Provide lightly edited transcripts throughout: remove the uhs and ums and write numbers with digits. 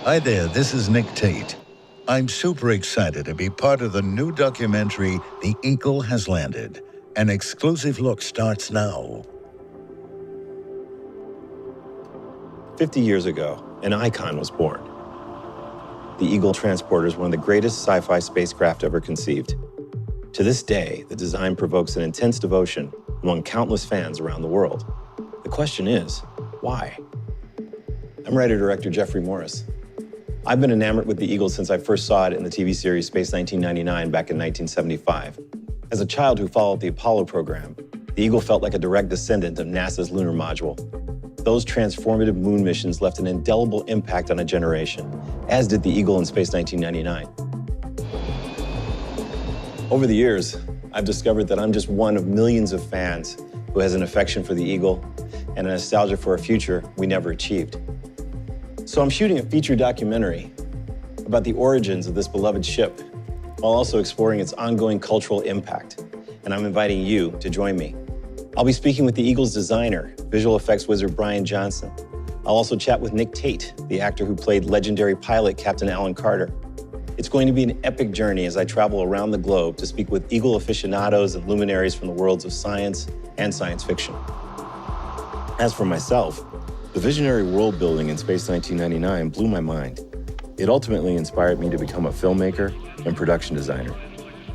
Hi there, this is Nick Tate. I'm super excited to be part of the new documentary, The Eagle Has Landed. An exclusive look starts now. 50 years ago, an icon was born. The Eagle transporter is one of the greatest sci-fi spacecraft ever conceived. To this day, the design provokes an intense devotion among countless fans around the world. The question is, why? I'm writer-director Jeffrey Morris. I've been enamored with the Eagle since I first saw it in the TV series Space 1999 back in 1975. As a child who followed the Apollo program, the Eagle felt like a direct descendant of NASA's lunar module. Those transformative moon missions left an indelible impact on a generation, as did the Eagle in Space 1999. Over the years, I've discovered that I'm just one of millions of fans who has an affection for the Eagle and a nostalgia for a future we never achieved. So I'm shooting a feature documentary about the origins of this beloved ship, while also exploring its ongoing cultural impact. And I'm inviting you to join me. I'll be speaking with the Eagle's designer, visual effects wizard Brian Johnson. I'll also chat with Nick Tate, the actor who played legendary pilot Captain Alan Carter. It's going to be an epic journey as I travel around the globe to speak with Eagle aficionados and luminaries from the worlds of science and science fiction. As for myself, the visionary world building in Space 1999 blew my mind. It ultimately inspired me to become a filmmaker and production designer.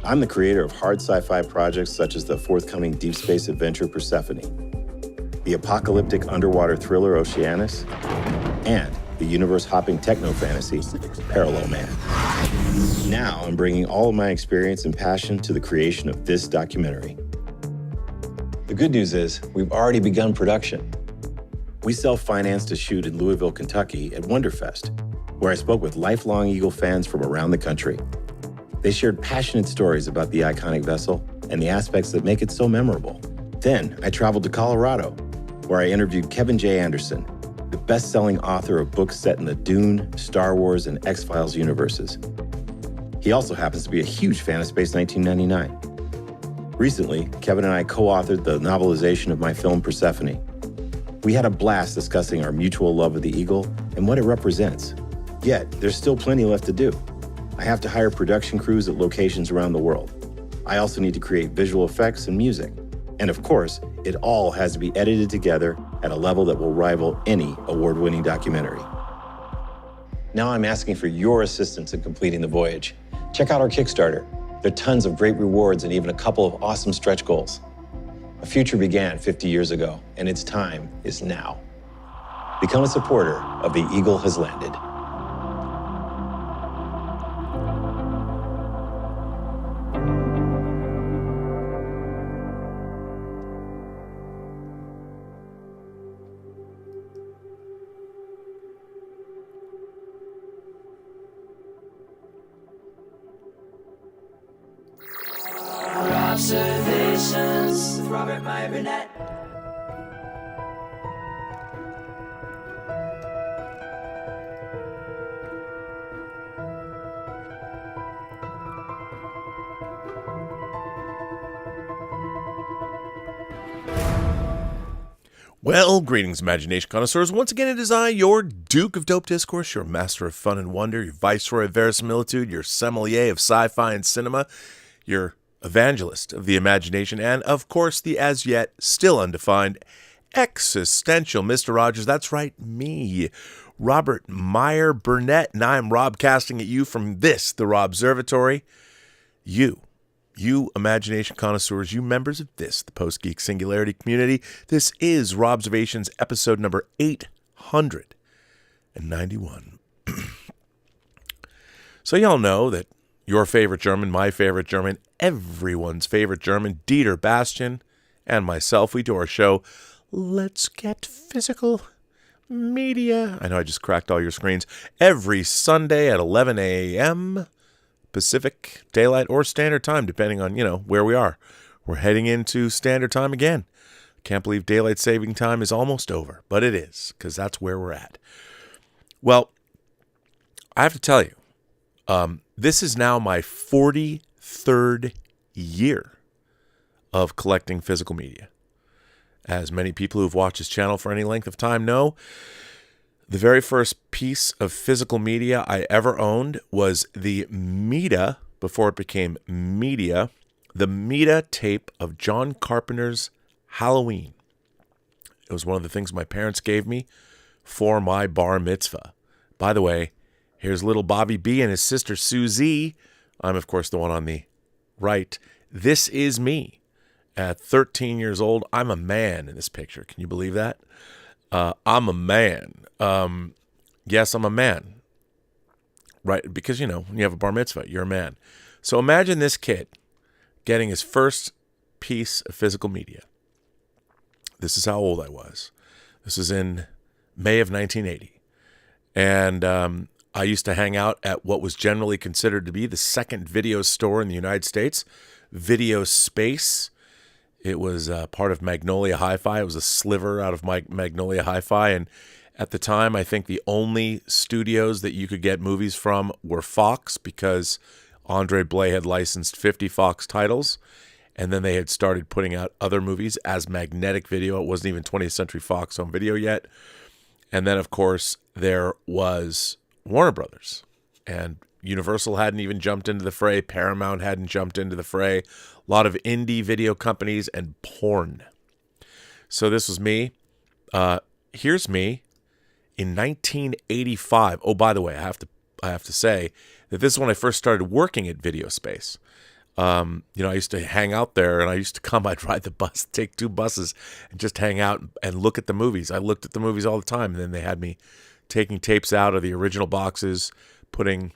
I'm the creator of hard sci-fi projects such as the forthcoming deep space adventure Persephone, the apocalyptic underwater thriller Oceanus, and the universe-hopping techno-fantasy Parallel Man. Now I'm bringing all of my experience and passion to the creation of this documentary. The good news is we've already begun production. We self-financed a shoot in Louisville, Kentucky at Wonderfest, where I spoke with lifelong Eagle fans from around the country. They shared passionate stories about the iconic vessel and the aspects that make it so memorable. Then I traveled to Colorado, where I interviewed Kevin J. Anderson, the best-selling author of books set in the Dune, Star Wars, and X-Files universes. He also happens to be a huge fan of Space 1999. Recently, Kevin and I co-authored the novelization of my film Persephone. We had a blast discussing our mutual love of the Eagle and what it represents. Yet, there's still plenty left to do. I have to hire production crews at locations around the world. I also need to create visual effects and music. And of course, it all has to be edited together at a level that will rival any award-winning documentary. Now I'm asking for your assistance in completing the voyage. Check out our Kickstarter. There are tons of great rewards and even a couple of awesome stretch goals. A future began 50 years ago, and its time is now. Become a supporter of The Eagle Has Landed. Observations with Robert Meyer Burnett. Well, greetings, imagination connoisseurs. Once again, it is I, your Duke of Dope Discourse, your master of fun and wonder, your viceroy of verisimilitude, your sommelier of sci-fi and cinema, your evangelist of the imagination, and, of course, the as-yet still undefined existential Mr. Rogers. That's right, me, Robert Meyer Burnett, and I'm Rob casting at you from this, the Rob Observatory. You imagination connoisseurs, you members of this, the Post-Geek Singularity community. This is Robservations episode number 891. So y'all know that your favorite German, my favorite German, everyone's favorite German, Dieter Bastian, and myself, we do our show, Let's Get Physical Media. I know I just cracked all your screens. Every Sunday at 11 a.m. Pacific, Daylight, or Standard Time, depending on, where we are. We're heading into Standard Time again. Can't believe Daylight Saving Time is almost over, but it is, because that's where we're at. Well, I have to tell you, this is now my 43rd year of collecting physical media. As many people who've watched this channel for any length of time know, The very first piece of physical media I ever owned was the Meta, before it became Media, the Meta tape of John Carpenter's Halloween. It was one of the things my parents gave me for my bar mitzvah. By the way, here's little Bobby B and his sister Susie. I'm, of course, the one on the right. This is me. At 13 years old, I'm a man in this picture. Can you believe that? I'm a man. Yes, I'm a man. Right? Because, you know, when you have a bar mitzvah, you're a man. So imagine this kid getting his first piece of physical media. This is how old I was. This is in May of 1980. And I used to hang out at what was generally considered to be the second video store in the United States, Video Space. It was part of Magnolia Hi-Fi. It was a sliver out of Magnolia Hi-Fi. And at the time, I think the only studios that you could get movies from were Fox, because Andre Blay had licensed 50 Fox titles. And then they had started putting out other movies as magnetic video. It wasn't even 20th Century Fox on video yet. And then, of course, there was Warner Brothers. And Universal hadn't even jumped into the fray. Paramount hadn't jumped into the fray. A lot of indie video companies and porn. So this was me. Here's me in 1985. Oh, by the way, I have to say that this is when I first started working at Video Space. I used to hang out there, and I used to come. I'd ride the bus, take 2 buses, and just hang out and look at the movies. I looked at the movies all the time, and then they had me taking tapes out of the original boxes, putting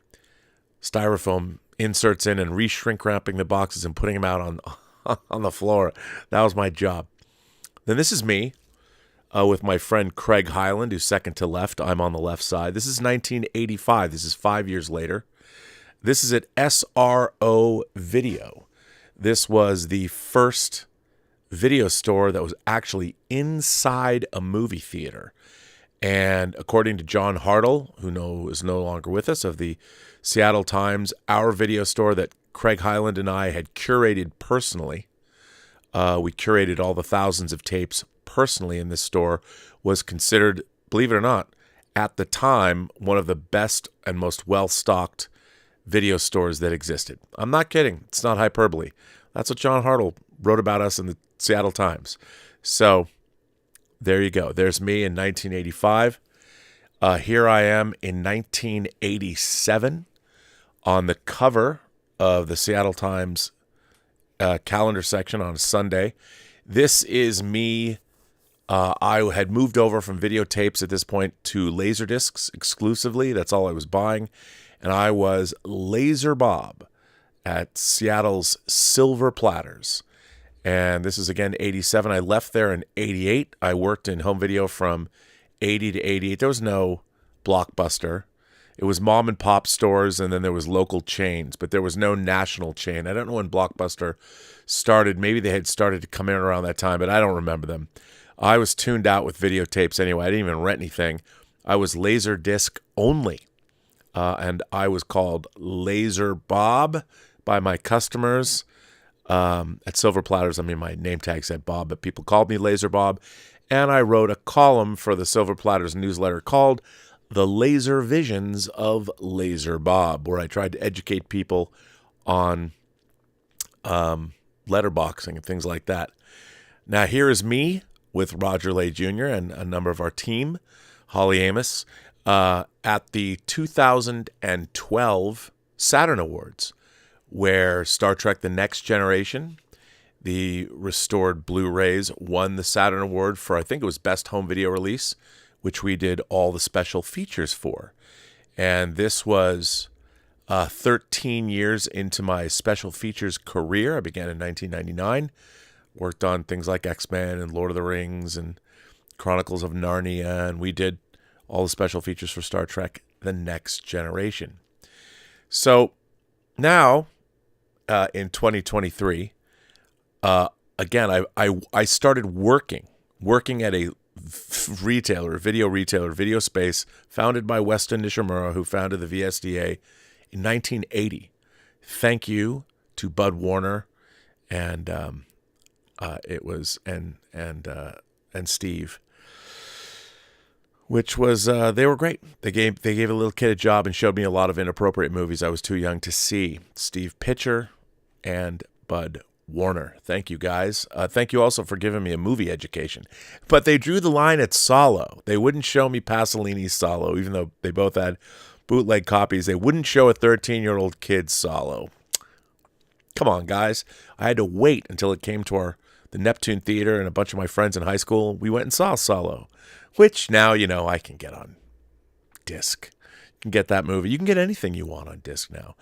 styrofoam inserts in, and re-shrink wrapping the boxes and putting them out on the floor. That was my job. Then this is me with my friend Craig Hyland, who's second to left. I'm on the left side. This is 1985. This is 5 years later. This is at SRO Video. This was the first video store that was actually inside a movie theater. And according to John Hartle, who is no longer with us, of the Seattle Times, our video store that Craig Hyland and I had curated personally, we curated all the thousands of tapes personally in this store, was considered, believe it or not, at the time, one of the best and most well-stocked video stores that existed. I'm not kidding. It's not hyperbole. That's what John Hartle wrote about us in the Seattle Times. So there you go. There's me in 1985. Here I am in 1987 on the cover of the Seattle Times calendar section on a Sunday. This is me. I had moved over from videotapes at this point to Laserdiscs exclusively. That's all I was buying. And I was Laser Bob at Seattle's Silver Platters. And this is, again, 87. I left there in 88. I worked in home video from 80 to 88. There was no Blockbuster. It was mom and pop stores, and then there was local chains, but there was no national chain. I don't know when Blockbuster started. Maybe they had started to come in around that time, but I don't remember them. I was tuned out with videotapes anyway. I didn't even rent anything. I was Laserdisc only. And I was called Laser Bob by my customers at Silver Platters. I mean, my name tag said Bob, but people called me Laser Bob. And I wrote a column for the Silver Platters newsletter called The Laser Visions of Laser Bob, where I tried to educate people on letterboxing and things like that. Now, here is me with Roger Lay Jr. and a number of our team, Holly Amos, at the 2012 Saturn Awards, where Star Trek The Next Generation, the restored Blu-rays, won the Saturn Award for, I think it was Best Home Video Release, which we did all the special features for. And this was 13 years into my special features career. I began in 1999, worked on things like X-Men and Lord of the Rings and Chronicles of Narnia, and we did all the special features for Star Trek The Next Generation. So now, in 2023, again, I started working at a video retailer, Video Space, founded by Weston Nishimura, who founded the VSDA in 1980. Thank you to Bud Warner and Steve. which was they were great. They gave a little kid a job and showed me a lot of inappropriate movies I was too young to see. Steve Pitcher and Bud Warner. Thank you, guys. Thank you also for giving me a movie education. But they drew the line at Solo. They wouldn't show me Pasolini's Solo, even though they both had bootleg copies. They wouldn't show a 13-year-old kid Solo. Come on, guys. I had to wait until it came to the Neptune Theater, and a bunch of my friends in high school, we went and saw Solo, which now, I can get on disc. You can get that movie. You can get anything you want on disc now.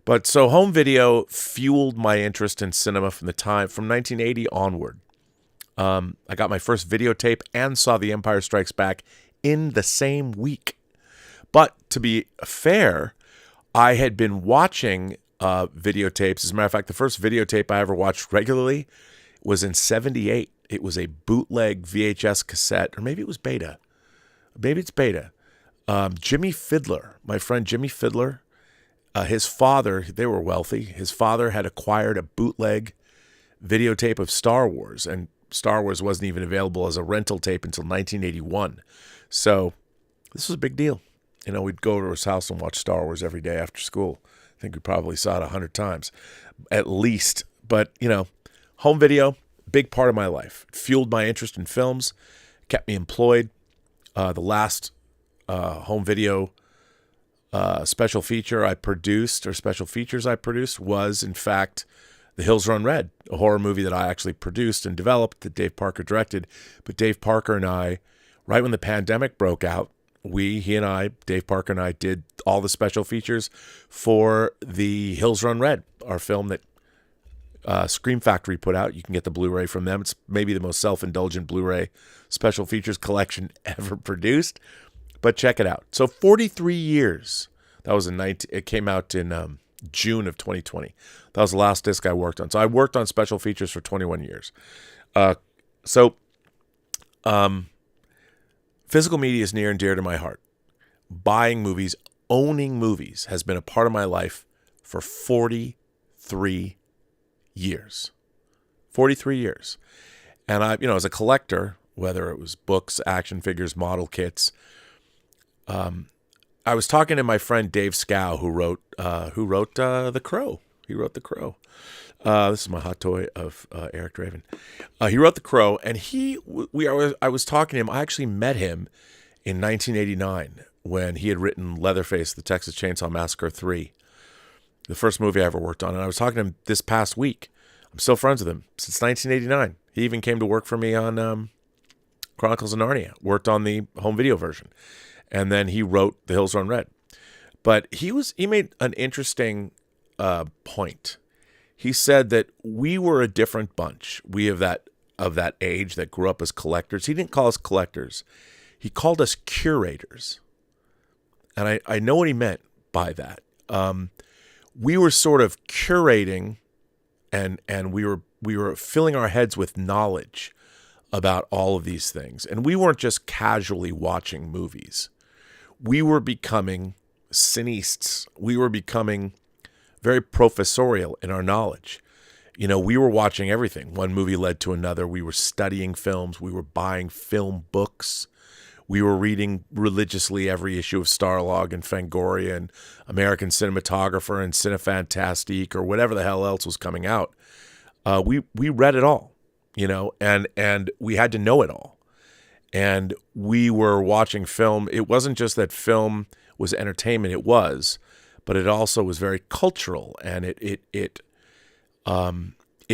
But so home video fueled my interest in cinema from 1980 onward. I got my first videotape and saw The Empire Strikes Back in the same week. But to be fair, I had been watching videotapes. As a matter of fact, the first videotape I ever watched regularly was in 1978. It was a bootleg VHS cassette, or maybe it was beta. Maybe it's beta. Jimmy Fiddler, my friend Jimmy Fiddler, his father, they were wealthy. His father had acquired a bootleg videotape of Star Wars, and Star Wars wasn't even available as a rental tape until 1981. So this was a big deal. We'd go to his house and watch Star Wars every day after school. I think we probably saw it 100 times, at least. But, home video, big part of my life. It fueled my interest in films, kept me employed. The last home video special feature I produced, or special features I produced, was, in fact, The Hills Run Red, a horror movie that I actually produced and developed that Dave Parker directed. But Dave Parker and I, right when the pandemic broke out, Dave Parker and I did all the special features for The Hills Run Red, our film that Scream Factory put out. You can get the Blu-ray from them. It's maybe the most self-indulgent Blu-ray special features collection ever produced. But check it out. So 43 years. That was it came out in June of 2020. That was the last disc I worked on. So I worked on special features for 21 years. Physical media is near and dear to my heart. Buying movies, owning movies has been a part of my life for 43 years. 43 years. And I, as a collector, whether it was books, action figures, model kits, I was talking to my friend Dave Scow, who wrote The Crow. He wrote The Crow. This is my hot toy of Eric Draven. He wrote The Crow, and I was talking to him. I actually met him in 1989 when he had written Leatherface, The Texas Chainsaw Massacre 3, the first movie I ever worked on. And I was talking to him this past week. I'm still friends with him since 1989. He even came to work for me on Chronicles of Narnia, worked on the home video version. And then he wrote The Hills Run Red. But he made an interesting point. He said that we were a different bunch. We of that age that grew up as collectors. He didn't call us collectors. He called us curators. And I know what he meant by that. We were sort of curating, and we were filling our heads with knowledge about all of these things. And we weren't just casually watching movies. We were becoming cineasts. We were becoming very professorial in our knowledge. We were watching everything. One movie led to another. We were studying films. We were buying film books. We were reading religiously every issue of Starlog and Fangoria and American Cinematographer and Cinefantastique or whatever the hell else was coming out. We read it all, and we had to know it all. And we were watching film. It wasn't just that film was entertainment. It was, but it also was very cultural, and it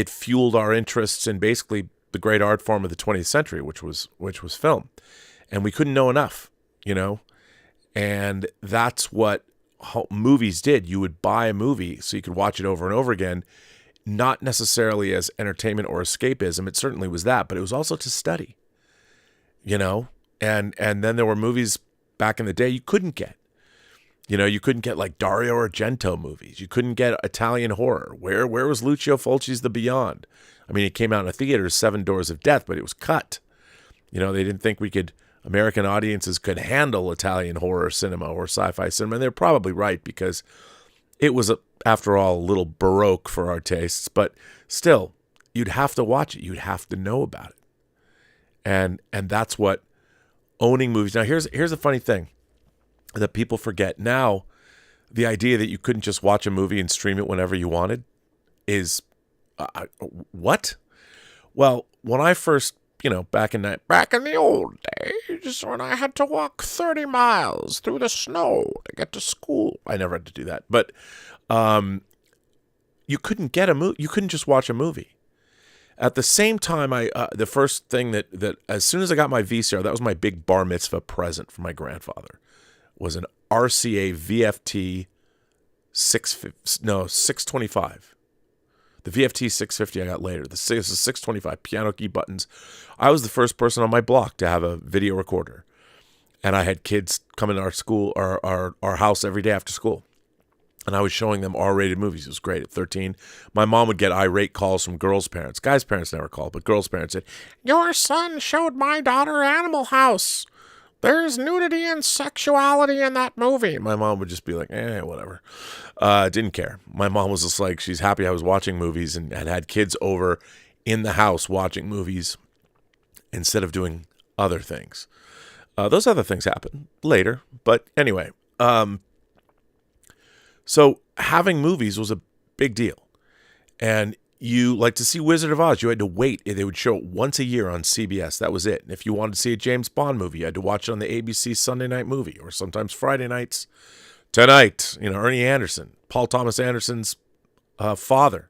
fueled our interests in basically the great art form of the 20th century, which was film. And we couldn't know enough, and that's what movies did. You would buy a movie so you could watch it over and over again, not necessarily as entertainment or escapism. It certainly was that, but it was also to study, and then there were movies back in the day you couldn't get. You couldn't get like Dario Argento movies. You couldn't get Italian horror. Where was Lucio Fulci's The Beyond? I mean, it came out in the theaters, Seven Doors of Death, but it was cut. They didn't think American audiences could handle Italian horror cinema or sci-fi cinema. And they're probably right, because it was, after all, a little Baroque for our tastes. But still, you'd have to watch it. You'd have to know about it. And that's what owning movies. Now, here's the funny thing that people forget. Now, the idea that you couldn't just watch a movie and stream it whenever you wanted is what? Well, when I first, back in the old days when I had to walk 30 miles through the snow to get to school. I never had to do that. But you couldn't get a movie. You couldn't just watch a movie. At the same time, the first thing that as soon as I got my VCR, that was my big bar mitzvah present from my grandfather, was an RCA VFT 625. The VFT 650 I got later. The 625 piano key buttons. I was the first person on my block to have a video recorder, and I had kids come into our school, our house every day after school, and I was showing them R-rated movies. It was great. At 13, my mom would get irate calls from girls' parents. Guys' parents never called, but girls' parents said, "Your son showed my daughter Animal House. There's nudity and sexuality in that movie." My mom would just be like, whatever. Didn't care. My mom was just like, she's happy I was watching movies and had kids over in the house watching movies instead of doing other things. Those other things happen later. But anyway, so having movies was a big deal. And you like to see Wizard of Oz, you had to wait. They would show it once a year on CBS. That was it. And if you wanted to see a James Bond movie, you had to watch it on the ABC Sunday Night Movie, or sometimes Friday nights. Tonight, Ernie Anderson, Paul Thomas Anderson's father,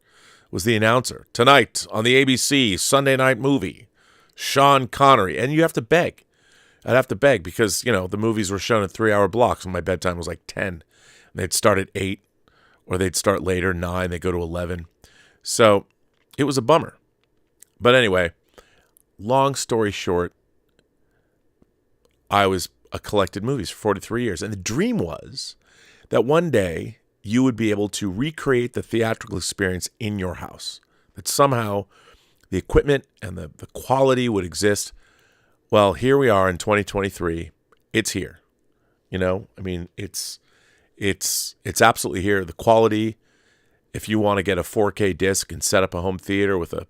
was the announcer. Tonight on the ABC Sunday Night Movie, Sean Connery. And you have to beg. I'd have to beg because, the movies were shown in 3-hour blocks when my bedtime was like 10. And they'd start at 8, or they'd start later, 9, they'd go to 11. So it was a bummer. But anyway, long story short, I collected movies for 43 years. And the dream was that one day you would be able to recreate the theatrical experience in your house. That somehow the equipment and the quality would exist. Well, here we are in 2023. It's here. It's absolutely here. The quality, if you want to get a 4K disc and set up a home theater with a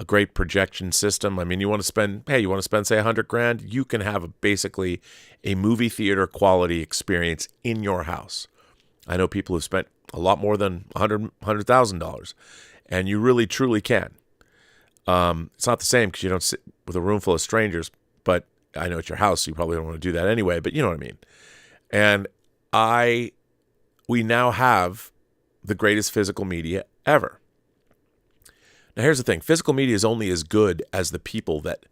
great projection system, you want to spend, say $100,000, you can have basically a movie theater quality experience in your house. I know people who've spent a lot more than $100,000, and you really, truly can. It's not the same because you don't sit with a room full of strangers, but I know it's your house, so you probably don't want to do that anyway, but you know what I mean. And we now have the greatest physical media ever. Now, here's the thing. Physical media is only as good as the people that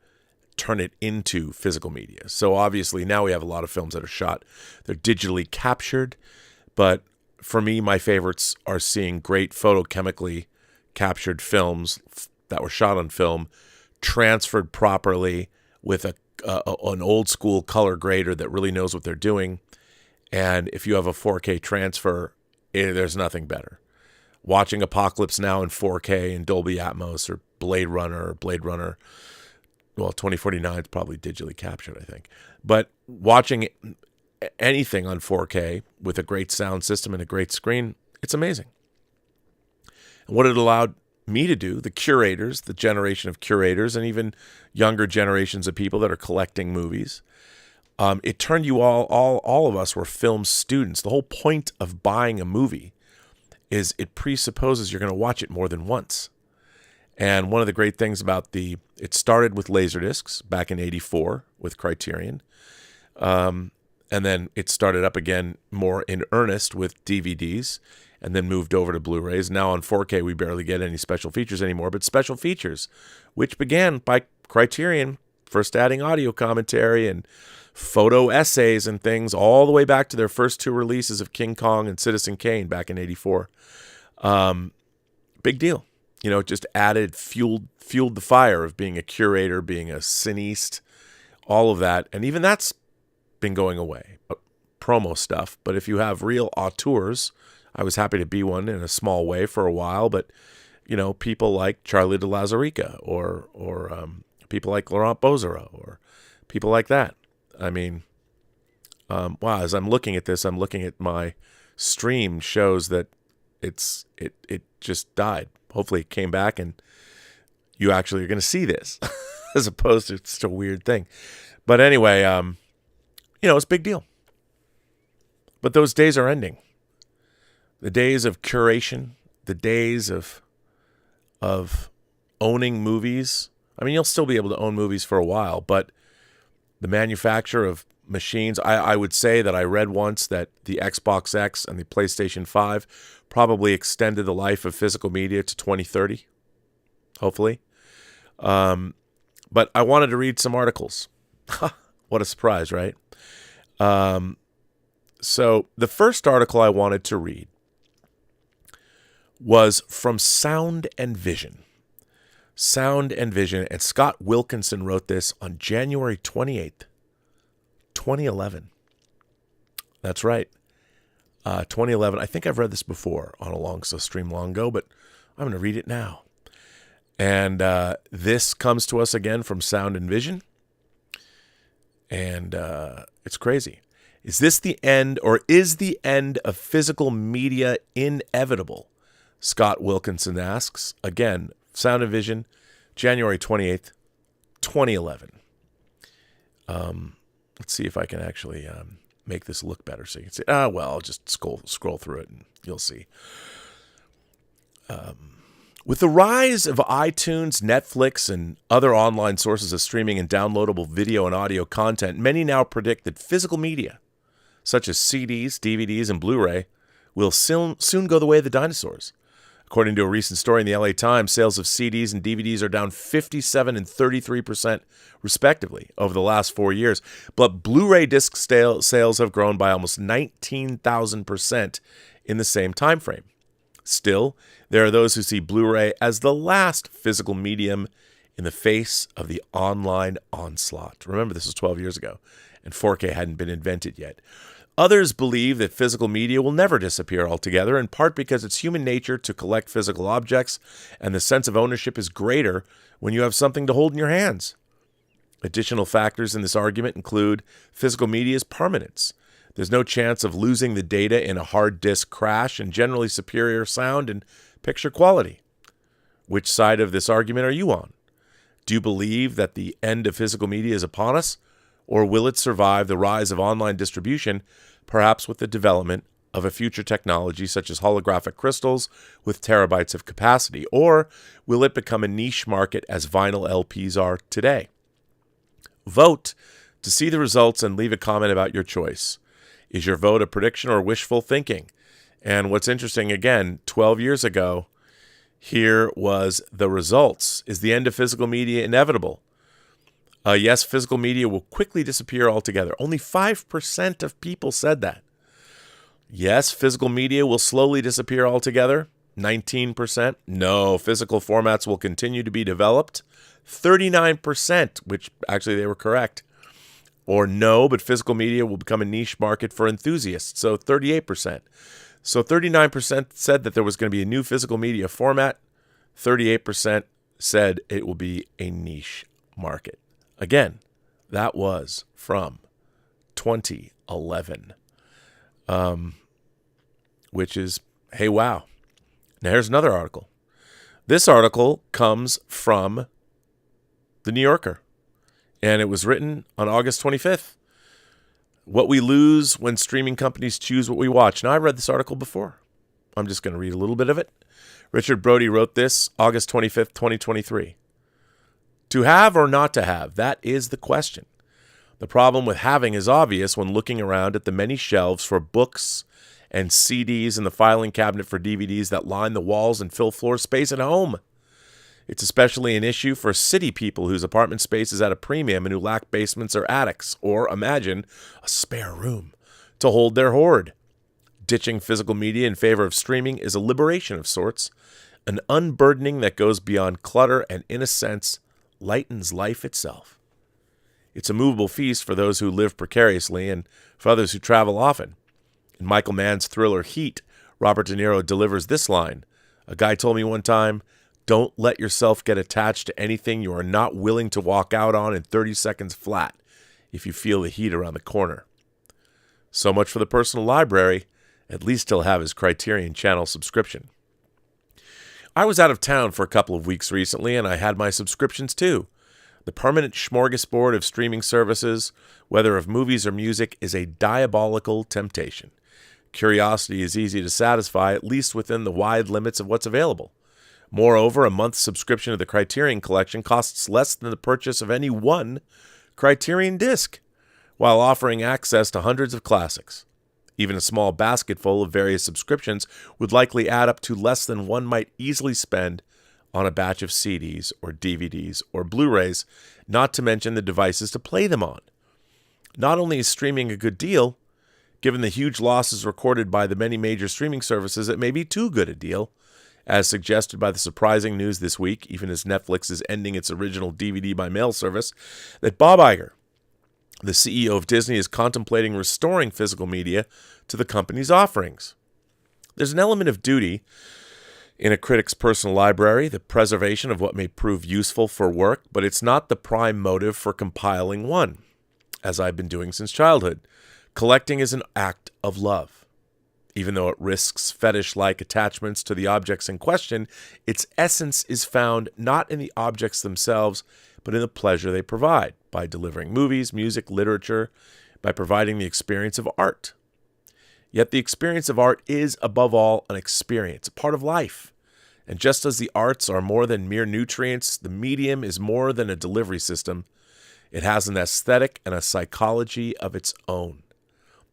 turn it into physical media. So obviously now we have a lot of films that are shot. They're digitally captured. But for me, my favorites are seeing great photochemically captured films that were shot on film, transferred properly with an old school color grader that really knows what they're doing. And if you have a 4K transfer, there's nothing better. Watching Apocalypse Now in 4K in Dolby Atmos, or Blade Runner, well, 2049 is probably digitally captured, I think. But watching anything on 4K with a great sound system and a great screen, it's amazing. And what it allowed me to do, the curators, the generation of curators, and even younger generations of people that are collecting movies, it turned you all of us were film students. The whole point of buying a movie is it presupposes you're going to watch it more than once. And one of the great things about it started with Laserdiscs back in '84 with Criterion. And then it started up again more in earnest with DVDs, and then moved over to Blu-rays. Now on 4K, we barely get any special features anymore, but special features, which began by Criterion first adding audio commentary and photo essays and things all the way back to their first 2 releases of King Kong and Citizen Kane back in '84. Big deal. It just fueled the fire of being a curator, being a cineast, all of that. And even that's been going away, promo stuff. But if you have real auteurs, I was happy to be one in a small way for a while, but people like Charlie de Lauzirika or people like Laurent Bozera or people like that. Wow, as I'm looking at this, I'm looking at my stream shows that it just died. Hopefully it came back and you actually are going to see this as opposed to it's just a weird thing. But anyway, It's a big deal. But those days are ending. The days of curation, the days of owning movies. I mean, you'll still be able to own movies for a while, but the manufacture of machines, I would say that I read once that the Xbox X and the PlayStation 5 probably extended the life of physical media to 2030, hopefully. But I wanted to read some articles. What a surprise, right? So the first article I wanted to read was from Sound and Vision. Sound and Vision, and Scott Wilkinson wrote this on January 28th, 2011. That's right. 2011. I think I've read this before on a stream long ago, but I'm going to read it now. And this comes to us again from Sound and Vision. And it's crazy. Is this the end, or is the end of physical media inevitable? Scott Wilkinson asks. Again, Sound and Vision, January 28th, 2011. Let's see if I can actually make this look better so you can see. I'll just scroll through it and you'll see. With the rise of iTunes, Netflix, and other online sources of streaming and downloadable video and audio content, many now predict that physical media, such as CDs, DVDs, and Blu-ray, will soon go the way of the dinosaurs. According to a recent story in the LA Times, sales of CDs and DVDs are down 57% and 33% respectively over the last 4 years. But Blu-ray disc sales have grown by almost 19,000% in the same time frame. Still, there are those who see Blu-ray as the last physical medium in the face of the online onslaught. Remember, this was 12 years ago, and 4K hadn't been invented yet. Others believe that physical media will never disappear altogether, in part because it's human nature to collect physical objects, and the sense of ownership is greater when you have something to hold in your hands. Additional factors in this argument include physical media's permanence. There's no chance of losing the data in a hard disk crash, and generally superior sound and picture quality. Which side of this argument are you on? Do you believe that the end of physical media is upon us? Or will it survive the rise of online distribution, perhaps with the development of a future technology such as holographic crystals with terabytes of capacity? Or will it become a niche market as vinyl LPs are today? Vote to see the results and leave a comment about your choice. Is your vote a prediction or wishful thinking? And what's interesting, again, 12 years ago, here was the results. Is the end of physical media inevitable? Yes, physical media will quickly disappear altogether. Only 5% of people said that. Yes, physical media will slowly disappear altogether. 19%. No, physical formats will continue to be developed. 39%, which actually they were correct. Or no, but physical media will become a niche market for enthusiasts. So 38%. So 39% said that there was going to be a new physical media format. 38% said it will be a niche market. Again, that was from 2011, which is, hey, wow. Now, here's another article. This article comes from The New Yorker, and it was written on August 25th. What we lose when streaming companies choose what we watch. Now, I read this article before. I'm just going to read a little bit of it. Richard Brody wrote this August 25th, 2023. To have or not to have, that is the question. The problem with having is obvious when looking around at the many shelves for books and CDs and the filing cabinet for DVDs that line the walls and fill floor space at home. It's especially an issue for city people whose apartment space is at a premium and who lack basements or attics, or imagine a spare room to hold their hoard. Ditching physical media in favor of streaming is a liberation of sorts, an unburdening that goes beyond clutter and, in a sense, lightens life itself. It's a movable feast for those who live precariously and for others who travel often. In Michael Mann's thriller Heat, Robert De Niro delivers this line. A guy told me one time, don't let yourself get attached to anything you are not willing to walk out on in 30 seconds flat if you feel the heat around the corner. So much for the personal library. At least he'll have his Criterion Channel subscription. I was out of town for a couple of weeks recently, and I had my subscriptions too. The permanent smorgasbord of streaming services, whether of movies or music, is a diabolical temptation. Curiosity is easy to satisfy, at least within the wide limits of what's available. Moreover, a month's subscription to the Criterion Collection costs less than the purchase of any one Criterion disc, while offering access to hundreds of classics. Even a small basketful of various subscriptions would likely add up to less than one might easily spend on a batch of CDs or DVDs or Blu-rays, not to mention the devices to play them on. Not only is streaming a good deal, given the huge losses recorded by the many major streaming services, it may be too good a deal, as suggested by the surprising news this week, even as Netflix is ending its original DVD by mail service, that Bob Iger, the CEO of Disney, is contemplating restoring physical media to the company's offerings. There's an element of duty in a critic's personal library, the preservation of what may prove useful for work, but it's not the prime motive for compiling one, as I've been doing since childhood. Collecting is an act of love. Even though it risks fetish-like attachments to the objects in question, its essence is found not in the objects themselves, but in the pleasure they provide, by delivering movies, music, literature, by providing the experience of art. Yet the experience of art is, above all, an experience, a part of life. And just as the arts are more than mere nutrients, the medium is more than a delivery system. It has an aesthetic and a psychology of its own.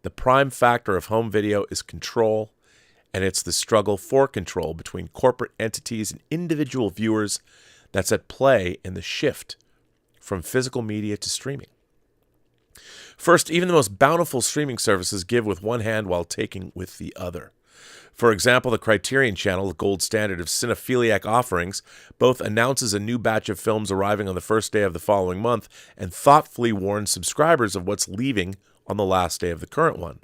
The prime factor of home video is control, and it's the struggle for control between corporate entities and individual viewers that's at play in the shift from physical media to streaming. First, even the most bountiful streaming services give with one hand while taking with the other. For example, the Criterion Channel, the gold standard of cinephiliac offerings, both announces a new batch of films arriving on the first day of the following month and thoughtfully warns subscribers of what's leaving on the last day of the current one.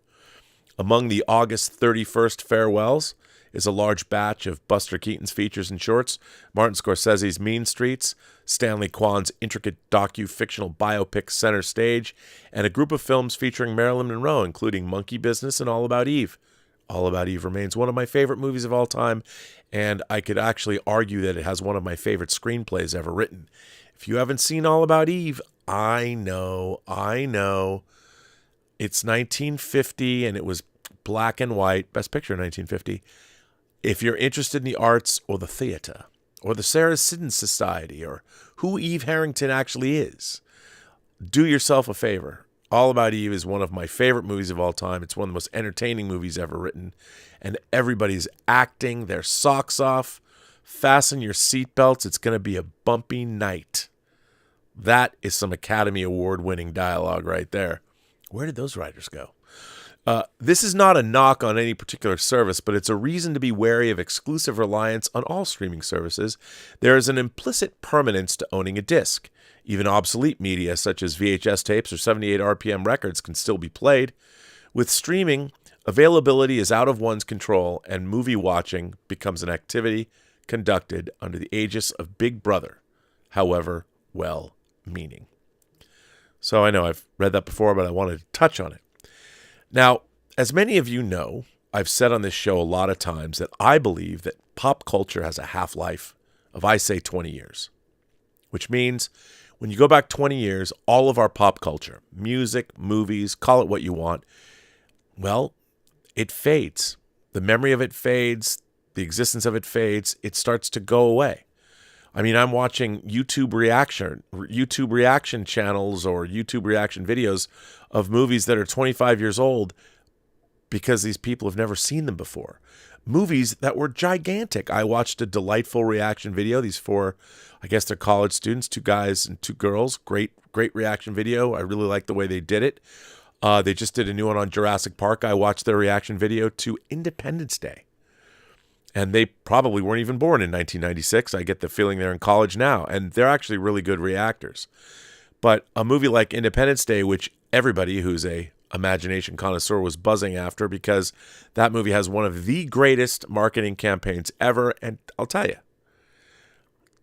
Among the August 31st farewells is a large batch of Buster Keaton's features and shorts, Martin Scorsese's Mean Streets, Stanley Kwan's intricate docu-fictional biopic Center Stage, and a group of films featuring Marilyn Monroe, including Monkey Business and All About Eve. All About Eve remains one of my favorite movies of all time, and I could actually argue that it has one of my favorite screenplays ever written. If you haven't seen All About Eve, I know. It's 1950, and it was black and white. Best Picture in 1950. If you're interested in the arts or the theater or the Sarah Siddons Society or who Eve Harrington actually is, do yourself a favor. All About Eve is one of my favorite movies of all time. It's one of the most entertaining movies ever written. And everybody's acting their socks off. Fasten your seatbelts. It's going to be a bumpy night. That is some Academy Award-winning dialogue right there. Where did those writers go? This is not a knock on any particular service, but it's a reason to be wary of exclusive reliance on all streaming services. There is an implicit permanence to owning a disc. Even obsolete media such as VHS tapes or 78 RPM records can still be played. With streaming, availability is out of one's control, and movie watching becomes an activity conducted under the aegis of Big Brother, however well-meaning. So I know I've read that before, but I wanted to touch on it. Now, as many of you know, I've said on this show a lot of times that I believe that pop culture has a half-life of, I say, 20 years, which means when you go back 20 years, all of our pop culture, music, movies, call it what you want, well, it fades. The memory of it fades. The existence of it fades. It starts to go away. I mean, I'm watching YouTube reaction channels or YouTube reaction videos of movies that are 25 years old because these people have never seen them before. Movies that were gigantic. I watched a delightful reaction video. These four, I guess they're college students, 2 guys and 2 girls. Great reaction video. I really like the way they did it. They just did a new one on Jurassic Park. I watched their reaction video to Independence Day. And they probably weren't even born in 1996. I get the feeling they're in college now. And they're actually really good reactors. But a movie like Independence Day, which everybody who's a imagination connoisseur was buzzing after because that movie has one of the greatest marketing campaigns ever. And I'll tell you,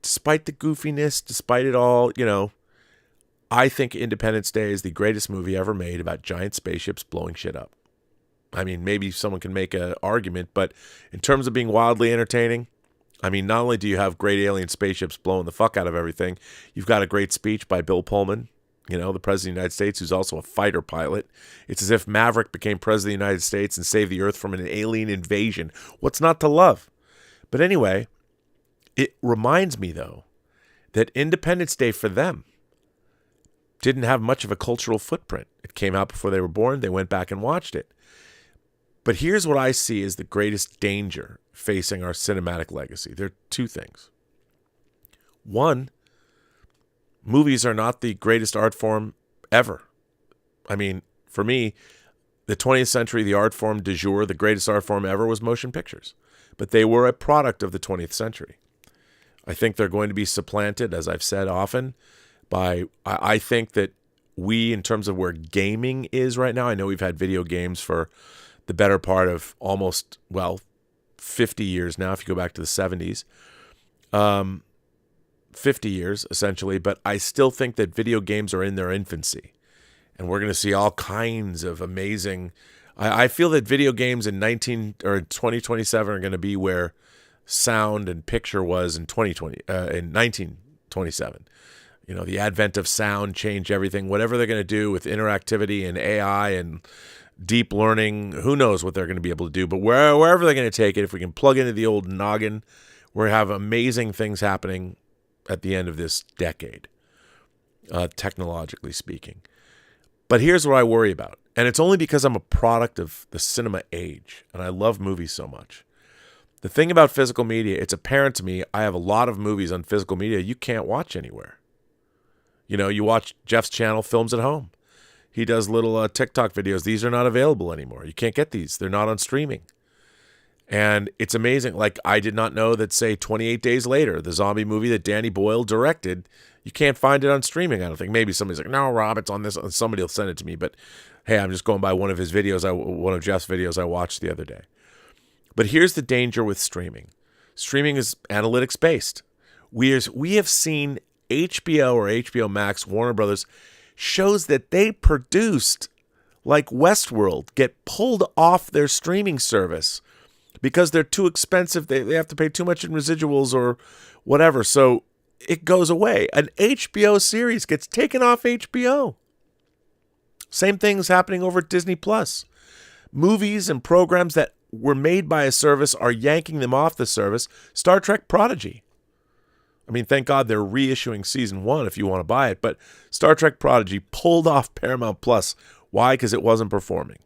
despite the goofiness, despite it all, I think Independence Day is the greatest movie ever made about giant spaceships blowing shit up. I mean, maybe someone can make an argument, but in terms of being wildly entertaining, I mean, not only do you have great alien spaceships blowing the fuck out of everything, you've got a great speech by Bill Pullman, you know, the President of the United States, who's also a fighter pilot. It's as if Maverick became President of the United States and saved the Earth from an alien invasion. What's not to love? But anyway, it reminds me, though, that Independence Day for them didn't have much of a cultural footprint. It came out before they were born. They went back and watched it. But here's what I see as the greatest danger facing our cinematic legacy. There are two things. One, movies are not the greatest art form ever. I mean, for me, the 20th century, the art form du jour, the greatest art form ever was motion pictures. But they were a product of the 20th century. I think they're going to be supplanted, as I've said often, by, I think that we, in terms of where gaming is right now, I know we've had video games for the better part of almost, 50 years now, if you go back to the 70s. 50 years, essentially, but I still think that video games are in their infancy. And we're going to see all kinds of amazing... I feel that video games in 2027 are going to be where sound and picture was in 1927. You know, the advent of sound changed everything. Whatever they're going to do with interactivity and AI and deep learning, who knows what they're going to be able to do. But wherever they're going to take it, if we can plug into the old noggin, we're going to have amazing things happening at the end of this decade, technologically speaking. But here's what I worry about. And it's only because I'm a product of the cinema age, and I love movies so much. The thing about physical media, it's apparent to me, I have a lot of movies on physical media you can't watch anywhere. You know, you watch Jeff's channel, Films at Home. He does little TikTok videos. These are not available anymore. You can't get these. They're not on streaming. And it's amazing. Like, I did not know that, say, 28 Days Later, the zombie movie that Danny Boyle directed, you can't find it on streaming, I don't think. Maybe somebody's like, no, Rob, it's on this. Somebody will send it to me. But, hey, I'm just going by one of his videos, one of Jeff's videos I watched the other day. But here's the danger with streaming. Streaming is analytics-based. We have seen HBO or HBO Max, Warner Brothers, shows that they produced, like Westworld, get pulled off their streaming service because they're too expensive. They have to pay too much in residuals or whatever. So it goes away. An HBO series gets taken off HBO. Same thing's happening over at Disney Plus. Movies and programs that were made by a service are yanking them off the service. Star Trek Prodigy. I mean, thank God they're reissuing season 1 if you want to buy it. But Star Trek Prodigy pulled off Paramount Plus. Why? Because it wasn't performing.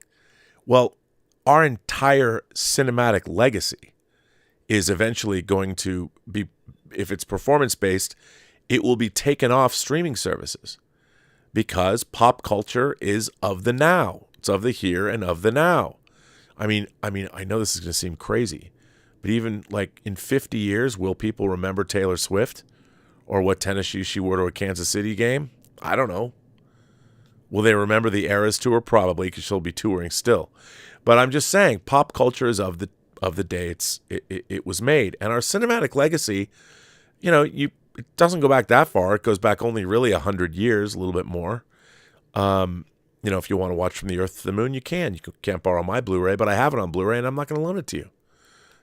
Well, our entire cinematic legacy is eventually going to be, if it's performance-based, it will be taken off streaming services because pop culture is of the now. It's of the here and of the now. I mean, I know this is going to seem crazy, but even like in 50 years, will people remember Taylor Swift or what tennis shoes she wore to a Kansas City game? I don't know. Will they remember the Eras tour? Probably, because she'll be touring still. But I'm just saying, pop culture is of the day it was made, and our cinematic legacy, you know, it doesn't go back that far. It goes back only really 100 years, a little bit more. You know, if you want to watch From the Earth to the Moon, you can. You can't borrow my Blu-ray, but I have it on Blu-ray, and I'm not going to loan it to you.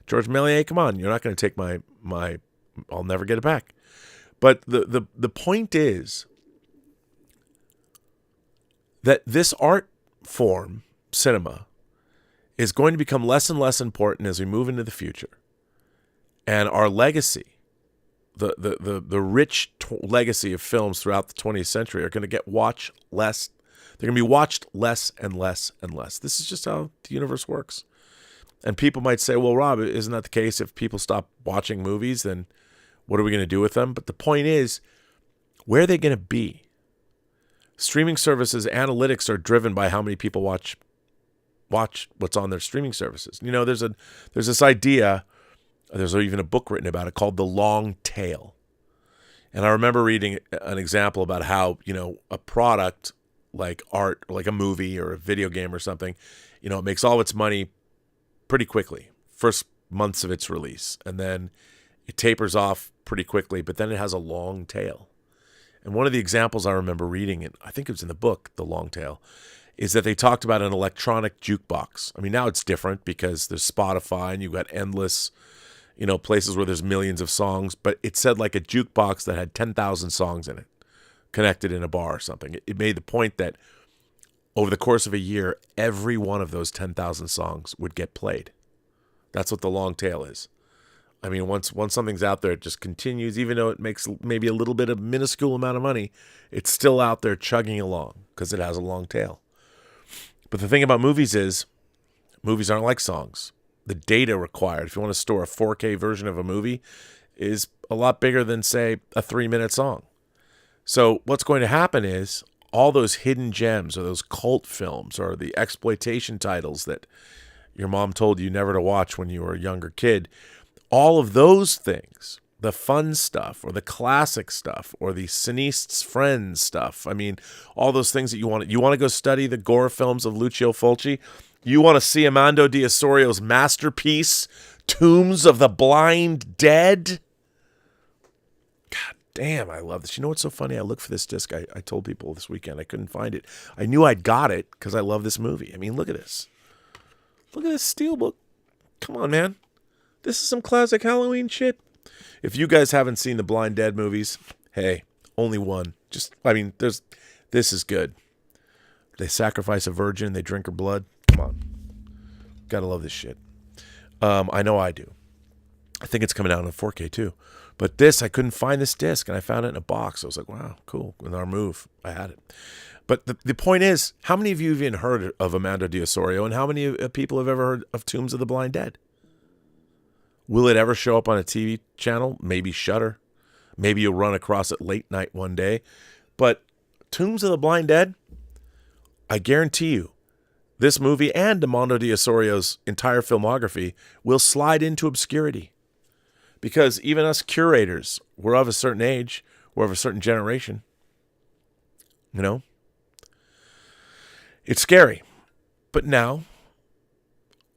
George Méliès, come on, you're not going to take my. I'll never get it back. But the point is that this art form, cinema, is going to become less and less important as we move into the future. And our legacy, the rich legacy of films throughout the 20th century are going to get watched less. They're going to be watched less and less and less. This is just how the universe works. And people might say, well, Rob, isn't that the case? If people stop watching movies, then what are we going to do with them? But the point is, where are they going to be? Streaming services analytics are driven by how many people watch what's on their streaming services. You know, there's this idea, there's even a book written about it called The Long Tail. And I remember reading an example about how, you know, a product like art, like a movie or a video game or something, you know, it makes all of its money pretty quickly, first months of its release. And then it tapers off pretty quickly, but then it has a long tail. And one of the examples I remember reading, and I think it was in the book, The Long Tail, is that they talked about an electronic jukebox. I mean, now it's different because there's Spotify and you've got endless, places where there's millions of songs, but it said like a jukebox that had 10,000 songs in it connected in a bar or something. It made the point that over the course of a year, every one of those 10,000 songs would get played. That's what the long tail is. I mean, once something's out there, it just continues, even though it makes maybe a little bit of minuscule amount of money, it's still out there chugging along because it has a long tail. But the thing about movies is, movies aren't like songs. The data required, if you want to store a 4K version of a movie, is a lot bigger than, say, a 3-minute song. So what's going to happen is all those hidden gems or those cult films or the exploitation titles that your mom told you never to watch when you were a younger kid, all of those things, the fun stuff or the classic stuff or the cineast's friends stuff, I mean, all those things that you want to go study the gore films of Lucio Fulci, you want to see Armando de Osorio's masterpiece, Tombs of the Blind Dead? God damn, I love this. You know what's so funny? I looked for this disc. I told people this weekend I couldn't find it. I knew I'd got it because I love this movie. I mean, look at this. Look at this steelbook. Come on, man. This is some classic Halloween shit. If you guys haven't seen the Blind Dead movies, hey, only one. This is good. They sacrifice a virgin, they drink her blood. Come on. Gotta love this shit. I know I do. I think it's coming out in 4K too. But this, I couldn't find this disc, and I found it in a box. I was like, wow, cool. With our move, I had it. But the point is, how many of you have even heard of Armando de Osorio, and how many people have ever heard of Tombs of the Blind Dead? Will it ever show up on a TV channel? Maybe Shudder. Maybe you'll run across it late night one day. But Tombs of the Blind Dead, I guarantee you, this movie and Armando de Osorio's entire filmography will slide into obscurity. Because even us curators, we're of a certain age, we're of a certain generation. It's scary. But now,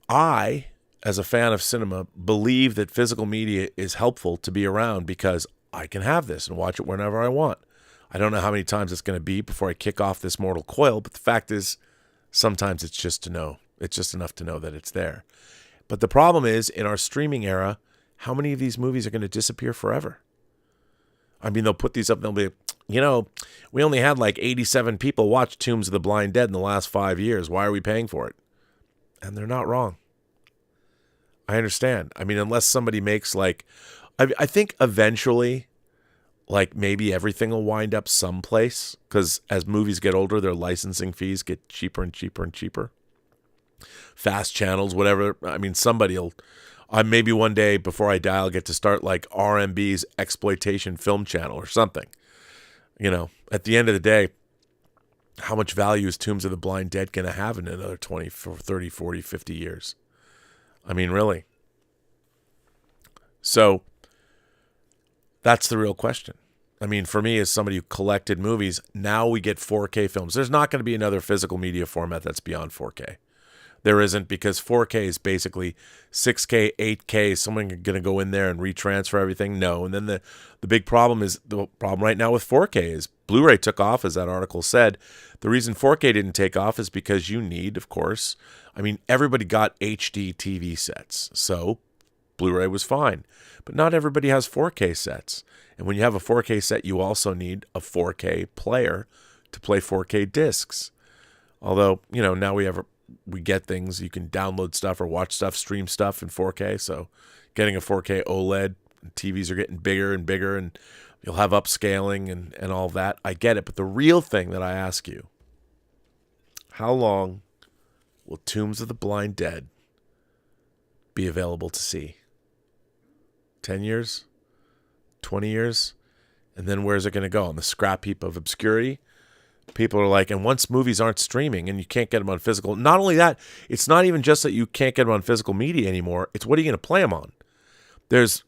I, as a fan of cinema, believe that physical media is helpful to be around because I can have this and watch it whenever I want. I don't know how many times it's going to be before I kick off this mortal coil, but the fact is, sometimes it's just to know. It's just enough to know that it's there. But the problem is, in our streaming era, how many of these movies are going to disappear forever? I mean, they'll put these up and they'll be, we only had like 87 people watch Tombs of the Blind Dead in the last 5 years. Why are we paying for it? And they're not wrong. I understand. I mean, unless somebody makes I think eventually, maybe everything will wind up someplace because as movies get older, their licensing fees get cheaper and cheaper and cheaper. Fast channels, whatever. I mean, somebody will, maybe one day before I die, I'll get to start RMB's exploitation film channel or something. At the end of the day, how much value is Tombs of the Blind Dead going to have in another 20, 30, 40, 50 years? I mean, really. So that's the real question. I mean, for me, as somebody who collected movies, now we get 4K films. There's not going to be another physical media format that's beyond 4K. There isn't, because 4K is basically 6K, 8K. Is someone going to go in there and retransfer everything? No. And then the big problem is, the problem right now with 4K is Blu-ray took off, as that article said. The reason 4K didn't take off is because you need, of course, everybody got HD TV sets. So Blu-ray was fine. But not everybody has 4K sets. And when you have a 4K set, you also need a 4K player to play 4K discs. Although, now we get things, you can download stuff or watch stuff, stream stuff in 4K. So getting a 4K OLED, TVs are getting bigger and bigger, and you'll have upscaling and all that. I get it. But the real thing that I ask you, how long will Tombs of the Blind Dead be available to see? 10 years? 20 years? And then where's it going to go? On the scrap heap of obscurity? People are like, and once movies aren't streaming and you can't get them on physical, not only that, it's not even just that you can't get them on physical media anymore. It's what are you going to play them on? There's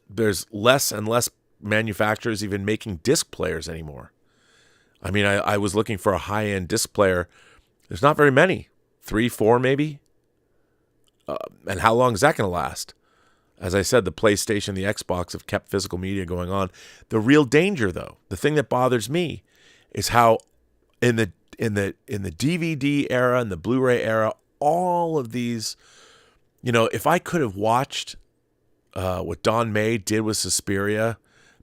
less and less manufacturers even making disc players anymore. I mean, I was looking for a high-end disc player. There's not very many. 3, 4 maybe. And how long is that going to last? As I said, the PlayStation, the Xbox have kept physical media going on. The real danger, though, the thing that bothers me is how in the DVD era and the Blu-ray era, all of these, if I could have watched what Don May did with Suspiria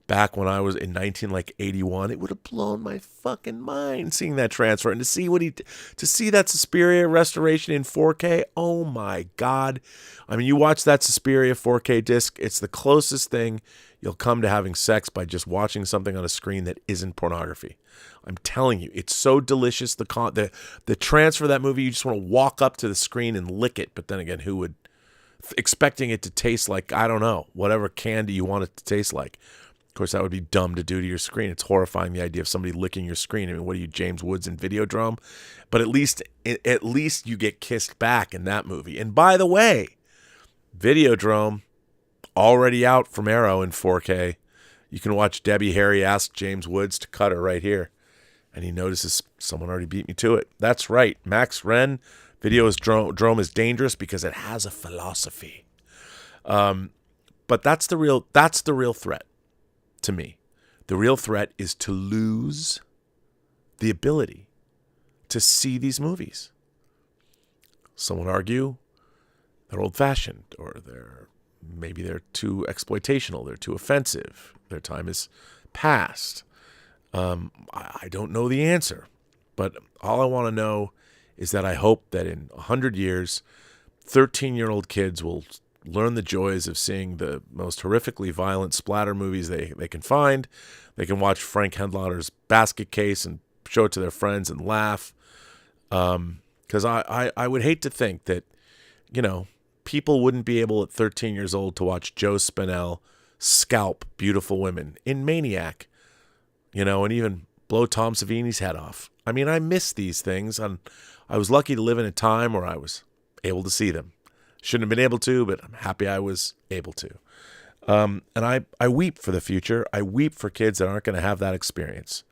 back when I was in 1981, it would have blown my fucking mind seeing that transfer and to see that Suspiria restoration in 4K. Oh my God. I mean, you watch that Suspiria 4K disc, it's the closest thing you'll come to having sex by just watching something on a screen that isn't pornography. I'm telling you, it's so delicious. The transfer of that movie, you just want to walk up to the screen and lick it. But then again, who would, expecting it to taste like, I don't know, whatever candy you want it to taste like. Of course, that would be dumb to do to your screen. It's horrifying, the idea of somebody licking your screen. I mean, what are you, James Woods in Videodrome? But at least you get kissed back in that movie. And by the way, Videodrome, already out from Arrow in 4K. You can watch Debbie Harry ask James Woods to cut her right here. And he notices someone already beat me to it. That's right. Max Wren, Videodrome is dangerous because it has a philosophy. But that's the real threat to me. The real threat is to lose the ability to see these movies. Some would argue they're old-fashioned, or maybe they're too exploitational, they're too offensive, their time is past. I don't know the answer, but all I want to know is that I hope that in 100 years, 13-year-old kids will learn the joys of seeing the most horrifically violent splatter movies they can find. They can watch Frank Henlotter's Basket Case and show it to their friends and laugh. Because I would hate to think that, people wouldn't be able at 13 years old to watch Joe Spinell scalp beautiful women in Maniac, and even blow Tom Savini's head off. I mean, I miss these things, and I was lucky to live in a time where I was able to see them. Shouldn't have been able to, but I'm happy I was able to. And I weep for the future. I weep for kids that aren't going to have that experience.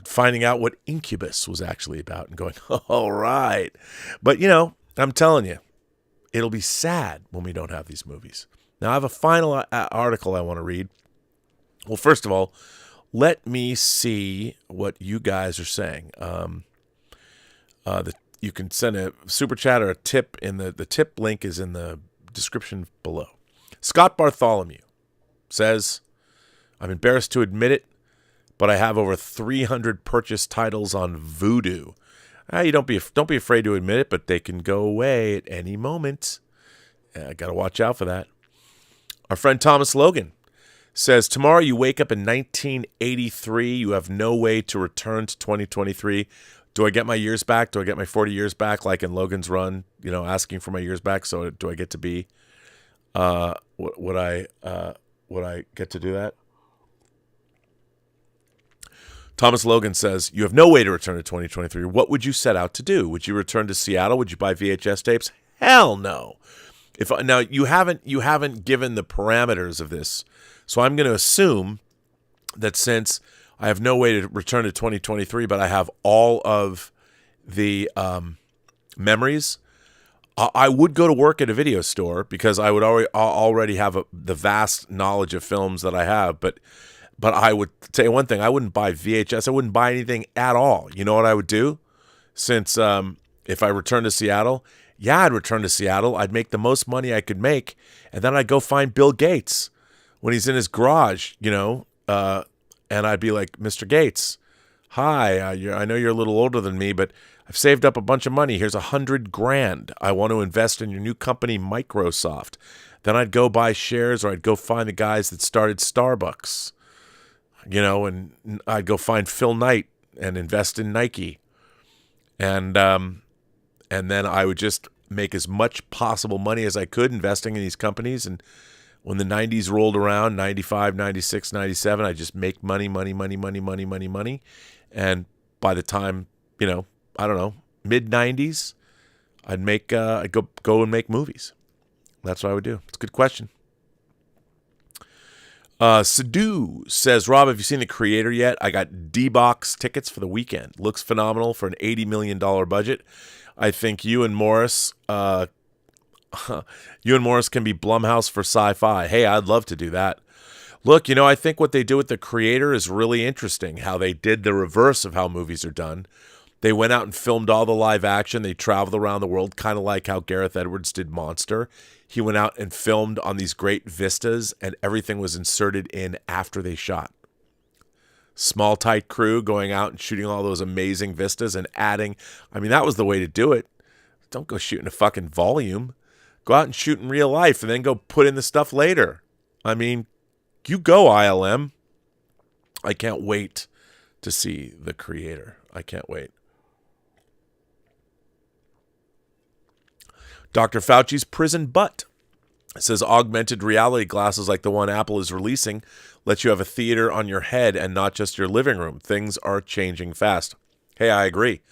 Finding out what Incubus was actually about and going, all right. But, I'm telling you, it'll be sad when we don't have these movies. Now, I have a final article I want to read. Well, first of all, let me see what you guys are saying. You can send a super chat or a tip. The tip link is in the description below. Scott Bartholomew says, I'm embarrassed to admit it, but I have over 300 purchased titles on Vudu. You don't be afraid to admit it, but they can go away at any moment. I got to watch out for that. Our friend Thomas Logan says, tomorrow you wake up in 1983. You have no way to return to 2023. Do I get my years back? Do I get my 40 years back like in Logan's Run, asking for my years back? So do I get to be, would I get to do that? Thomas Logan says, you have no way to return to 2023. What would you set out to do? Would you return to Seattle? Would you buy VHS tapes? Hell no. Now you haven't given the parameters of this. So I'm going to assume that since I have no way to return to 2023, but I have all of the memories, I would go to work at a video store because I would already have the vast knowledge of films that I have. But I would tell you one thing, I wouldn't buy VHS. I wouldn't buy anything at all. You know what I would do? Since if I returned to Seattle, I'd return to Seattle. I'd make the most money I could make, and then I'd go find Bill Gates when he's in his garage, and I'd be like, Mr. Gates, hi, I know you're a little older than me, but I've saved up a bunch of money. Here's $100,000. I want to invest in your new company, Microsoft. Then I'd go buy shares, or I'd go find the guys that started Starbucks, and I'd go find Phil Knight and invest in Nike. And then I would just make as much possible money as I could investing in these companies. And when the 90s rolled around, 95, 96, 97, I just make money. And by the time, I don't know, mid-90s, I'd go and make movies. That's what I would do. It's a good question. Sadhu says, Rob, have you seen The Creator yet? I got D-Box tickets for the weekend. Looks phenomenal for an $80 million budget. I think you and Morris can be Blumhouse for sci-fi. Hey, I'd love to do that. Look, I think what they do with The Creator is really interesting, how they did the reverse of how movies are done. They went out and filmed all the live action. They traveled around the world, kind of like how Gareth Edwards did Monster. he went out and filmed on these great vistas, and everything was inserted in after they shot. Small, tight crew going out and shooting all those amazing vistas and adding. I mean, that was the way to do it. Don't go shooting a fucking volume. Go out and shoot in real life and then go put in the stuff later. I mean, you go, ILM. I can't wait to see The Creator. I can't wait. Dr. Fauci's prison butt says augmented reality glasses like the one Apple is releasing let you have a theater on your head and not just your living room. Things are changing fast. Hey, I agree.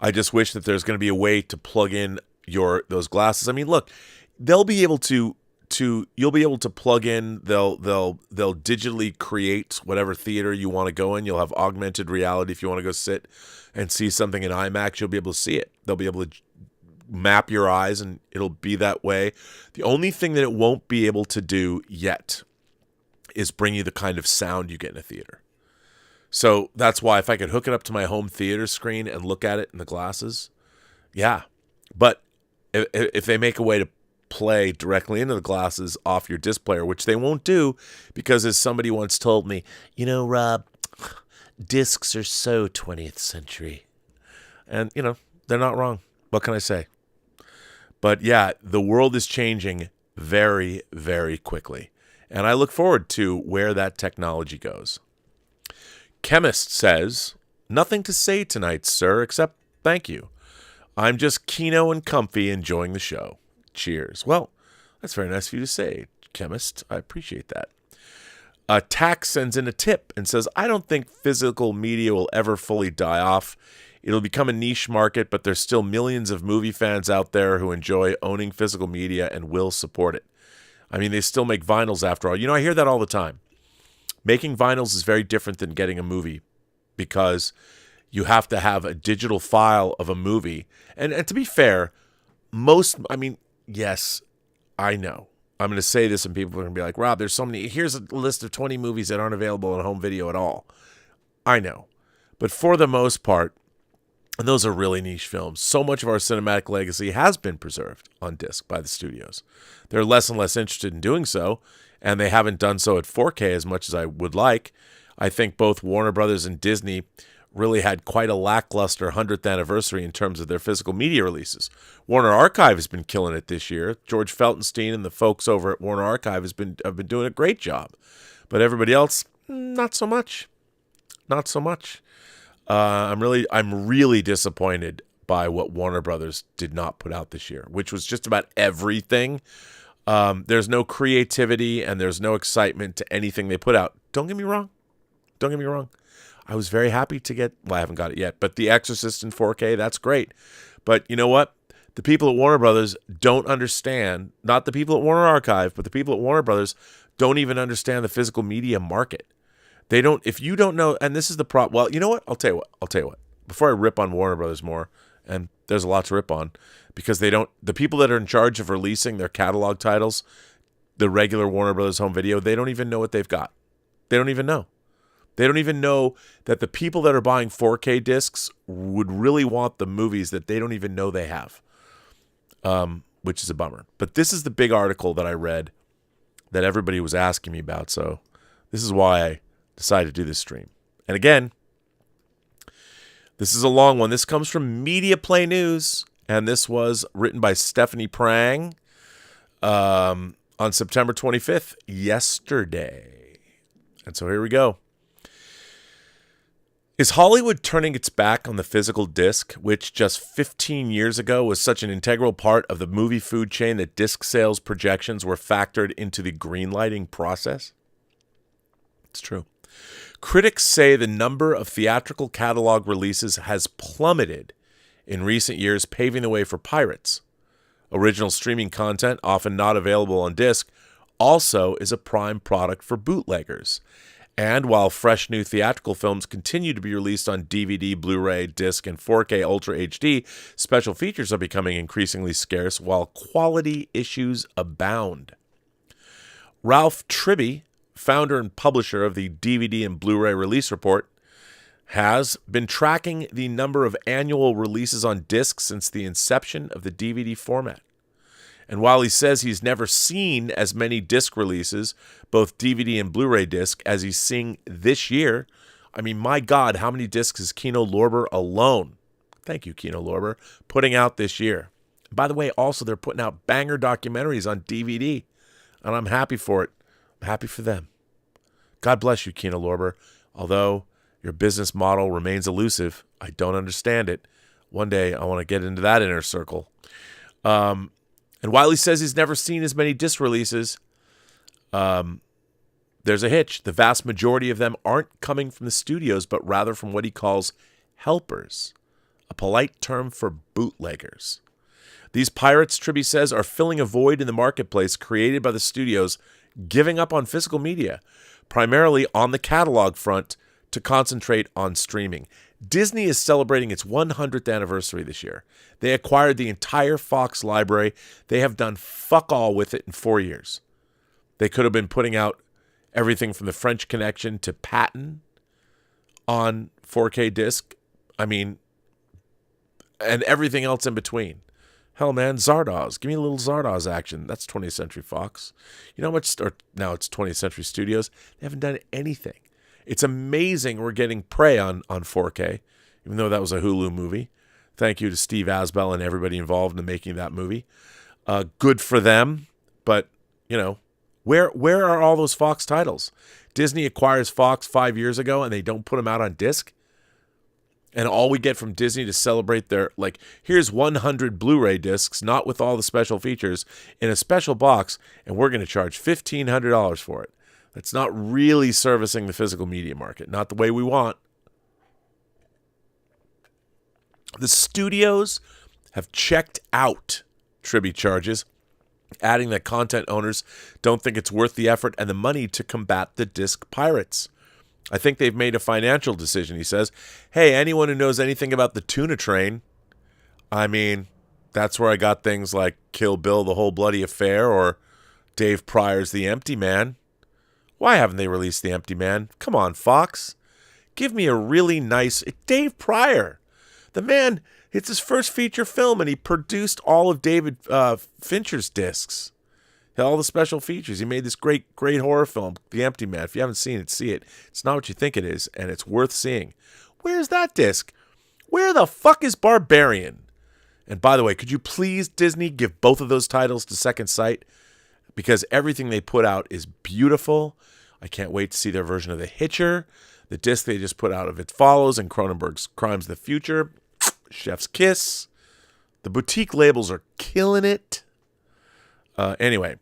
I just wish that there's going to be a way to plug in those glasses. I mean, look, they'll be able to you'll be able to plug in. They'll digitally create whatever theater you want to go in. You'll have augmented reality. If you want to go sit and see something in IMAX, you'll be able to see it. They'll be able to map your eyes and it'll be that way. The only thing that it won't be able to do yet is bring you the kind of sound you get in a theater. So that's why if I could hook it up to my home theater screen and look at it in the glasses, yeah. But if they make a way to play directly into the glasses off your disc player, which they won't do, because as somebody once told me, you know, Rob, discs are so 20th century. And, you know, they're not wrong. What can I say? But yeah, the world is changing very, very quickly. And I look forward to where that technology goes. Chemist says, nothing to say tonight, sir, except thank you. I'm just keno and comfy enjoying the show. Cheers. Well, that's very nice of you to say, Chemist. I appreciate that. Tax sends in a tip and says, I don't think physical media will ever fully die off. It'll become a niche market, but there's still millions of movie fans out there who enjoy owning physical media and will support it. I mean, they still make vinyls after all. You know, I hear that all the time. Making vinyls is very different than getting a movie because you have to have a digital file of a movie. And to be fair, yes, I know. I'm going to say this and people are going to be like, Rob, there's so many. Here's a list of 20 movies that aren't available on home video at all. I know. But for the most part, and those are really niche films, so much of our cinematic legacy has been preserved on disc by the studios. They're less and less interested in doing so, and they haven't done so at 4K as much as I would like. I think both Warner Brothers and Disney really had quite a lackluster 100th anniversary in terms of their physical media releases. Warner Archive has been killing it this year. George Feltenstein and the folks over at Warner Archive have been doing a great job. But everybody else, not so much. Not so much. I'm really disappointed by what Warner Brothers did not put out this year, which was just about everything. There's no creativity and there's no excitement to anything they put out. Don't get me wrong. I was very happy to get, I haven't got it yet, but The Exorcist in 4K, that's great. But you know what? The people at Warner Brothers don't understand, not the people at Warner Archive, but the people at Warner Brothers don't even understand the physical media market. They don't, if you don't know, and this is the problem. Well, you know what? I'll tell you what. Before I rip on Warner Brothers more, and there's a lot to rip on, because the people that are in charge of releasing their catalog titles, the regular Warner Brothers home video, they don't even know what they've got. They don't even know. They don't even know that the people that are buying 4K discs would really want the movies that they don't even know they have, which is a bummer. But this is the big article that I read that everybody was asking me about, so this is why I decided to do this stream. And again, this is a long one. This comes from Media Play News, and this was written by Stephanie Prang on September 25th, yesterday. And so here we go. Is Hollywood turning its back on the physical disc, which just 15 years ago was such an integral part of the movie food chain that disc sales projections were factored into the greenlighting process? It's true. Critics say the number of theatrical catalog releases has plummeted in recent years, paving the way for pirates. Original streaming content, often not available on disc, also is a prime product for bootleggers. And while fresh new theatrical films continue to be released on DVD, Blu-ray, disc, and 4K Ultra HD, special features are becoming increasingly scarce while quality issues abound. Ralph Tribby, founder and publisher of the DVD and Blu-ray Release Report, has been tracking the number of annual releases on disc since the inception of the DVD format. And while he says he's never seen as many disc releases, both DVD and Blu-ray disc, as he's seeing this year, I mean, my God, how many discs is Kino Lorber alone? Thank you, Kino Lorber, putting out this year. By the way, also, they're putting out banger documentaries on DVD, and I'm happy for it. I'm happy for them. God bless you, Kino Lorber. Although your business model remains elusive, I don't understand it. One day, I want to get into that inner circle. And while he says he's never seen as many disc releases, there's a hitch. The vast majority of them aren't coming from the studios, but rather from what he calls helpers, a polite term for bootleggers. These pirates, Tribby says, are filling a void in the marketplace created by the studios giving up on physical media, primarily on the catalog front, to concentrate on streaming. Disney is celebrating its 100th anniversary this year. They acquired the entire Fox library. They have done fuck all with it in 4 years. They could have been putting out everything from The French Connection to Patton on 4K disc. I mean, and everything else in between. Hell, man, Zardoz. Give me a little Zardoz action. That's 20th Century Fox. You know how much, or now it's 20th Century Studios. They haven't done anything. It's amazing we're getting Prey on 4K, even though that was a Hulu movie. Thank you to Steve Asbell and everybody involved in making that movie. Good for them, but, you know, where are all those Fox titles? Disney acquires Fox 5 years ago, and they don't put them out on disc? And all we get from Disney to celebrate their, like, here's 100 Blu-ray discs, not with all the special features, in a special box, and we're going to charge $1,500 for it. That's not really servicing the physical media market, not the way we want. The studios have checked out Tribby charges, adding that content owners don't think it's worth the effort and the money to combat the disc pirates. I think they've made a financial decision, he says. Hey, anyone who knows anything about the tuna train, I mean, that's where I got things like Kill Bill, The Whole Bloody Affair, or Dave Pryor's The Empty Man. Why haven't they released The Empty Man? Come on, Fox. Give me a really nice... Dave Pryor. The man, it's his first feature film, and he produced all of David Fincher's discs. All the special features. He made this great horror film, The Empty Man. If you haven't seen it, see it. It's not what you think it is, and it's worth seeing. Where's that disc? Where the fuck is Barbarian? And by the way, could you please, Disney, give both of those titles to Second Sight? Because everything they put out is beautiful. I can't wait to see their version of The Hitcher. The disc they just put out of It Follows and Cronenberg's Crimes of the Future. Chef's Kiss. The boutique labels are killing it. Anyway,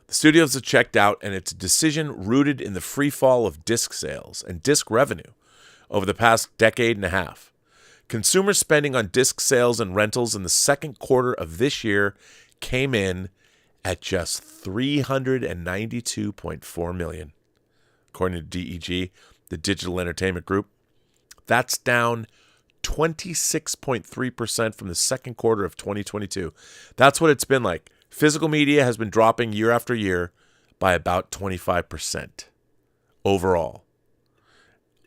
the studios have checked out, and it's a decision rooted in the free fall of disc sales and disc revenue over the past decade and a half. Consumer spending on disc sales and rentals in the second quarter of this year came in at just $392.4 million, according to DEG, the Digital Entertainment Group. That's down 26.3% from the second quarter of 2022. That's what it's been like. Physical media has been dropping year after year by about 25% overall.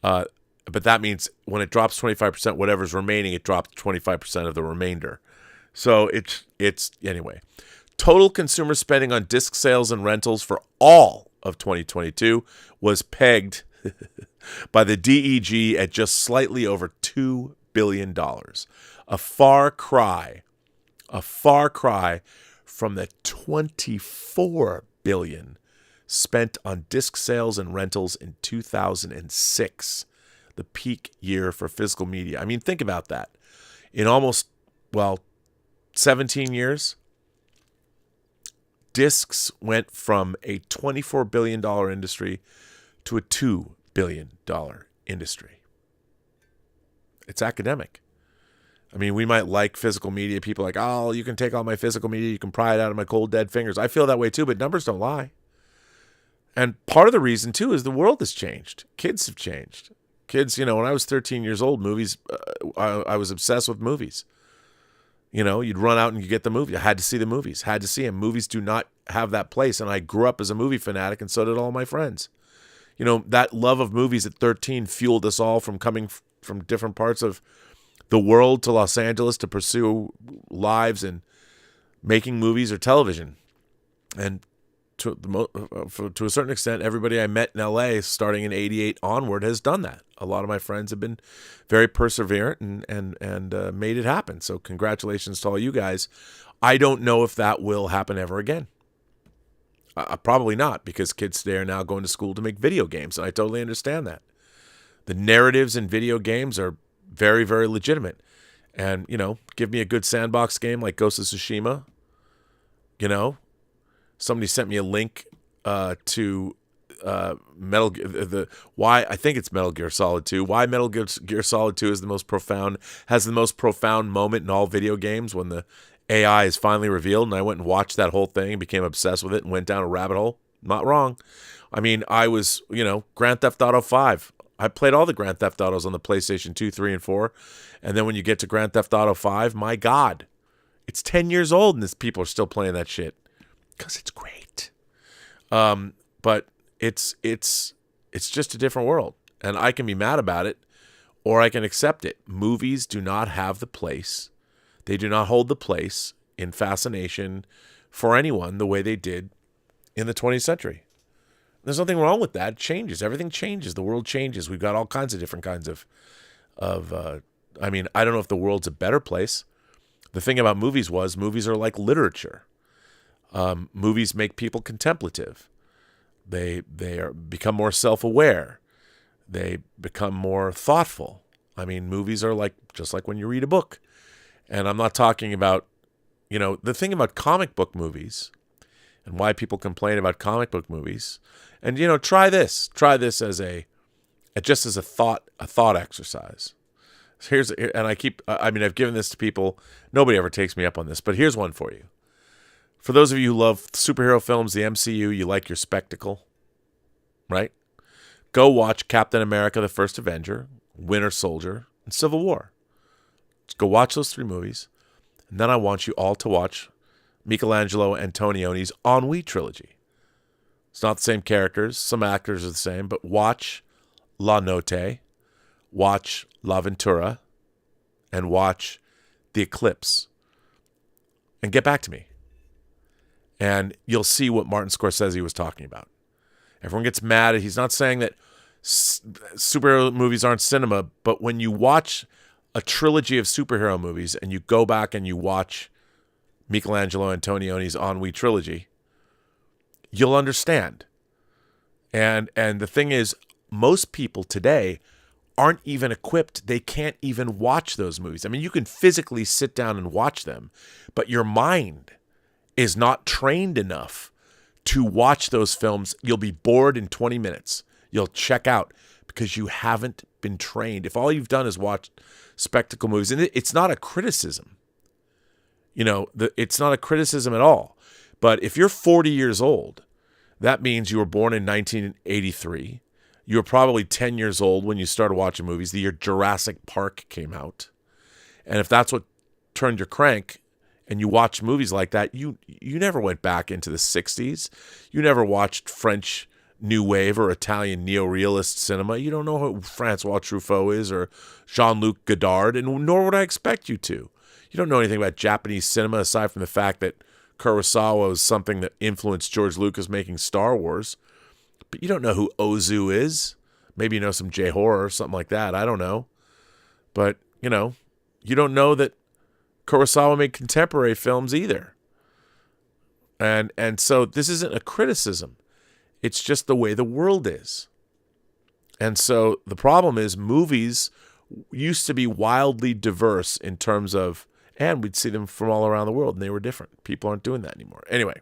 But that means when it drops 25%, whatever's remaining, it drops 25% of the remainder. So it's anyway. Total consumer spending on disc sales and rentals for all of 2022 was pegged by the DEG at just slightly over $2 billion. A far cry from the $24 billion spent on disc sales and rentals in 2006, the peak year for physical media. I mean, think about that. In almost, 17 years, discs went from a $24 billion industry to a $2 billion industry. It's academic. I mean, we might like physical media. People are like, oh, you can take all my physical media, you can pry it out of my cold, dead fingers. I feel that way too, but numbers don't lie. And part of the reason too is the world has changed. Kids have changed. Kids, when I was 13 years old, movies, I was obsessed with movies. You'd run out and you get the movie. I had to see the movies, had to see them. Movies do not have that place. And I grew up as a movie fanatic, and so did all my friends. That love of movies at 13 fueled us all from coming from different parts of the world to Los Angeles to pursue lives in making movies or television. And to a certain extent, everybody I met in LA starting in 88 onward has done that. A lot of my friends have been very perseverant and made it happen. So congratulations to all you guys. I don't know if that will happen ever again. Probably not, because kids today are now going to school to make video games, and I totally understand that. The narratives in video games are very, very legitimate. And, give me a good sandbox game like Ghost of Tsushima. Somebody sent me a link to Metal Gear, I think it's Metal Gear Solid 2. Why Metal Gear Solid 2 is has the most profound moment in all video games, when the AI is finally revealed, and I went and watched that whole thing and became obsessed with it and went down a rabbit hole. Not wrong. I mean, I was, Grand Theft Auto 5. I played all the Grand Theft Autos on the PlayStation 2, 3, and 4. And then when you get to Grand Theft Auto 5, my God, it's 10 years old and people are still playing that shit. Because it's great. But it's just a different world. And I can be mad about it, or I can accept it. Movies do not have the place. They do not hold the place in fascination for anyone the way they did in the 20th century. There's nothing wrong with that. It changes. Everything changes. The world changes. We've got all kinds of different kinds of I don't know if the world's a better place. The thing about movies are like literature. Movies make people contemplative. They become more self-aware. They become more thoughtful. I mean, movies are just like when you read a book. And I'm not talking about, the thing about comic book movies and why people complain about comic book movies. And, try this as a thought exercise. I've given this to people. Nobody ever takes me up on this, but here's one for you. For those of you who love superhero films, the MCU, you like your spectacle, right? Go watch Captain America, the First Avenger, Winter Soldier, and Civil War. Just go watch those 3 movies. And then I want you all to watch Michelangelo Antonioni's Ennui trilogy. It's not the same characters. Some actors are the same, but watch La Notte, watch La Ventura, and watch The Eclipse. And get back to me. And you'll see what Martin Scorsese was talking about. Everyone gets mad. He's not saying that superhero movies aren't cinema, but when you watch a trilogy of superhero movies and you go back and you watch Michelangelo Antonioni's Ennui trilogy, you'll understand. And the thing is, most people today aren't even equipped. They can't even watch those movies. I mean, you can physically sit down and watch them, but your mind is not trained enough to watch those films. You'll be bored in 20 minutes. You'll check out because you haven't been trained. If all you've done is watch spectacle movies, and it's not a criticism, it's not a criticism at all. But if you're 40 years old, that means you were born in 1983. You were probably 10 years old when you started watching movies. The year Jurassic Park came out. And if that's what turned your crank, and you watch movies like that, you never went back into the 60s. You never watched French New Wave or Italian neorealist cinema. You don't know who Francois Truffaut is or Jean-Luc Godard, and nor would I expect you to. You don't know anything about Japanese cinema aside from the fact that Kurosawa was something that influenced George Lucas making Star Wars. But you don't know who Ozu is. Maybe you know some J-horror or something like that. I don't know. But, you don't know that Kurosawa made contemporary films either. And so this isn't a criticism. It's just the way the world is. And so the problem is movies used to be wildly diverse in terms of, and we'd see them from all around the world, and they were different. People aren't doing that anymore. Anyway,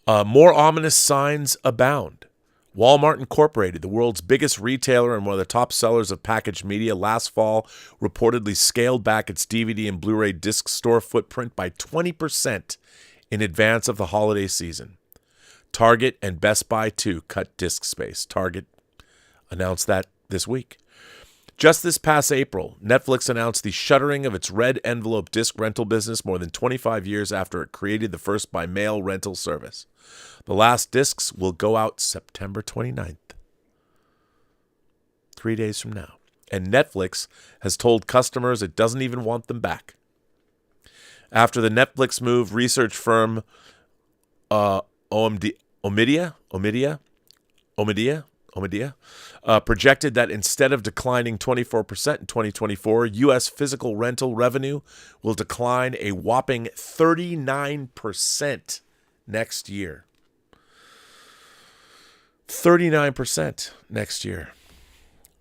more ominous signs abound. Walmart Incorporated, the world's biggest retailer and one of the top sellers of packaged media, last fall reportedly scaled back its DVD and Blu-ray disc store footprint by 20% in advance of the holiday season. Target and Best Buy, too, cut disc space. Target announced that this week. Just this past April, Netflix announced the shuttering of its red envelope disc rental business more than 25 years after it created the first by-mail rental service. The last discs will go out September 29th, 3 days from now. And Netflix has told customers it doesn't even want them back. After the Netflix move, research firm Omidia projected that instead of declining 24% in 2024, U.S. physical rental revenue will decline a whopping 39% next year. 39% next year.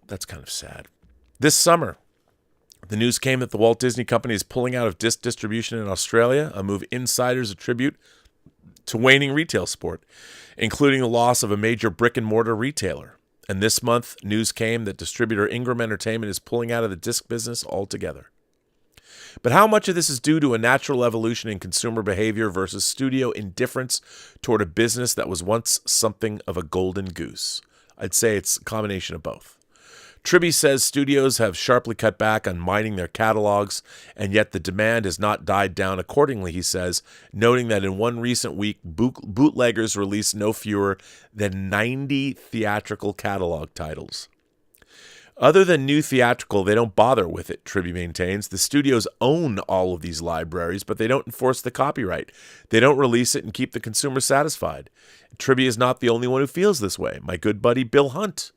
That's kind of sad. This summer, the news came that the Walt Disney Company is pulling out of disc distribution in Australia, a move insiders attribute to waning retail support, including the loss of a major brick-and-mortar retailer. And this month, news came that distributor Ingram Entertainment is pulling out of the disc business altogether. But how much of this is due to a natural evolution in consumer behavior versus studio indifference toward a business that was once something of a golden goose? I'd say it's a combination of both. Tribby says studios have sharply cut back on mining their catalogs, and yet the demand has not died down accordingly, he says, noting that in one recent week, bootleggers released no fewer than 90 theatrical catalog titles. Other than new theatrical, they don't bother with it, Tribby maintains. The studios own all of these libraries, but they don't enforce the copyright. They don't release it and keep the consumer satisfied. Tribby is not the only one who feels this way. My good buddy Bill Hunt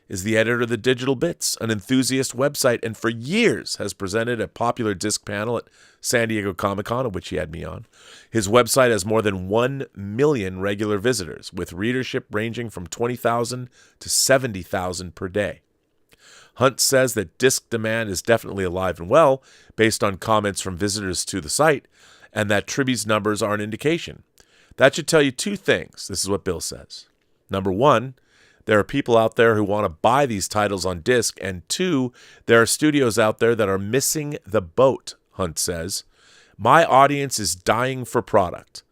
is the editor of the Digital Bits, an enthusiast website, and for years has presented a popular disc panel at San Diego Comic-Con, of which he had me on. His website has more than 1 million regular visitors, with readership ranging from 20,000 to 70,000 per day. Hunt says that disc demand is definitely alive and well, based on comments from visitors to the site, and that Tribby's numbers are an indication. That should tell you two things. This is what Bill says. Number one, there are people out there who want to buy these titles on disc, and two, there are studios out there that are missing the boat, Hunt says. My audience is dying for product.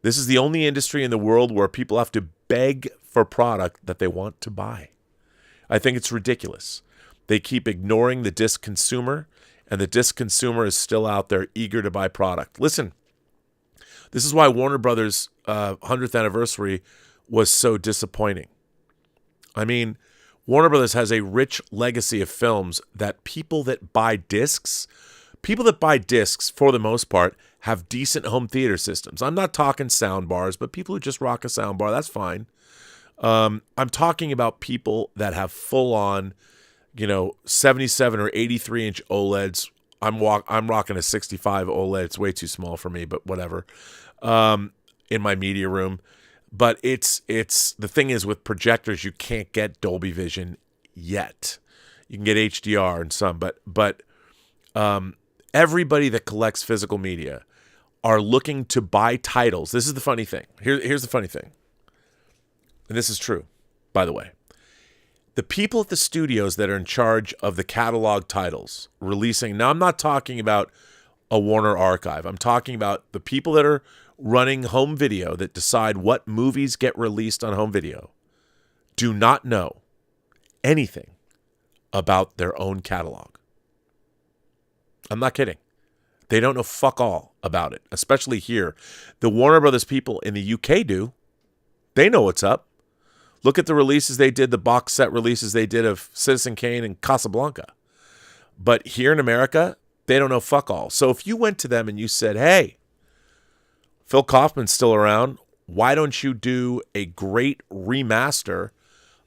This is the only industry in the world where people have to beg for product that they want to buy. I think it's ridiculous. They keep ignoring the disc consumer, and the disc consumer is still out there eager to buy product. Listen, this is why Warner Brothers' 100th anniversary was so disappointing. I mean, Warner Brothers has a rich legacy of films that people that buy discs, for the most part, have decent home theater systems. I'm not talking sound bars, but people who just rock a sound bar, that's fine. I'm talking about people that have full-on, 77 or 83-inch OLEDs. I'm rocking a 65 OLED. It's way too small for me, but whatever. In my media room. But it's the thing is, with projectors, you can't get Dolby Vision yet. You can get HDR and some, but everybody that collects physical media are looking to buy titles. This is the funny thing. Here's the funny thing. And this is true, by the way. The people at the studios that are in charge of the catalog titles releasing, now I'm not talking about a Warner archive. I'm talking about the people that are running home video that decide what movies get released on home video do not know anything about their own catalog. I'm not kidding. They don't know fuck all about it, especially here. The Warner Brothers people in the UK do. They know what's up. Look at the releases they did, the box set releases they did of Citizen Kane and Casablanca. But here in America, they don't know fuck all. So if you went to them and you said, hey, Phil Kaufman's still around, why don't you do a great remaster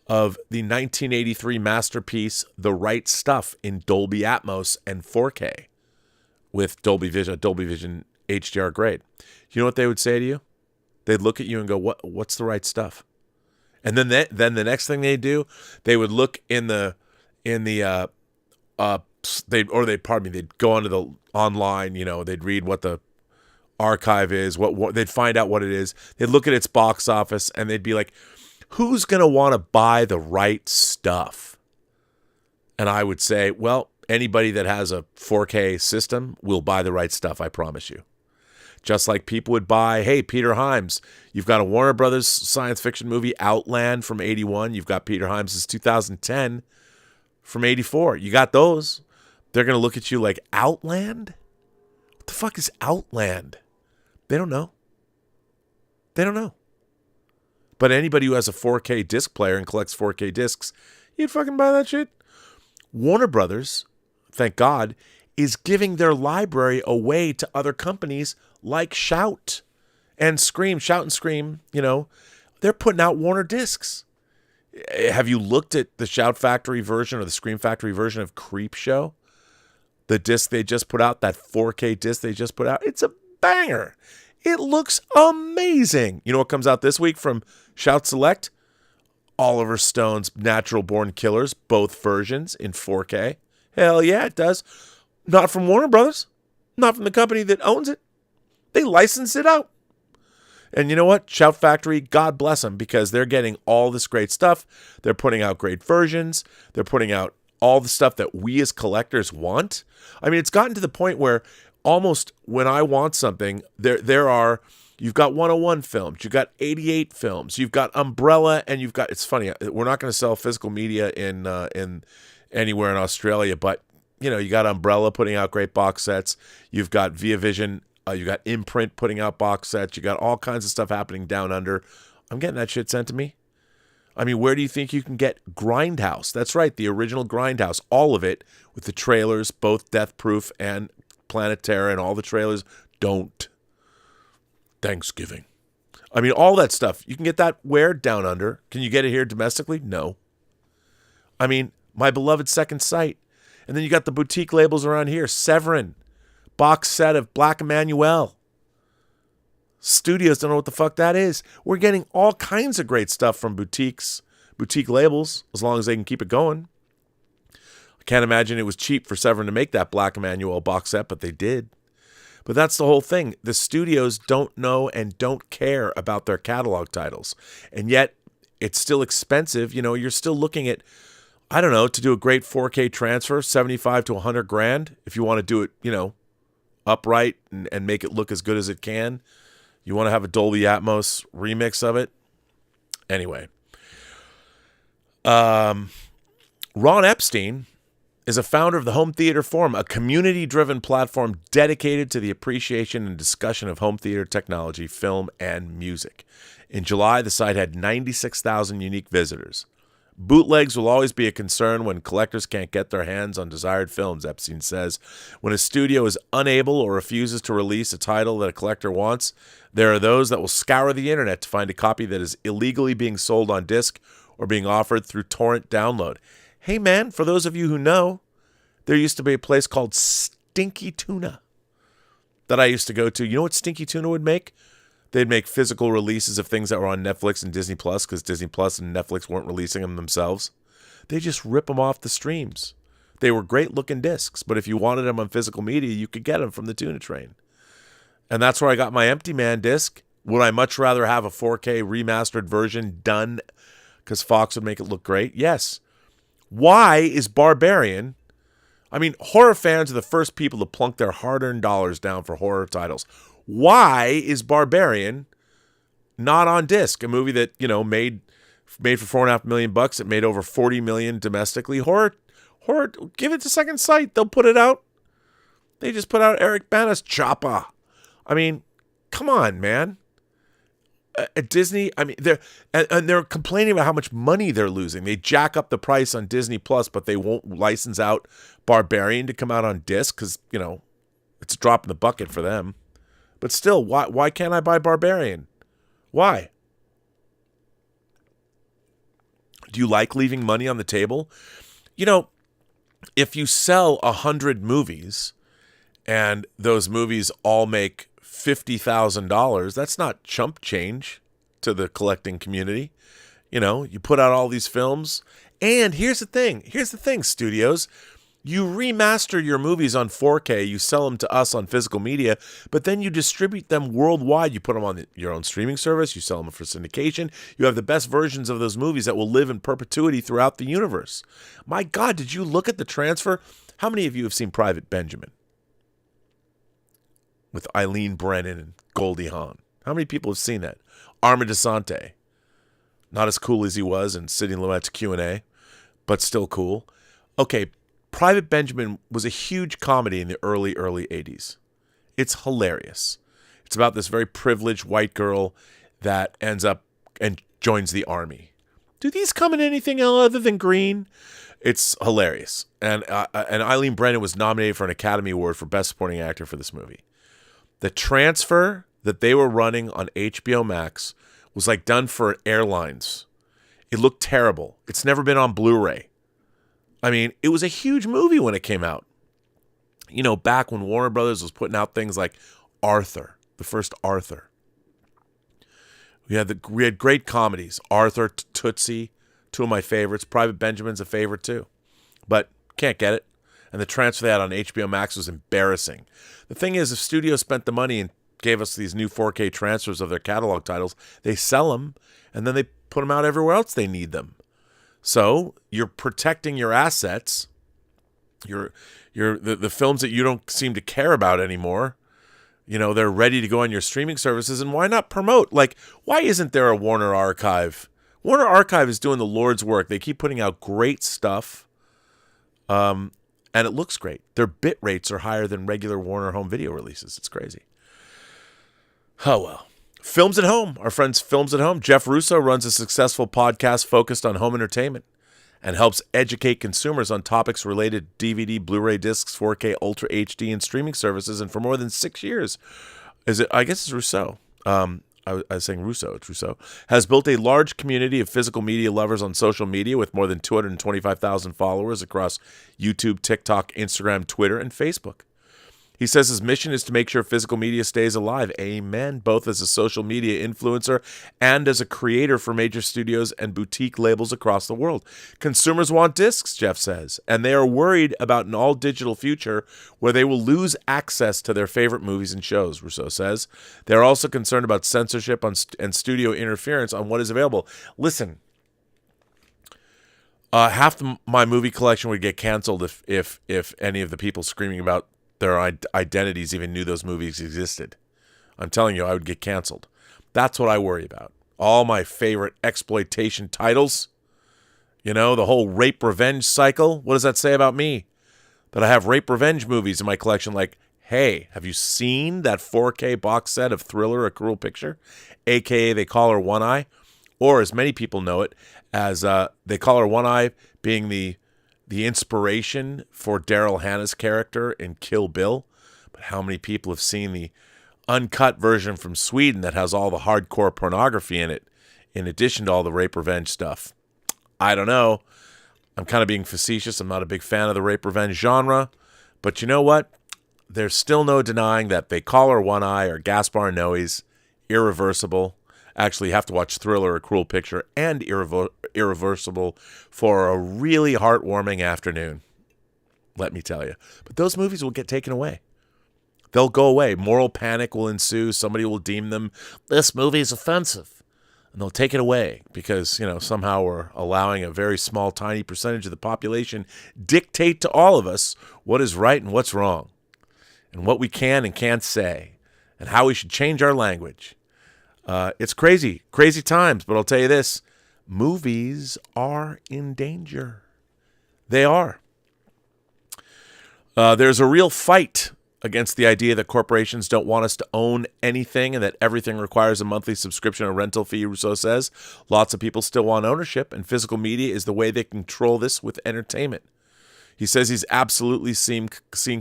of the 1983 masterpiece, The Right Stuff, in Dolby Atmos and 4K with Dolby Vision HDR grade? You know what they would say to you? They'd look at you and go, "What's the right stuff?" And then the next thing they do, they would look they'd go onto the online, they'd read what the archive is, what they'd find out what it is. They'd look at its box office and they'd be like, who's going to want to buy the right stuff? And I would say, well, anybody that has a 4K system will buy the right stuff, I promise you. Just like people would buy, hey, Peter Hyams, you've got a Warner Brothers science fiction movie, Outland from 81. You've got Peter Hyams' 2010 from 84. You got those. They're going to look at you like, Outland? What the fuck is Outland? They don't know. They don't know. But anybody who has a 4K disc player and collects 4K discs, you'd fucking buy that shit. Warner Brothers, thank God, is giving their library away to other companies like Shout and Scream. Shout and Scream, they're putting out Warner discs. Have you looked at the Shout Factory version or the Scream Factory version of Creepshow? The disc they just put out, that 4K disc they just put out, it's a banger. It looks amazing. You know what comes out this week from Shout Select? Oliver Stone's Natural Born Killers, both versions in 4K. Hell yeah, it does. Not from Warner Brothers. Not from the company that owns it. They license it out. And you know what? Shout Factory, God bless them, because they're getting all this great stuff. They're putting out great versions. They're putting out all the stuff that we as collectors want. I mean, it's gotten to the point where almost when I want something, you've got 101 films, you've got 88 films, you've got Umbrella, and you've got, it's funny, we're not going to sell physical media in anywhere in Australia, but you got Umbrella putting out great box sets. You've got Via Vision. You got Imprint putting out box sets. You got all kinds of stuff happening down under. I'm getting that shit sent to me. I mean, where do you think you can get Grindhouse? That's right, the original Grindhouse. All of it with the trailers, both Death Proof and Planet Terror, and all the trailers. Don't. Thanksgiving. I mean, all that stuff. You can get that where? Down under. Can you get it here domestically? No. I mean, my beloved Second Sight. And then you got the boutique labels around here. Severin. Box set of Black Emmanuel. Studios don't know what the fuck that is. We're getting all kinds of great stuff from boutiques, boutique labels, as long as they can keep it going. I can't imagine it was cheap for Severin to make that Black Emmanuel box set, but they did. But that's the whole thing. The studios don't know and don't care about their catalog titles. And yet, it's still expensive. You're still looking at, I don't know, to do a great 4K transfer, 75 to 100 grand. If you want to do it, upright and make it look as good as it can. You want to have a Dolby Atmos remix of it. Anyway. Ron Epstein is a founder of the Home Theater Forum, a community-driven platform dedicated to the appreciation and discussion of home theater technology, film, and music. In July, the site had 96,000 unique visitors. Bootlegs will always be a concern when collectors can't get their hands on desired films, Epstein says. When a studio is unable or refuses to release a title that a collector wants, there are those that will scour the internet to find a copy that is illegally being sold on disc or being offered through torrent download. Hey man, for those of you who know, there used to be a place called Stinky Tuna that I used to go to. You know what Stinky Tuna would make? They'd make physical releases of things that were on Netflix and Disney Plus because Disney Plus and Netflix weren't releasing them themselves. They just rip them off the streams. They were great-looking discs, but if you wanted them on physical media, you could get them from the Tuna Train. And that's where I got my Empty Man disc. Would I much rather have a 4K remastered version done because Fox would make it look great? Yes. Why is Barbarian... I mean, horror fans are the first people to plunk their hard-earned dollars down for horror titles. Why is Barbarian not on disc? A movie that, made for $4.5 million. It made over $40 million domestically. Horror, give it to Second Sight. They'll put it out. They just put out Eric Bana's Choppa. I mean, come on, man. At Disney, I mean, they're complaining about how much money they're losing. They jack up the price on Disney Plus, but they won't license out Barbarian to come out on disc because, it's a drop in the bucket for them. But still, why can't I buy Barbarian? Why? Do you like leaving money on the table? If you sell 100 movies and those movies all make $50,000, that's not chump change to the collecting community. You put out all these films. And here's the thing, studios. You remaster your movies on 4K, you sell them to us on physical media, but then you distribute them worldwide. You put them on your own streaming service, you sell them for syndication. You have the best versions of those movies that will live in perpetuity throughout the universe. My God, did you look at the transfer? How many of you have seen Private Benjamin with Eileen Brennan and Goldie Hawn? How many people have seen that? Armand Desante, not as cool as he was in Sidney Lumet's Q&A, but still cool. Okay, Private Benjamin was a huge comedy in the early 80s. It's hilarious. It's about this very privileged white girl that ends up and joins the army. Do these come in anything other than green? It's hilarious. And Eileen Brennan was nominated for an Academy Award for Best Supporting Actor for this movie. The transfer that they were running on HBO Max was like done for airlines. It looked terrible. It's never been on Blu-ray. I mean, it was a huge movie when it came out. You know, back when Warner Brothers was putting out things like Arthur, the first Arthur. We had great comedies. Arthur, Tootsie, two of my favorites. Private Benjamin's a favorite too. But can't get it. And the transfer they had on HBO Max was embarrassing. The thing is, if studios spent the money and gave us these new 4K transfers of their catalog titles, they sell them, and then they put them out everywhere else they need them. So you're protecting your assets, the films that you don't seem to care about anymore. You know, they're ready to go on your streaming services, and why not promote? Like, why isn't there a Warner Archive? Warner Archive is doing the Lord's work. They keep putting out great stuff, and it looks great. Their bit rates are higher than regular Warner home video releases. It's crazy. Oh, well. Films at Home. Our friends Films at Home. Jeff Russo runs a successful podcast focused on home entertainment and helps educate consumers on topics related to DVD, Blu-ray discs, 4K, Ultra HD, and streaming services. And for more than 6 years, I guess it's Rousseau. I was saying Russo. It's Rousseau. Has built a large community of physical media lovers on social media with more than 225,000 followers across YouTube, TikTok, Instagram, Twitter, and Facebook. He says his mission is to make sure physical media stays alive. Amen. Both as a social media influencer and as a creator for major studios and boutique labels across the world. Consumers want discs, Jeff says, and they are worried about an all-digital future where they will lose access to their favorite movies and shows, Rousseau says. They're also concerned about censorship and studio interference on what is available. Listen, half my movie collection would get canceled if any of the people screaming about their identities even knew those movies existed. I'm telling you, I would get canceled. That's what I worry about. All my favorite exploitation titles, you know, the whole rape revenge cycle. What does that say about me? That I have rape revenge movies in my collection like, hey, have you seen that 4K box set of Thriller, A Cruel Picture? AKA They Call Her One Eye. Or as many people know it, as They Call Her One Eye being the inspiration for Daryl Hannah's character in Kill Bill. But how many people have seen the uncut version from Sweden that has all the hardcore pornography in it, in addition to all the rape revenge stuff? I don't know. I'm kind of being facetious. I'm not a big fan of the rape revenge genre. But you know what? There's still no denying that They Call Her One Eye or Gaspar Noé's Irreversible. Actually, you have to watch Thriller, A Cruel Picture, and Irreversible for a really heartwarming afternoon, let me tell you. But those movies will get taken away. They'll go away. Moral panic will ensue. Somebody will deem them, this movie is offensive. And they'll take it away because, you know, somehow we're allowing a very small, tiny percentage of the population dictate to all of us what is right and what's wrong, and what we can and can't say, and how we should change our language. It's crazy times, but I'll tell you this, movies are in danger. They are. There's a real fight against the idea that corporations don't want us to own anything and that everything requires a monthly subscription or rental fee, Rousseau says. Lots of people still want ownership, and physical media is the way they control this with entertainment. He says he's absolutely seen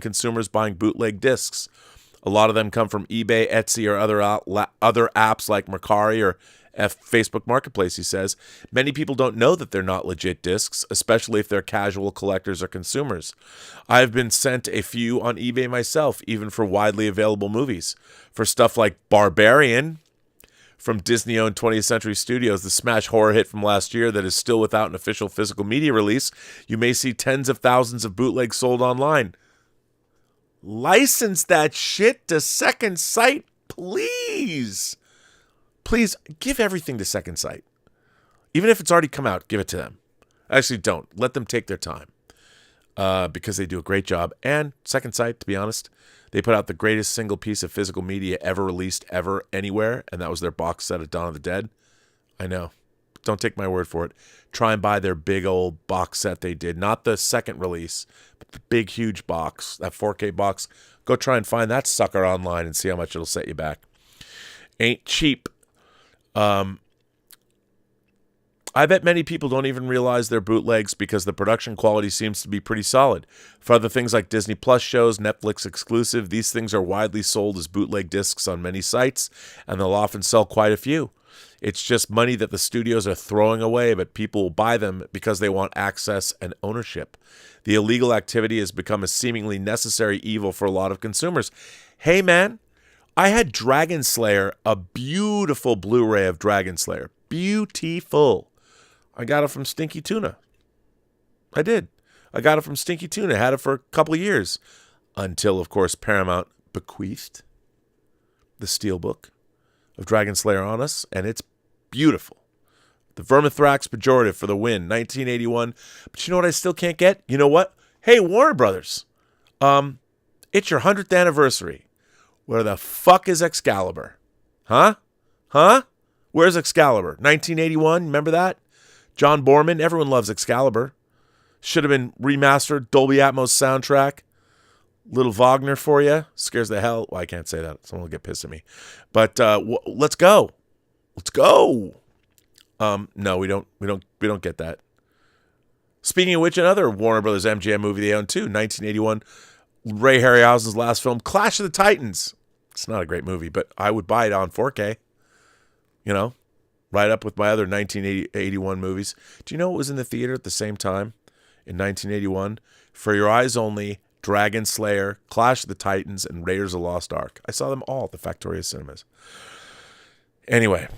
consumers buying bootleg discs. A lot of them come from eBay, Etsy, or other apps like Mercari or Facebook Marketplace, he says. Many people don't know that they're not legit discs, especially if they're casual collectors or consumers. I've been sent a few on eBay myself, even for widely available movies. For stuff like Barbarian from Disney-owned 20th Century Studios, the smash horror hit from last year that is still without an official physical media release, you may see tens of thousands of bootlegs sold online. License that shit to Second Sight, please. Please give everything to Second Sight. Even if it's already come out, give it to them. Actually, don't. Let them take their time because they do a great job. And Second Sight, to be honest, they put out the greatest single piece of physical media ever released, ever, anywhere, and that was their box set of Dawn of the Dead. I know. Don't take my word for it. Try and buy their big old box set they did. Not the second release, but the big, huge box, that 4K box. Go try and find that sucker online and see how much it'll set you back. Ain't cheap. I bet many people don't even realize they're bootlegs because the production quality seems to be pretty solid. For other things like Disney Plus shows, Netflix exclusive, these things are widely sold as bootleg discs on many sites, and they'll often sell quite a few. It's just money that the studios are throwing away, but people will buy them because they want access and ownership. The illegal activity has become a seemingly necessary evil for a lot of consumers. Hey, man, I had Dragon Slayer, a beautiful Blu-ray of Dragon Slayer. Beautiful. I got it from Stinky Tuna. I did. I got it from Stinky Tuna. Had it for a couple of years. Until, of course, Paramount bequeathed the steelbook of Dragon Slayer on us. And it's beautiful. The Vermithrax Pejorative for the win. 1981. But you know what I still can't get? You know what? Hey, Warner Brothers. It's your 100th anniversary. Where the fuck is Excalibur? Huh? Where's Excalibur? 1981. Remember that? John Borman, everyone loves Excalibur. Should have been remastered, Dolby Atmos soundtrack. Little Wagner for you. Scares the hell. Well, I can't say that. Someone will get pissed at me. But let's go. Let's go. No, we don't get that. Speaking of which, another Warner Brothers MGM movie they own too. 1981, Ray Harryhausen's last film, Clash of the Titans. It's not a great movie, but I would buy it on 4K. You know? Right up with my other 1981 movies. Do you know what was in the theater at the same time in 1981? For Your Eyes Only, Dragon Slayer, Clash of the Titans, and Raiders of the Lost Ark. I saw them all at the Factoria Cinemas. Anyway,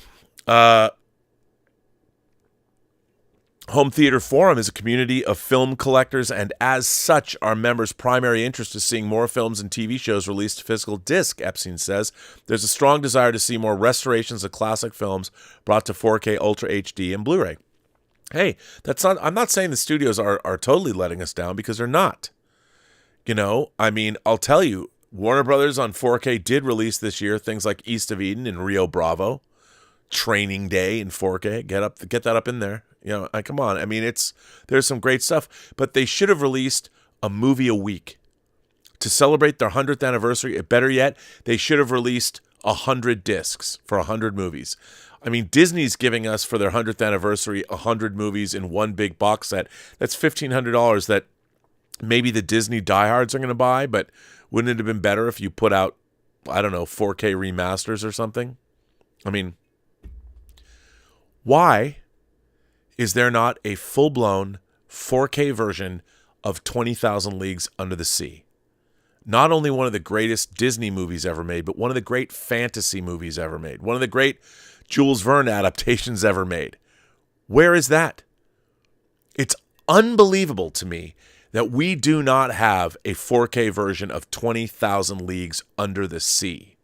Home Theater Forum is a community of film collectors, and as such, our members' primary interest is seeing more films and TV shows released to physical disc, Epstein says. There's a strong desire to see more restorations of classic films brought to 4K Ultra HD and Blu-ray. Hey, I'm not saying the studios are totally letting us down, because they're not. You know, I mean, I'll tell you, Warner Brothers on 4K did release this year things like East of Eden and Rio Bravo, Training Day in 4K. Get that up in there. You know, come on. I mean, there's some great stuff, but they should have released a movie a week to celebrate their 100th anniversary. Better yet, they should have released 100 discs for 100 movies. I mean, Disney's giving us for their 100th anniversary 100 movies in one big box set. That's $1,500 that maybe the Disney diehards are going to buy, but wouldn't it have been better if you put out, I don't know, 4K remasters or something? I mean, why is there not a full-blown 4K version of 20,000 Leagues Under the Sea? Not only one of the greatest Disney movies ever made, but one of the great fantasy movies ever made. One of the great Jules Verne adaptations ever made. Where is that? It's unbelievable to me that we do not have a 4K version of 20,000 Leagues Under the Sea.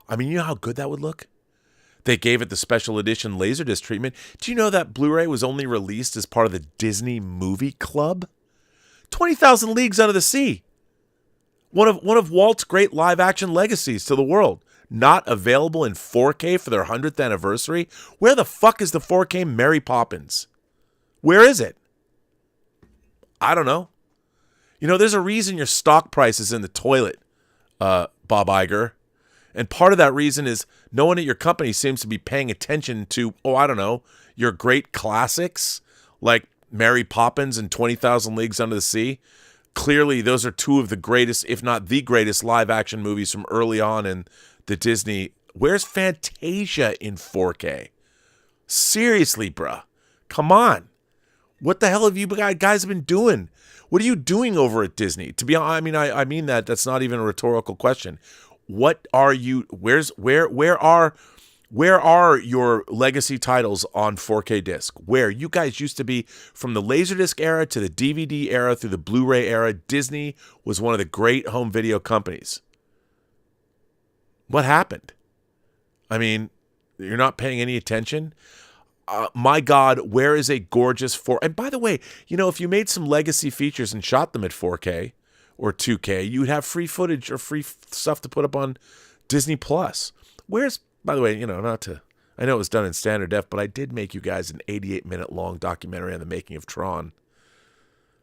I mean, you know how good that would look? They gave it the special edition Laserdisc treatment. Do you know that Blu-ray was only released as part of the Disney Movie Club? 20,000 Leagues Under the Sea. One of Walt's great live-action legacies to the world. Not available in 4K for their 100th anniversary? Where the fuck is the 4K Mary Poppins? Where is it? I don't know. You know, there's a reason your stock price is in the toilet, Bob Iger. And part of that reason is no one at your company seems to be paying attention to, your great classics like Mary Poppins and 20,000 Leagues Under the Sea. Clearly, those are two of the greatest, if not the greatest, live-action movies from early on in the Disney. Where's Fantasia in 4K? Seriously, bruh. Come on. What the hell have you guys been doing? What are you doing over at Disney? To be honest, I mean that's not even a rhetorical question. What are you? Where are your legacy titles on 4K disc? Where you guys used to be from the Laserdisc era to the DVD era through the Blu-ray era, Disney was one of the great home video companies. What happened? I mean, you're not paying any attention. My God, where is a gorgeous 4? And by the way, you know, if you made some legacy features and shot them at 4K or 2K, you would have free footage or free stuff to put up on Disney Plus. Where's, by the way, you know, I know it was done in standard def, but I did make you guys an 88-minute long documentary on the making of Tron.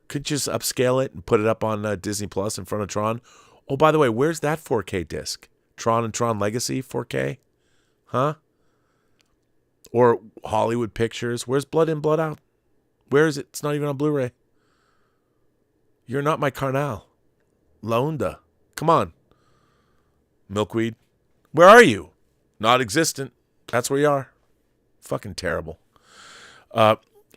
Could you just upscale it and put it up on Disney Plus in front of Tron? Oh, by the way, where's that 4K disc? Tron and Tron Legacy 4K? Huh? Or Hollywood Pictures. Where's Blood In, Blood Out? Where is it? It's not even on Blu-ray. You're Not My Carnal. Laonda. Come on. Milkweed. Where are you? Not existent. That's where you are. Fucking terrible.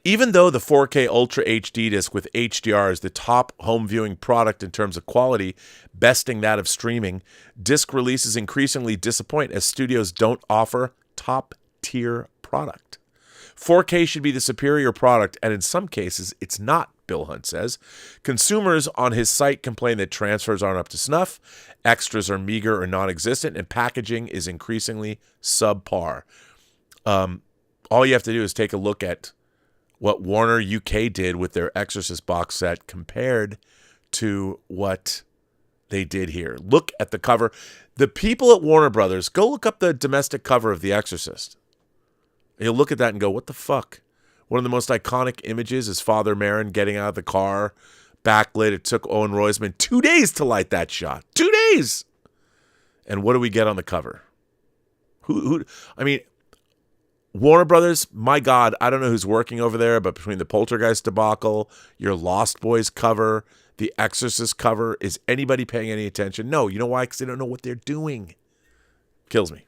Even though the 4K Ultra HD disc with HDR is the top home viewing product in terms of quality, besting that of streaming, disc releases increasingly disappoint as studios don't offer top-tier product. 4K should be the superior product, and in some cases, it's not, Bill Hunt says. Consumers on his site complain that transfers aren't up to snuff, extras are meager or non-existent, and packaging is increasingly subpar. All you have to do is take a look at what Warner UK did with their Exorcist box set compared to what they did here. Look at the cover. The people at Warner Brothers, go look up the domestic cover of The Exorcist. You'll look at that and go, what the fuck? One of the most iconic images is Father Merrin getting out of the car, backlit. It took Owen Roisman 2 days to light that shot. 2 days! And what do we get on the cover? I mean, Warner Brothers, my God, I don't know who's working over there, but between the Poltergeist debacle, your Lost Boys cover, the Exorcist cover, is anybody paying any attention? No. You know why? Because they don't know what they're doing. Kills me.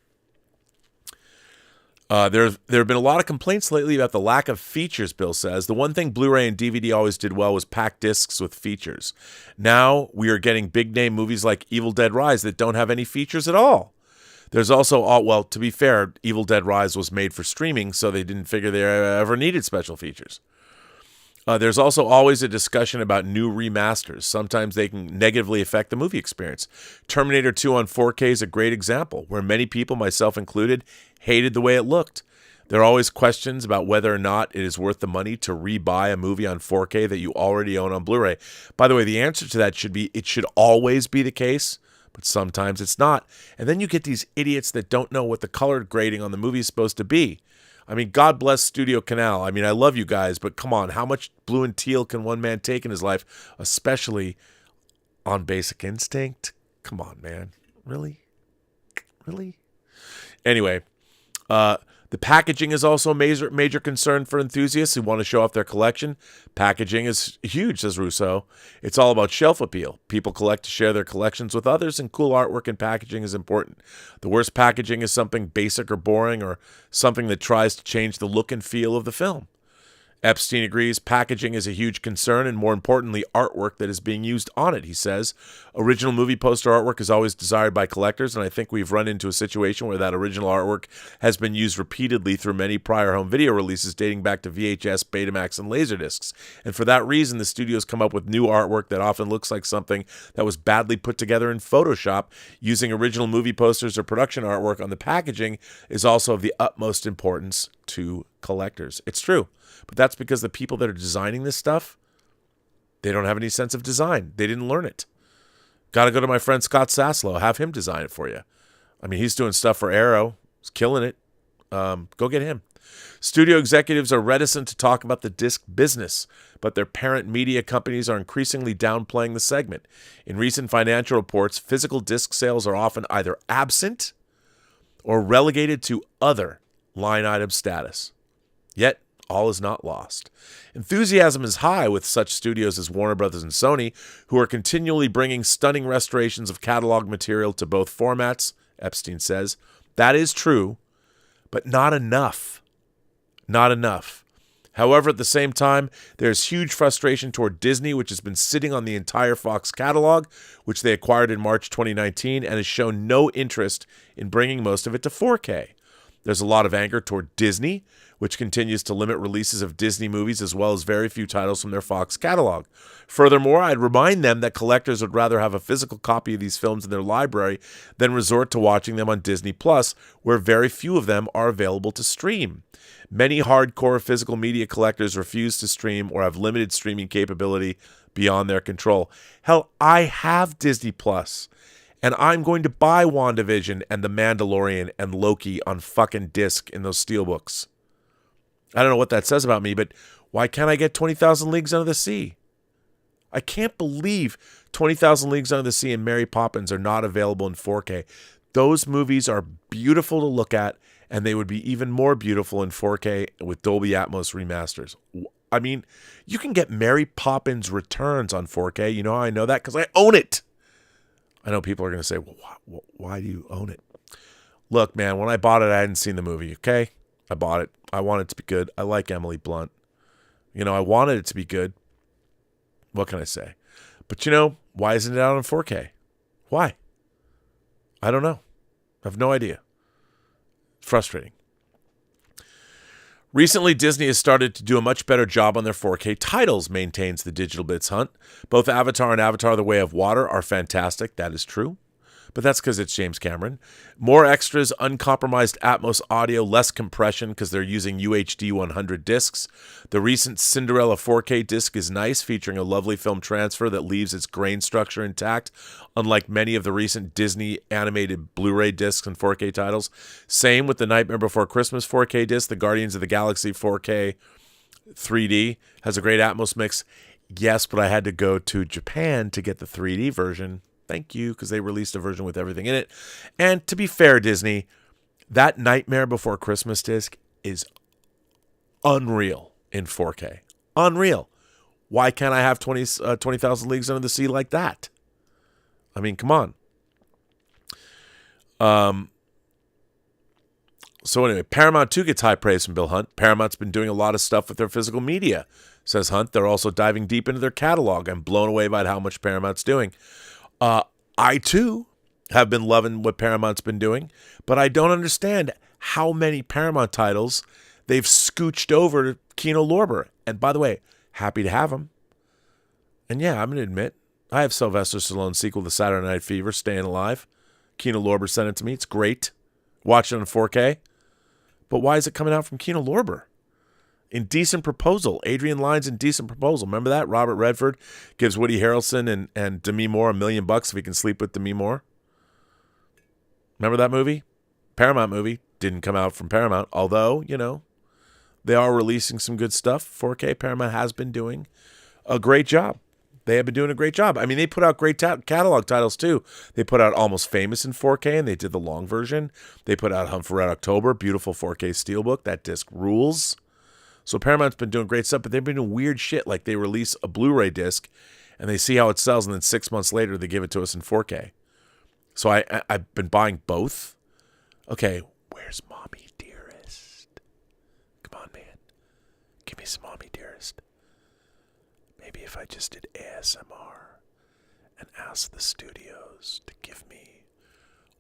There have been a lot of complaints lately about the lack of features, Bill says. The one thing Blu-ray and DVD always did well was pack discs with features. Now we are getting big-name movies like Evil Dead Rise that don't have any features at all. There's also, well, to be fair, Evil Dead Rise was made for streaming, so they didn't figure they ever needed special features. There's also always a discussion about new remasters. Sometimes they can negatively affect the movie experience. Terminator 2 on 4K is a great example, where many people, myself included, hated the way it looked. There are always questions about whether or not it is worth the money to rebuy a movie on 4K that you already own on Blu-ray. By the way, the answer to that should be, it should always be the case, but sometimes it's not. And then you get these idiots that don't know what the color grading on the movie is supposed to be. I mean, God bless Studio Canal. I mean, I love you guys, but come on, how much blue and teal can one man take in his life, especially on Basic Instinct? Come on, man. Really? Really? Anyway, the packaging is also a major concern for enthusiasts who want to show off their collection. Packaging is huge, says Rousseau. It's all about shelf appeal. People collect to share their collections with others, and cool artwork and packaging is important. The worst packaging is something basic or boring, or something that tries to change the look and feel of the film. Epstein agrees packaging is a huge concern, and more importantly, artwork that is being used on it, he says. Original movie poster artwork is always desired by collectors, and I think we've run into a situation where that original artwork has been used repeatedly through many prior home video releases dating back to VHS, Betamax, and Laserdiscs. And for that reason, the studios come up with new artwork that often looks like something that was badly put together in Photoshop. Using original movie posters or production artwork on the packaging is also of the utmost importance to collectors. It's true. But that's because the people that are designing this stuff, they don't have any sense of design. They didn't learn it. Got to go to my friend Scott Saslow. Have him design it for you. I mean, he's doing stuff for Arrow. He's killing it. Go get him. Studio executives are reticent to talk about the disc business, but their parent media companies are increasingly downplaying the segment. In recent financial reports, physical disc sales are often either absent or relegated to other line item status. Yet, all is not lost. Enthusiasm is high with such studios as Warner Brothers and Sony, who are continually bringing stunning restorations of catalog material to both formats, Epstein says. That is true, but not enough. Not enough. However, at the same time, there's huge frustration toward Disney, which has been sitting on the entire Fox catalog, which they acquired in March 2019, and has shown no interest in bringing most of it to 4K. There's a lot of anger toward Disney, which continues to limit releases of Disney movies as well as very few titles from their Fox catalog. Furthermore, I'd remind them that collectors would rather have a physical copy of these films in their library than resort to watching them on Disney Plus, where very few of them are available to stream. Many hardcore physical media collectors refuse to stream or have limited streaming capability beyond their control. Hell, I have Disney Plus. And I'm going to buy WandaVision and The Mandalorian and Loki on fucking disc in those steelbooks. I don't know what that says about me, but why can't I get 20,000 Leagues Under the Sea? I can't believe 20,000 Leagues Under the Sea and Mary Poppins are not available in 4K. Those movies are beautiful to look at and they would be even more beautiful in 4K with Dolby Atmos remasters. I mean, you can get Mary Poppins Returns on 4K. You know how I know that? Because I own it. I know people are going to say, well, why do you own it? Look, man, when I bought it, I hadn't seen the movie, okay? I bought it. I wanted it to be good. I like Emily Blunt. You know, I wanted it to be good. What can I say? But, you know, why isn't it out on 4K? Why? I don't know. I have no idea. Frustrating. Recently, Disney has started to do a much better job on their 4K titles, maintains the Digital Bits Hunt. Both Avatar and Avatar The Way of Water are fantastic. That is true. But that's because it's James Cameron. More extras, uncompromised Atmos audio, less compression because they're using UHD 100 discs. The recent Cinderella 4K disc is nice, featuring a lovely film transfer that leaves its grain structure intact, unlike many of the recent Disney animated Blu-ray discs and 4K titles. Same with the Nightmare Before Christmas 4K disc. The Guardians of the Galaxy 4K 3D has a great Atmos mix. Yes, but I had to go to Japan to get the 3D version. Thank you, because they released a version with everything in it. And to be fair, Disney, that Nightmare Before Christmas disc is unreal in 4K. Unreal. Why can't I have 20,000 Leagues Under the Sea like that? I mean, come on. So anyway, Paramount 2 gets high praise from Bill Hunt. Paramount's been doing a lot of stuff with their physical media, says Hunt. They're also diving deep into their catalog. I'm blown away by how much Paramount's doing. I, too, have been loving what Paramount's been doing, but I don't understand how many Paramount titles they've scooched over to Kino Lorber. And by the way, happy to have him. And yeah, I'm going to admit, I have Sylvester Stallone's sequel to Saturday Night Fever, Staying Alive. Kino Lorber sent it to me. It's great. Watch it on 4K. But why is it coming out from Kino Lorber? Indecent Proposal. Adrian Lyne's Indecent Proposal. Remember that? Robert Redford gives Woody Harrelson and Demi Moore $1 million if he can sleep with Demi Moore. Remember that movie? Paramount movie. Didn't come out from Paramount. Although, you know, they are releasing some good stuff. 4K. Paramount has been doing a great job. They have been doing a great job. I mean, they put out great catalog titles, too. They put out Almost Famous in 4K, and they did the long version. They put out Hunt for Red October, beautiful 4K steelbook. That disc rules. So Paramount's been doing great stuff, but they've been doing weird shit. Like they release a Blu-ray disc, and they see how it sells, and then 6 months later, they give it to us in 4K. So I've been buying both. Okay, where's Mommy Dearest? Come on, man. Give me some Mommy Dearest. Maybe if I just did ASMR and asked the studios to give me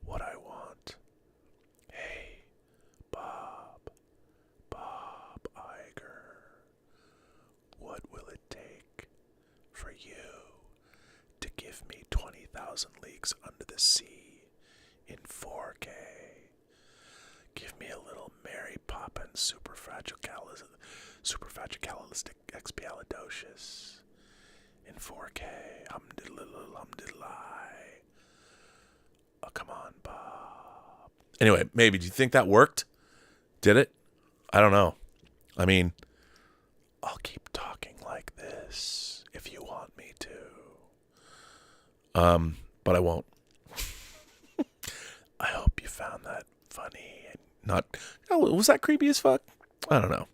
what I want. Hey, Bob Iger, what will it take for you to give me 20,000 Leagues Under the Sea in 4K? Give me a little Mary Poppins superfragilalisticexpialidocious in 4K. Humdiddle-humdiddle-eye. Oh, come on, Bob. Anyway, maybe. Do you think that worked? Did it? I don't know. I mean, I'll keep talking like this if you want me to. But I won't. I hope you found that funny and not. Oh, was that creepy as fuck? I don't know.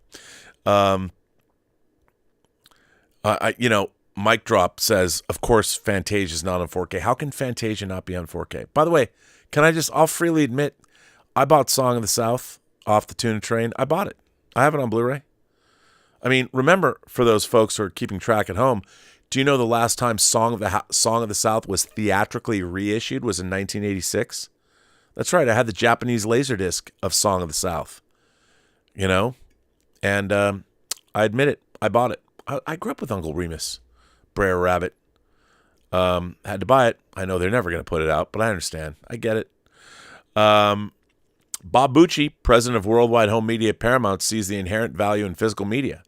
Mic Drop says, of course, Fantasia is not on 4K. How can Fantasia not be on 4K? By the way, I'll freely admit, I bought Song of the South off the Tuna Train. I bought it. I have it on Blu-ray. I mean, remember, for those folks who are keeping track at home, do you know the last time Song of the South was theatrically reissued was in 1986? That's right. I had the Japanese Laserdisc of Song of the South. You know? And I admit it. I bought it. I grew up with Uncle Remus, Brer Rabbit. Had to buy it. I know they're never going to put it out, but I understand. I get it. Bob Bucci, president of Worldwide Home Media at Paramount, sees the inherent value in physical media.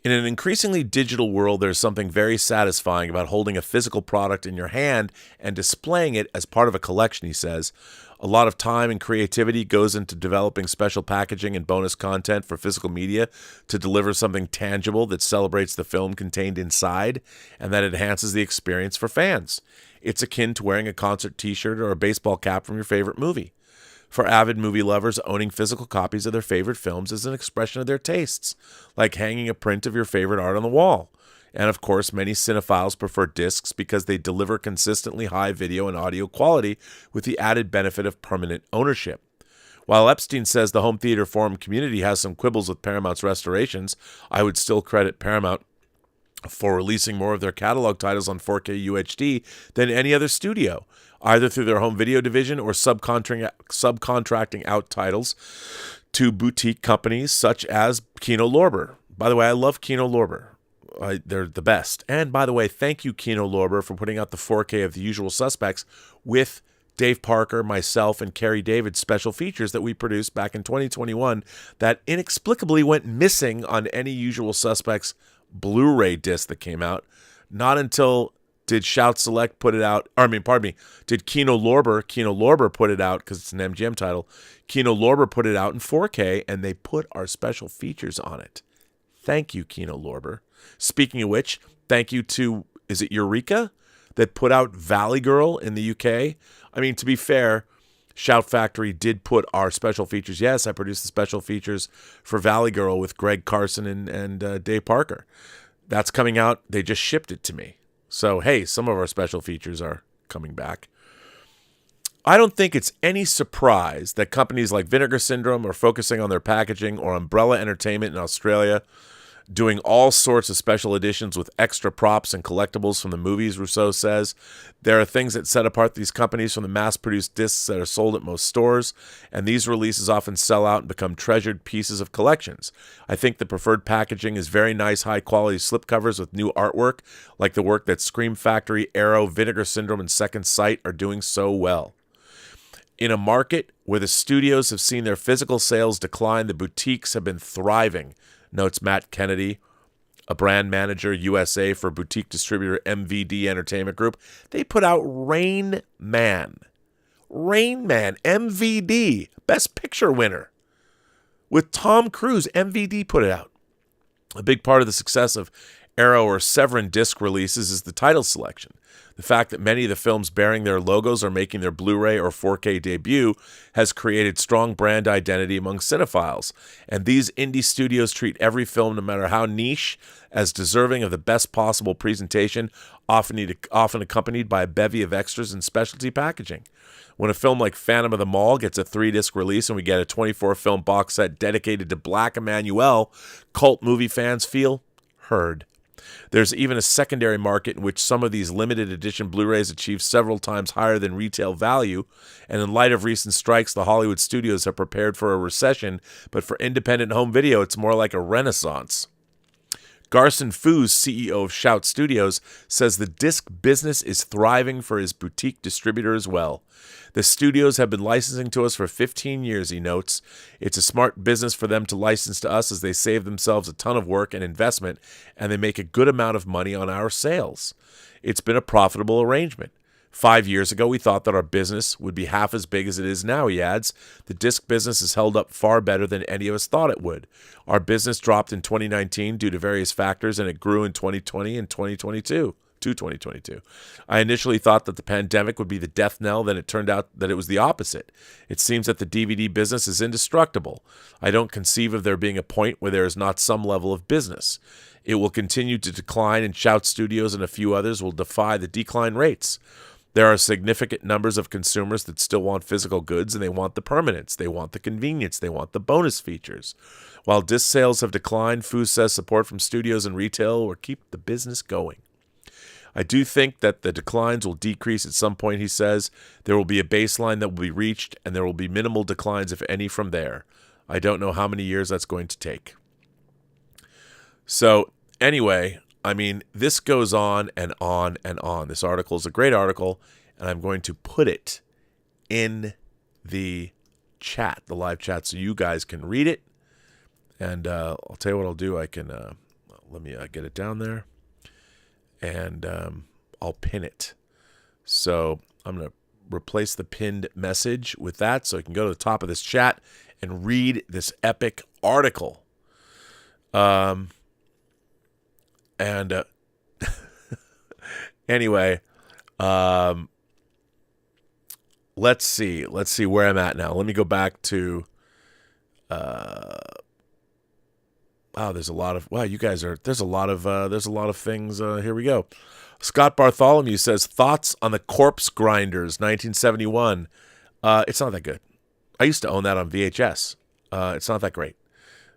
In an increasingly digital world, there's something very satisfying about holding a physical product in your hand and displaying it as part of a collection, he says. A lot of time and creativity goes into developing special packaging and bonus content for physical media to deliver something tangible that celebrates the film contained inside and that enhances the experience for fans. It's akin to wearing a concert t-shirt or a baseball cap from your favorite movie. For avid movie lovers, owning physical copies of their favorite films is an expression of their tastes, like hanging a print of your favorite art on the wall. And of course, many cinephiles prefer discs because they deliver consistently high video and audio quality with the added benefit of permanent ownership. While Epstein says the home theater forum community has some quibbles with Paramount's restorations, I would still credit Paramount for releasing more of their catalog titles on 4K UHD than any other studio, either through their home video division or subcontracting out titles to boutique companies such as Kino Lorber. By the way, I love Kino Lorber. They're the best. And by the way, thank you, Kino Lorber, for putting out the 4K of The Usual Suspects with Dave Parker, myself, and Carrie David's special features that we produced back in 2021 that inexplicably went missing on any Usual Suspects Blu-ray disc that came out. Not until did Shout Select put it out, did Kino Lorber put it out, because it's an MGM title, Kino Lorber put it out in 4K, and they put our special features on it. Thank you, Kino Lorber. Speaking of which, thank you to, is it Eureka, that put out Valley Girl in the UK? I mean, to be fair, Shout Factory did put our special features. Yes, I produced the special features for Valley Girl with Greg Carson and Dave Parker. That's coming out. They just shipped it to me. So, hey, some of our special features are coming back. I don't think it's any surprise that companies like Vinegar Syndrome are focusing on their packaging, or Umbrella Entertainment in Australia doing all sorts of special editions with extra props and collectibles from the movies, Rousseau says. There are things that set apart these companies from the mass-produced discs that are sold at most stores, and these releases often sell out and become treasured pieces of collections. I think the preferred packaging is very nice, high-quality slipcovers with new artwork, like the work that Scream Factory, Arrow, Vinegar Syndrome, and Second Sight are doing so well. In a market where the studios have seen their physical sales decline, the boutiques have been thriving, notes Matt Kennedy, a brand manager, USA, for boutique distributor MVD Entertainment Group. They put out Rain Man. Rain Man, MVD, Best Picture winner. With Tom Cruise, MVD put it out. A big part of the success of Arrow or Severin disc releases is the title selection. The fact that many of the films bearing their logos are making their Blu-ray or 4K debut has created strong brand identity among cinephiles, and these indie studios treat every film, no matter how niche, as deserving of the best possible presentation, often accompanied by a bevy of extras and specialty packaging. When a film like Phantom of the Mall gets a 3-disc release and we get a 24-film box set dedicated to Black Emmanuel, cult movie fans feel heard. There's even a secondary market in which some of these limited edition Blu-rays achieve several times higher than retail value, and in light of recent strikes, the Hollywood studios have prepared for a recession, but for independent home video, it's more like a renaissance. Garson Foos, CEO of Shout Studios, says the disc business is thriving for his boutique distributor as well. The studios have been licensing to us for 15 years, he notes. It's a smart business for them to license to us as they save themselves a ton of work and investment, and they make a good amount of money on our sales. It's been a profitable arrangement. 5 years ago, we thought that our business would be half as big as it is now, he adds. The disc business has held up far better than any of us thought it would. Our business dropped in 2019 due to various factors, and it grew in 2020 and 2022. I initially thought that the pandemic would be the death knell, then it turned out that it was the opposite. It seems that the DVD business is indestructible. I don't conceive of there being a point where there is not some level of business. It will continue to decline, and Shout Studios and a few others will defy the decline rates. There are significant numbers of consumers that still want physical goods, and they want the permanence, they want the convenience, they want the bonus features. While disc sales have declined, Foos says support from studios and retail will keep the business going. I do think that the declines will decrease at some point, he says. There will be a baseline that will be reached, and there will be minimal declines, if any, from there. I don't know how many years that's going to take. So, anyway, I mean, this goes on and on and on. This article is a great article, and I'm going to put it in the chat, the live chat, so you guys can read it. And I'll tell you what I'll do. I can, let me get it down there. And I'll pin it. So I'm going to replace the pinned message with that so I can go to the top of this chat and read this epic article. Anyway, let's see where I'm at now. Let me go back to. There's a lot of you guys are. There's a lot of things. Here we go. Scott Bartholomew says thoughts on the Corpse Grinders, 1971. It's not that good. I used to own that on VHS. It's not that great.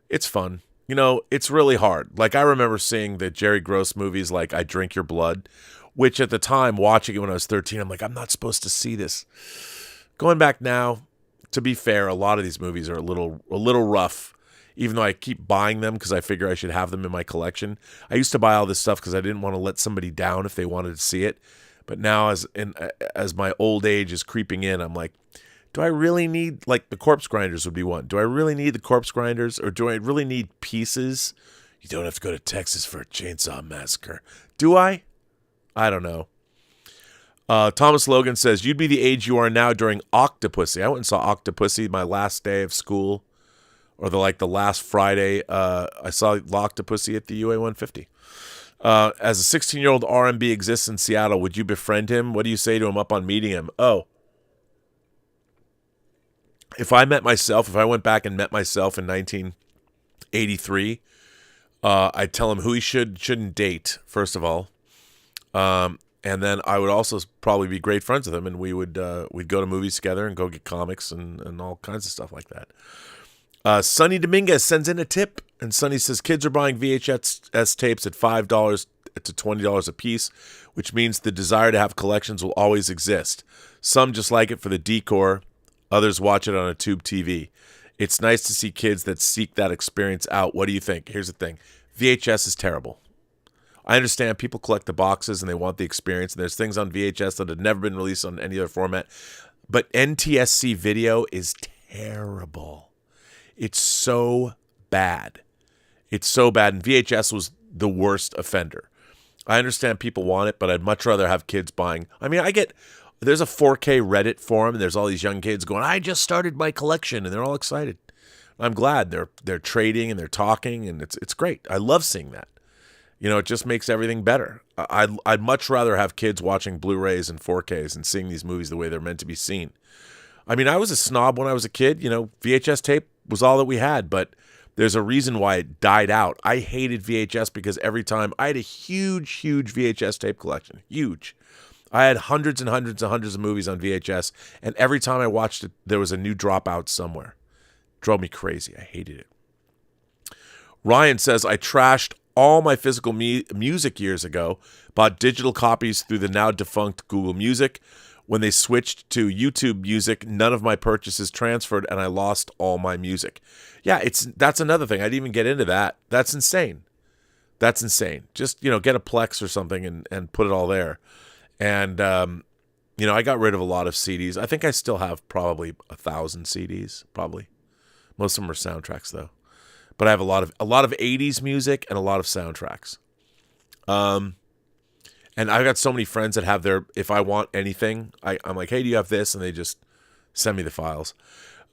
It's fun. It's really hard. Like, I remember seeing the Jerry Gross movies like I Drink Your Blood, which at the time, watching it when I was 13, I'm like, I'm not supposed to see this. Going back now, to be fair, a lot of these movies are a little rough, even though I keep buying them because I figure I should have them in my collection. I used to buy all this stuff because I didn't want to let somebody down if they wanted to see it. But now as my old age is creeping in, I'm like, do I really need, like, the Corpse Grinders would be one. Do I really need the Corpse Grinders, or do I really need Pieces? You don't have to go to Texas for a chainsaw massacre. Do I? I don't know. Thomas Logan says, you'd be the age you are now during Octopussy. I went and saw Octopussy my last day of school, or the last Friday. I saw Octopussy at the UA 150. As a 16-year-old R&B exists in Seattle, would you befriend him? What do you say to him upon meeting him? Oh. If I went back and met myself in 1983, I'd tell him who he shouldn't date, first of all. And then I would also probably be great friends with him, and we'd go to movies together and go get comics and all kinds of stuff like that. Sonny Dominguez sends in a tip, and Sonny says kids are buying VHS tapes at $5 to $20 a piece, which means the desire to have collections will always exist. Some just like it for the decor. Others watch it on a tube TV. It's nice to see kids that seek that experience out. What do you think? Here's the thing. VHS is terrible. I understand people collect the boxes and they want the experience, and there's things on VHS that have never been released on any other format. But NTSC video is terrible. It's so bad. It's so bad, and VHS was the worst offender. I understand people want it, but I'd much rather have kids buying. I mean, there's a 4K Reddit forum, and there's all these young kids going, I just started my collection, and they're all excited. I'm glad they're trading and they're talking, and it's great. I love seeing that. It just makes everything better. I'd much rather have kids watching Blu-rays and 4Ks and seeing these movies the way they're meant to be seen. I mean, I was a snob when I was a kid. VHS tape was all that we had, but there's a reason why it died out. I hated VHS because every time I had a huge VHS tape collection. Huge. I had hundreds and hundreds and hundreds of movies on VHS, and every time I watched it, there was a new dropout somewhere. Drove me crazy. I hated it. Ryan says, I trashed all my physical music years ago, bought digital copies through the now defunct Google Music. When they switched to YouTube Music, none of my purchases transferred, and I lost all my music. Yeah, that's another thing. I didn't even get into that. That's insane. Just, get a Plex or something and put it all there. And, I got rid of a lot of CDs. I think I still have probably 1,000 CDs, probably. Most of them are soundtracks, though. But I have a lot of 80s music and a lot of soundtracks. And I've got so many friends that have if I want anything, I'm like, hey, do you have this? And they just send me the files.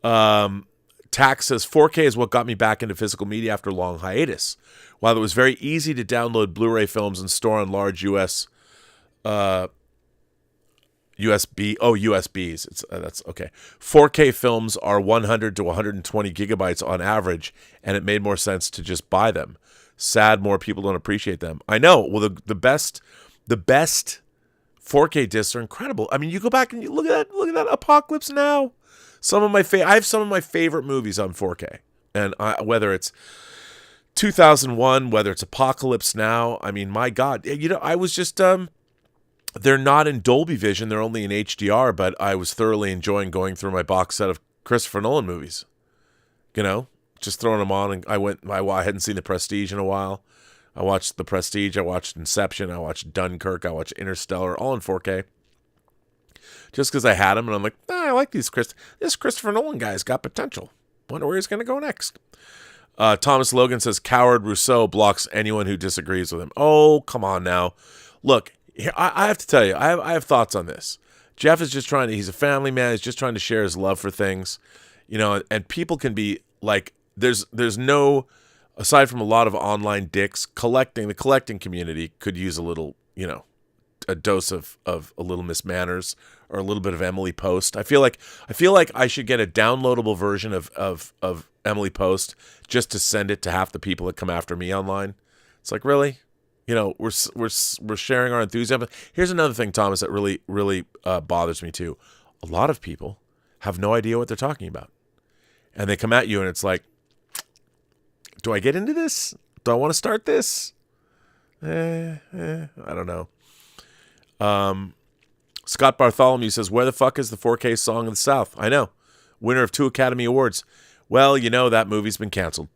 Tax says, 4K is what got me back into physical media after a long hiatus. While it was very easy to download Blu-ray films and store on large USBs. That's okay. 4K films are 100 to 120 gigabytes on average, and it made more sense to just buy them. Sad more people don't appreciate them. I know. Well, the best 4K discs are incredible. I mean, you go back and you look at that Apocalypse Now. I have some of my favorite movies on 4K, and whether it's 2001, whether it's Apocalypse Now. I mean, my God, I was just they're not in Dolby Vision. They're only in HDR, but I was thoroughly enjoying going through my box set of Christopher Nolan movies. Just throwing them on. And I hadn't seen The Prestige in a while. I watched The Prestige. I watched Inception. I watched Dunkirk. I watched Interstellar, all in 4K. Just because I had them, and I'm like, I like these. This Christopher Nolan guy's got potential. Wonder where he's going to go next. Thomas Logan says, Coward Rousseau blocks anyone who disagrees with him. Oh, come on now. Look, I have to tell you, I have thoughts on this. Jeff is just he's a family man. He's just trying to share his love for things, and people can be like, there's no, aside from a lot of online dicks, the collecting community could use a little, a dose of a little Miss Manners or a little bit of Emily Post. I feel like I should get a downloadable version of Emily Post just to send it to half the people that come after me online. It's like, really? You know, we're sharing our enthusiasm. Here's another thing, Thomas, that really bothers me too. A lot of people have no idea what they're talking about, and they come at you, and it's like, do I get into this? Do I want to start this? I don't know. Scott Bartholomew says, where the fuck is the 4K Song of the South? I know. Winner of 2 Academy Awards. Well, you know, that movie's been canceled.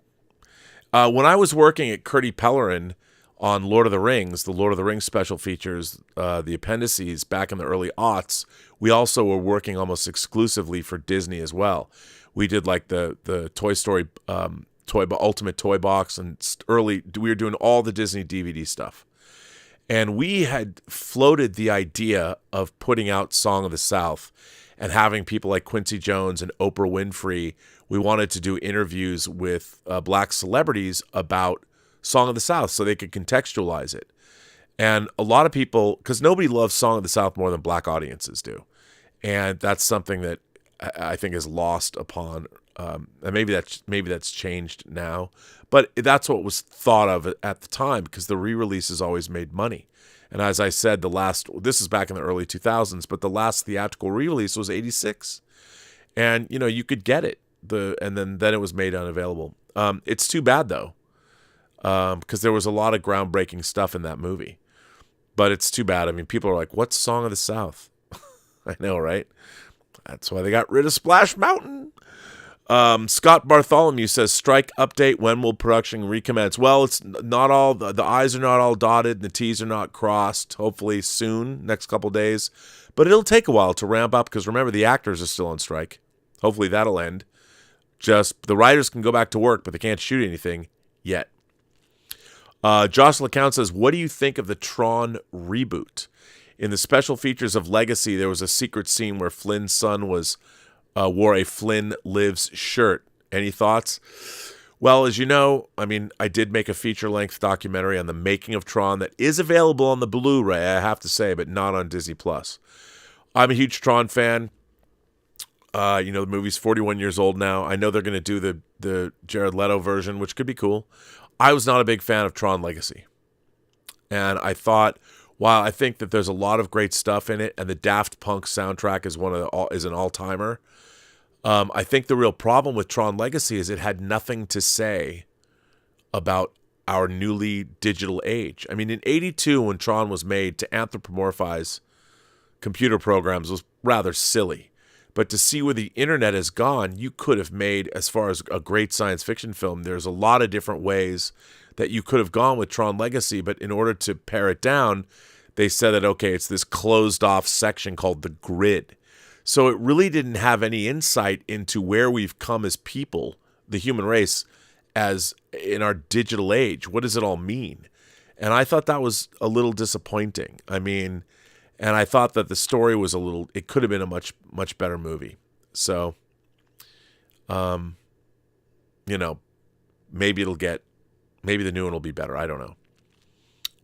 When I was working at Curdy Pellerin on Lord of the Rings, the Lord of the Rings special features, the appendices back in the early aughts, we also were working almost exclusively for Disney as well. We did like the Toy Story Ultimate Toy Box, and we were doing all the Disney DVD stuff. And we had floated the idea of putting out Song of the South and having people like Quincy Jones and Oprah Winfrey. We wanted to do interviews with black celebrities about Song of the South so they could contextualize it. And a lot of people, because nobody loves Song of the South more than black audiences do. And that's something that I think is lost upon, and maybe that's changed now. But that's what was thought of at the time, because the re-releases always made money. And as I said, this is back in the early 2000s, but the last theatrical re-release was 86. And, you know, you could get it. And then it was made unavailable. It's too bad, though, because there was a lot of groundbreaking stuff in that movie. But it's too bad. I mean, people are like, what's Song of the South? I know, right? That's why they got rid of Splash Mountain. Scott Bartholomew says, strike update, when will production recommence? Well, it's not all, the I's are not all dotted, and the T's are not crossed. Hopefully soon, next couple days. But it'll take a while to ramp up, because remember, the actors are still on strike. Hopefully that'll end. Just the writers can go back to work, but they can't shoot anything yet. Josh LeCount says, what do you think of the Tron reboot? In the special features of Legacy, there was a secret scene where Flynn's son wore a Flynn Lives shirt. Any thoughts? Well, as you know, I mean, I did make a feature-length documentary on the making of Tron that is available on the Blu-ray, I have to say, but not on Disney+. I'm a huge Tron fan. You know, the movie's 41 years old now. I know they're going to do the Jared Leto version, which could be cool. I was not a big fan of Tron Legacy. And I thought, while I think that there's a lot of great stuff in it, and the Daft Punk soundtrack is an all-timer, I think the real problem with Tron Legacy is it had nothing to say about our newly digital age. I mean, in 82, when Tron was made, to anthropomorphize computer programs was rather silly. But to see where the internet has gone, you could have made, as far as a great science fiction film, there's a lot of different ways that you could have gone with Tron Legacy. But in order to pare it down, they said that, okay, it's this closed off section called the grid. So it really didn't have any insight into where we've come as people, the human race, as in our digital age. What does it all mean? And I thought that was a little disappointing. I mean, and I thought that the story was it could have been a much, much better movie. So, you know, maybe the new one will be better. I don't know.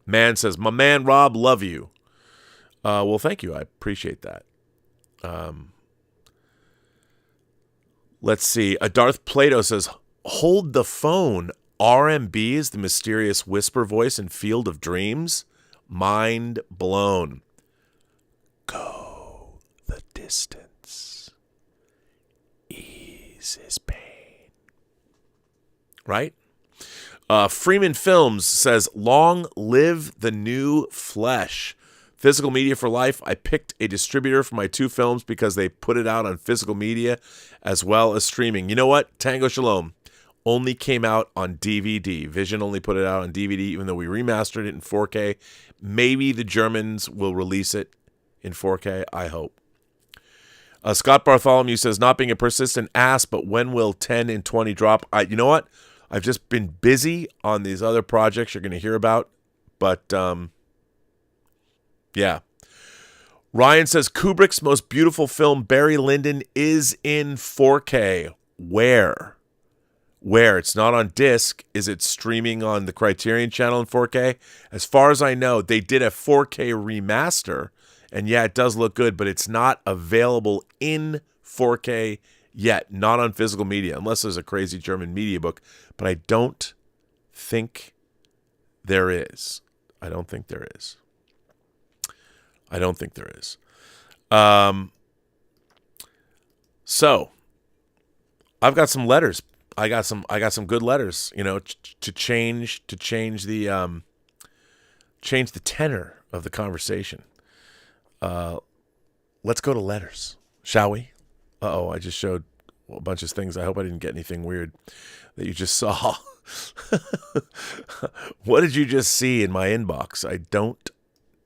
Man says, my man, Rob, love you. Well, thank you. I appreciate that. Let's see. Darth Plato says, hold the phone. RMB is the mysterious whisper voice in Field of Dreams. Mind blown. Go the distance. Ease his pain. Right? Freeman Films says, long live the new flesh. Physical media for life. I picked a distributor for my 2 films because they put it out on physical media as well as streaming. You know what? Tango Shalom only came out on DVD. Vision only put it out on DVD, even though we remastered it in 4K. Maybe the Germans will release it in 4K. I hope. Scott Bartholomew says, not being a persistent ass, but when will 10 and 20 drop? You know what? I've just been busy on these other projects you're going to hear about. But, yeah. Ryan says, Kubrick's most beautiful film, Barry Lyndon, is in 4K. Where? Where? It's not on disc. Is it streaming on the Criterion channel in 4K? As far as I know, they did a 4K remaster, and yeah, it does look good, but it's not available in 4K yet, not on physical media, unless there's a crazy German media book, but I don't think there is. I don't think there is. So I've got some letters. I got some good letters, to change the tenor of the conversation. Let's go to letters, shall we? I just showed a bunch of things. I hope I didn't get anything weird that you just saw. What did you just see in my inbox? I don't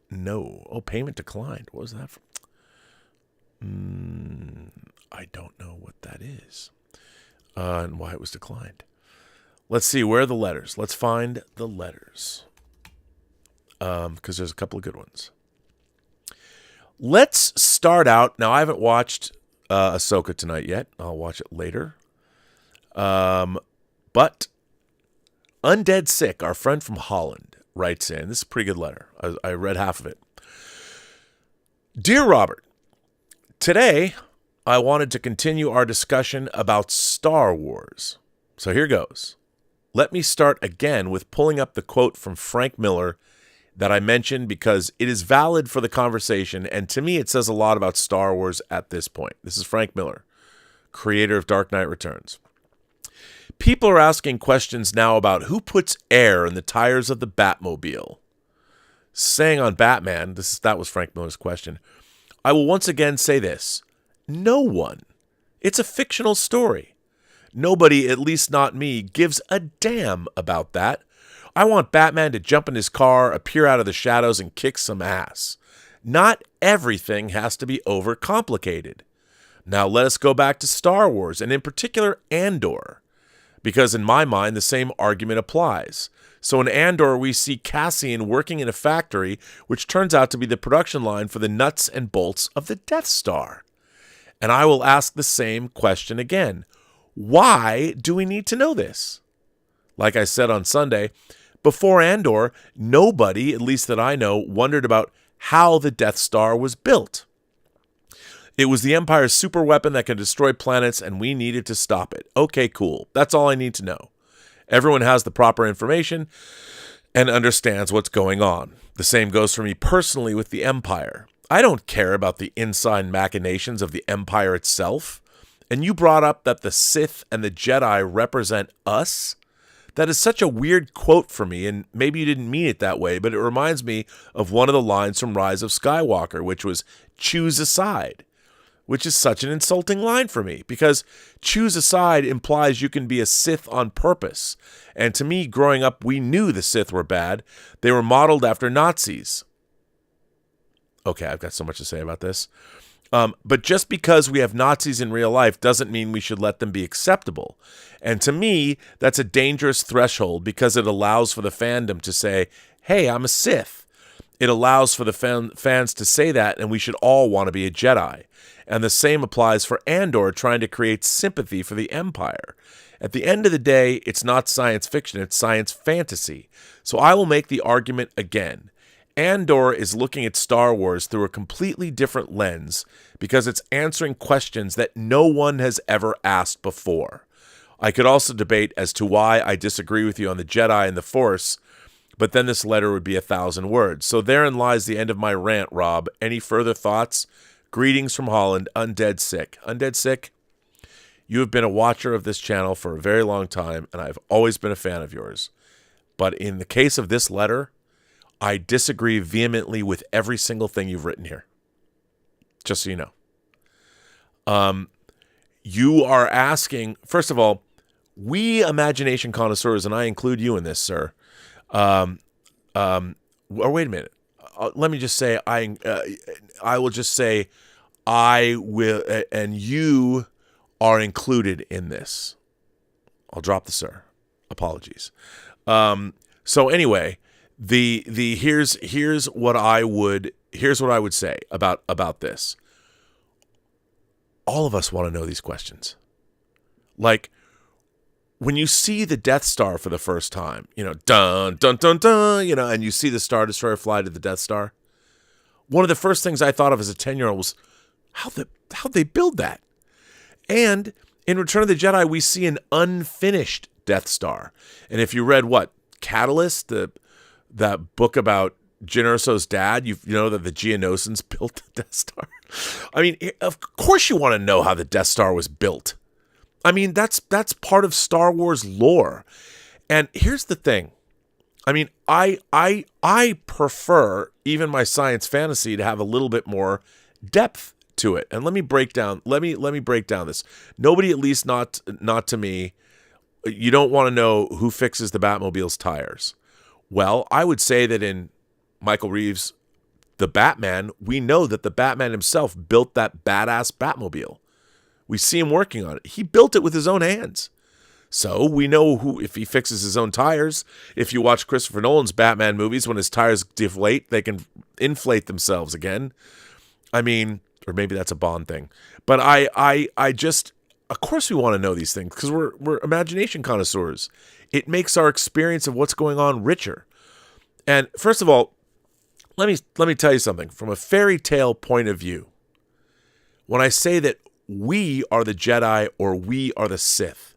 know. Oh, payment declined. What was that from? I don't know what that is. And why it was declined. Let's see, where are the letters? Let's find the letters. Because there's a couple of good ones. Let's start out. Now, I haven't watched Ahsoka tonight yet. I'll watch it later. But Undead Sick, our friend from Holland, writes in. This is a pretty good letter. I read half of it. Dear Robert, today I wanted to continue our discussion about Star Wars. So here goes. Let me start again with pulling up the quote from Frank Miller that I mentioned because it is valid for the conversation, and to me it says a lot about Star Wars at this point. This is Frank Miller, creator of Dark Knight Returns. People are asking questions now about who puts air in the tires of the Batmobile. Saying on Batman, that was Frank Miller's question. I will once again say this. No one. It's a fictional story. Nobody, at least not me, gives a damn about that. I want Batman to jump in his car, appear out of the shadows, and kick some ass. Not everything has to be overcomplicated. Now let us go back to Star Wars, and in particular Andor, because in my mind the same argument applies. So in Andor we see Cassian working in a factory which turns out to be the production line for the nuts and bolts of the Death Star. And I will ask the same question again. Why do we need to know this? Like I said on Sunday, before Andor, nobody, at least that I know, wondered about how the Death Star was built. It was the Empire's super weapon that can destroy planets, and we needed to stop it. Okay, cool. That's all I need to know. Everyone has the proper information and understands what's going on. The same goes for me personally with the Empire. I don't care about the inside machinations of the Empire itself. And you brought up that the Sith and the Jedi represent us. That is such a weird quote for me, and maybe you didn't mean it that way, but it reminds me of one of the lines from Rise of Skywalker, which was, choose a side, which is such an insulting line for me, because choose a side implies you can be a Sith on purpose. And to me, growing up, we knew the Sith were bad. They were modeled after Nazis. Okay, I've got so much to say about this. But just because we have Nazis in real life doesn't mean we should let them be acceptable. And to me, that's a dangerous threshold because it allows for the fandom to say, hey, I'm a Sith. It allows for the fans to say that, and we should all want to be a Jedi. And the same applies for Andor trying to create sympathy for the Empire. At the end of the day, it's not science fiction, it's science fantasy. So I will make the argument again. Andor is looking at Star Wars through a completely different lens because it's answering questions that no one has ever asked before. I could also debate as to why I disagree with you on the Jedi and the Force, but then this letter would be 1,000 words. So therein lies the end of my rant, Rob. Any further thoughts? Greetings from Holland, Undead Sick. Undead Sick, you have been a watcher of this channel for a very long time, and I've always been a fan of yours. But in the case of this letter, I disagree vehemently with every single thing you've written here. Just so you know. You are asking, first of all, we imagination connoisseurs, and I include you in this, sir. Or wait a minute. Let me just say, I will just say, I will, and you are included in this. I'll drop the sir. Apologies. So anyway, here's what I would say about this. All of us want to know these questions. Like, when you see the Death Star for the first time, dun, dun, dun, dun, and you see the Star Destroyer fly to the Death Star, one of the first things I thought of as a 10-year-old was, how'd they build that? And in Return of the Jedi, we see an unfinished Death Star. And if you read Catalyst, that book about Jyn Erso's dad, you know that the Geonosians built the Death Star. I mean, of course you want to know how the Death Star was built. I mean, that's part of Star Wars lore. And here's the thing. I mean, I prefer even my science fantasy to have a little bit more depth to it. And let me break down this. Nobody, at least not to me, you don't want to know who fixes the Batmobile's tires. Well, I would say that in Michael Reeves' The Batman, we know that the Batman himself built that badass Batmobile. We see him working on it. He built it with his own hands. So we know who, if he fixes his own tires, if you watch Christopher Nolan's Batman movies, when his tires deflate, they can inflate themselves again. I mean, or maybe that's a Bond thing. But I just, of course we want to know these things because we're imagination connoisseurs. It makes our experience of what's going on richer. And first of all, let me tell you something. From a fairy tale point of view, when I say that we are the Jedi or we are the Sith,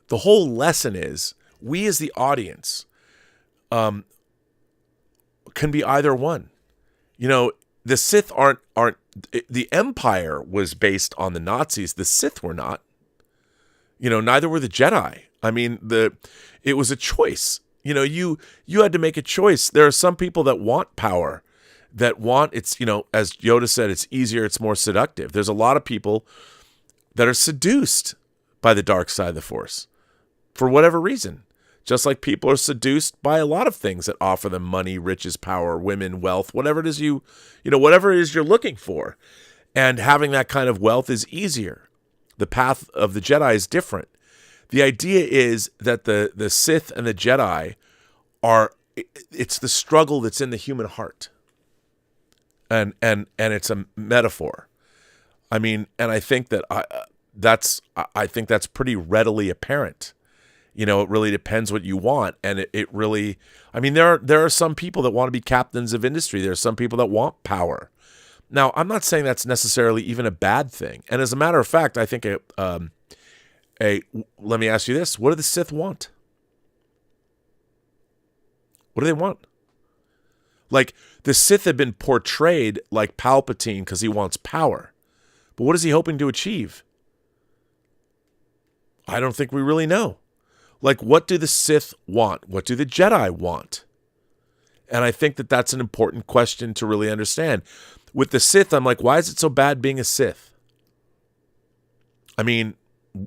the whole lesson is we as the audience can be either one. The Sith aren't the Empire was based on the Nazis. The Sith were not. Neither were the Jedi. I mean, it was a choice. You had to make a choice. There are some people that want power, that want, it's, as Yoda said, it's easier, it's more seductive. There's a lot of people that are seduced by the dark side of the Force for whatever reason. Just like people are seduced by a lot of things that offer them money, riches, power, women, wealth, whatever it is whatever it is you're looking for. And having that kind of wealth is easier. The path of the Jedi is different. The idea is that the Sith and the Jedi it's the struggle that's in the human heart. And it's a metaphor. I mean, and I think that I think that's pretty readily apparent. It really depends what you want. And it really, I mean, there are some people that want to be captains of industry. There are some people that want power. Now, I'm not saying that's necessarily even a bad thing. And as a matter of fact, I think let me ask you this. What do the Sith want? What do they want? Like, the Sith have been portrayed like Palpatine because he wants power. But what is he hoping to achieve? I don't think we really know. Like, what do the Sith want? What do the Jedi want? And I think that that's an important question to really understand. With the Sith, I'm like, why is it so bad being a Sith? I mean,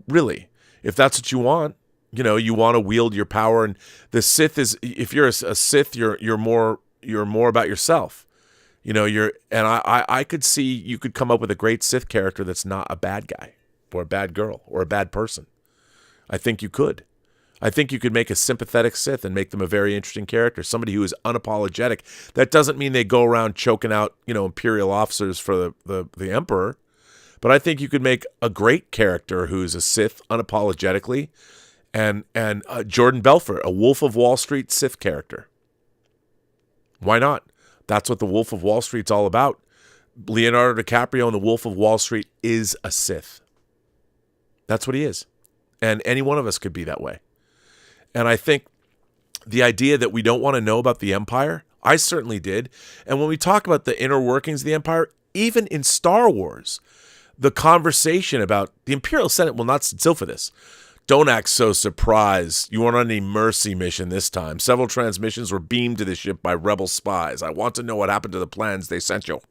really, if that's what you want, you want to wield your power. And the Sith is, if you're a Sith, you're more about yourself. I could see you could come up with a great Sith character that's not a bad guy or a bad girl or a bad person. I think you could. I think you could make a sympathetic Sith and make them a very interesting character, somebody who is unapologetic. That doesn't mean they go around choking out, Imperial officers for the Emperor. But I think you could make a great character who's a Sith unapologetically, and Jordan Belfort, a Wolf of Wall Street Sith character. Why not? That's what the Wolf of Wall Street's all about. Leonardo DiCaprio in the Wolf of Wall Street is a Sith. That's what he is. And any one of us could be that way. And I think the idea that we don't want to know about the Empire, I certainly did. And when we talk about the inner workings of the Empire, even in Star Wars, the conversation about the Imperial Senate will not sit still for this. Don't act so surprised. You weren't on any mercy mission this time. Several transmissions were beamed to the ship by rebel spies. I want to know what happened to the plans they sent you.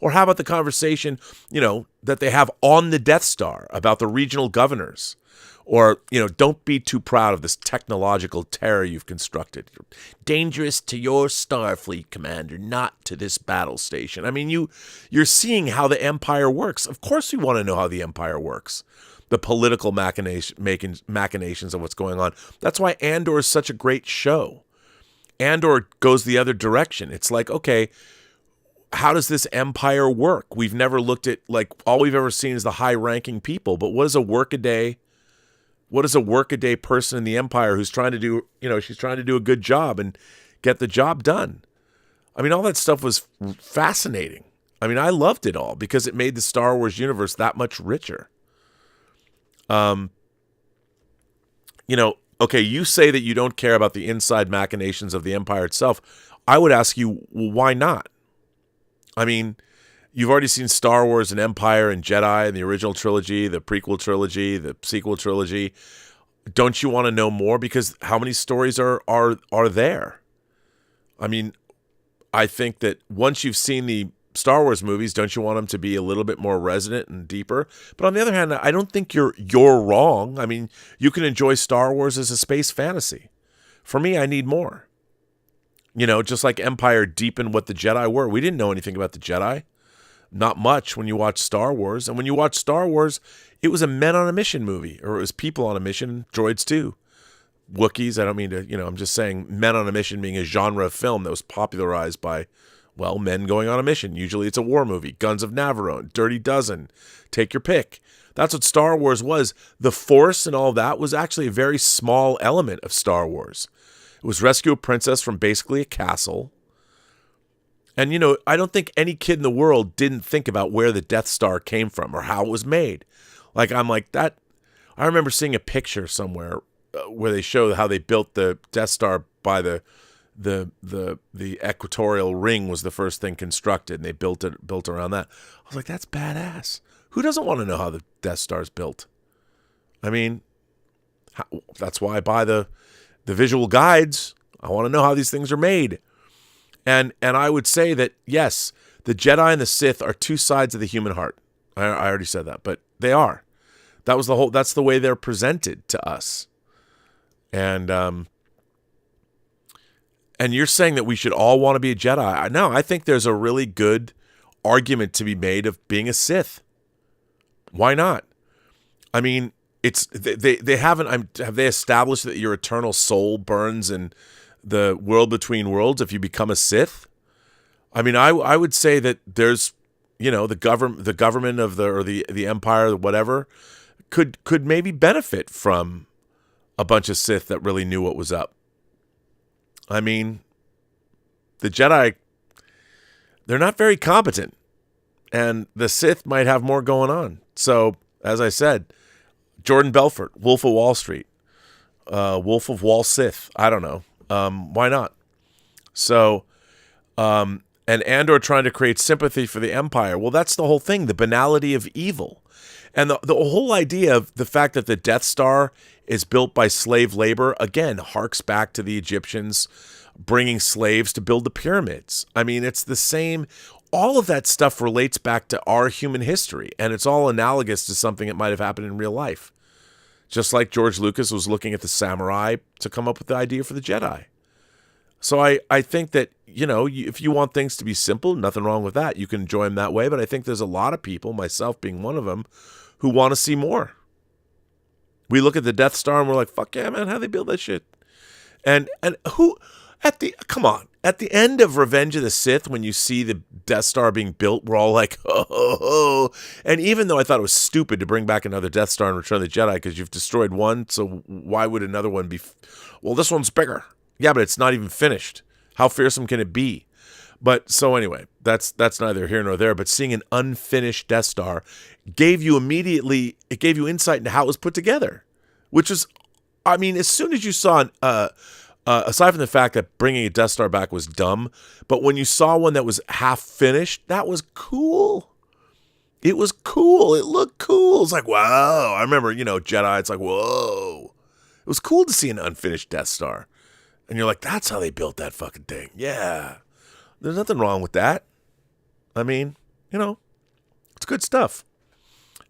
Or how about the conversation, that they have on the Death Star about the regional governors? Or, don't be too proud of this technological terror you've constructed. You're dangerous to your Starfleet commander, not to this battle station. I mean, you're seeing how the Empire works. Of course we want to know how the Empire works. The political machinations of what's going on. That's why Andor is such a great show. Andor goes the other direction. It's like, okay, how does this empire work? We've never looked at, all we've ever seen is the high-ranking people. But what does a workaday What is a workaday person in the Empire who's trying to do, she's trying to do a good job and get the job done? I mean, all that stuff was fascinating. I mean, I loved it all because it made the Star Wars universe that much richer. Okay, you say that you don't care about the inside machinations of the Empire itself. I would ask you, well, why not? I mean, you've already seen Star Wars and Empire and Jedi and the original trilogy, the prequel trilogy, the sequel trilogy. Don't you want to know more? Because how many stories are there? I mean, I think that once you've seen the Star Wars movies, don't you want them to be a little bit more resonant and deeper? But on the other hand, I don't think you're wrong. I mean, you can enjoy Star Wars as a space fantasy. For me, I need more. Just like Empire deepened what the Jedi were. We didn't know anything about the Jedi. Not much when you watch Star Wars. And when you watch Star Wars, it was a men on a mission movie, or it was people on a mission, droids too. Wookiees, I don't mean to, I'm just saying men on a mission being a genre of film that was popularized by, well, men going on a mission. Usually it's a war movie. Guns of Navarone, Dirty Dozen, take your pick. That's what Star Wars was. The Force and all that was actually a very small element of Star Wars. It was rescue a princess from basically a castle. And, I don't think any kid in the world didn't think about where the Death Star came from or how it was made. I'm like that. I remember seeing a picture somewhere where they show how they built the Death Star by the equatorial ring was the first thing constructed, and they built around that. I was like, that's badass. Who doesn't want to know how the Death Star is built? I mean, that's why I buy the visual guides. I want to know how these things are made. And I would say that, yes, the Jedi and the Sith are two sides of the human heart. I already said that, but they are. That's the way they're presented to us. And you're saying that we should all want to be a Jedi. No, I think there's a really good argument to be made of being a Sith. Why not? I mean, have they established that your eternal soul burns in the world between worlds if you become a Sith? I mean, I would say that there's, the government of the Empire, whatever, could maybe benefit from a bunch of Sith that really knew what was up. I mean, the Jedi, they're not very competent, and the Sith might have more going on. So, as I said, Jordan Belfort, Wolf of Wall Street, Wolf of Wall Sith, I don't know. Why not? So, and Andor trying to create sympathy for the Empire. Well, that's the whole thing, the banality of evil. And the whole idea of the fact that the Death Star is built by slave labor, again, harks back to the Egyptians bringing slaves to build the pyramids. I mean, it's the same. All of that stuff relates back to our human history, and it's all analogous to something that might have happened in real life. Just like George Lucas was looking at the samurai to come up with the idea for the Jedi. So I think that, if you want things to be simple, nothing wrong with that. You can enjoy them that way. But I think there's a lot of people, myself being one of them, who want to see more. We look at the Death Star and we're like, fuck yeah, man, how they build that shit? And who, come on, at the end of Revenge of the Sith, when you see the Death Star being built, we're all like, oh. And even though I thought it was stupid to bring back another Death Star in Return of the Jedi because you've destroyed one, so why would another one be? Well, this one's bigger. Yeah, but it's not even finished. How fearsome can it be? But so anyway, that's neither here nor there. But seeing an unfinished Death Star gave you insight into how it was put together, which is, I mean, as soon as you saw aside from the fact that bringing a Death Star back was dumb, but when you saw one that was half finished, that was cool. It was cool. It looked cool. It's like, wow. I remember, Jedi, it's like, whoa. It was cool to see an unfinished Death Star. And you're like, that's how they built that fucking thing. Yeah. There's nothing wrong with that. I mean, it's good stuff.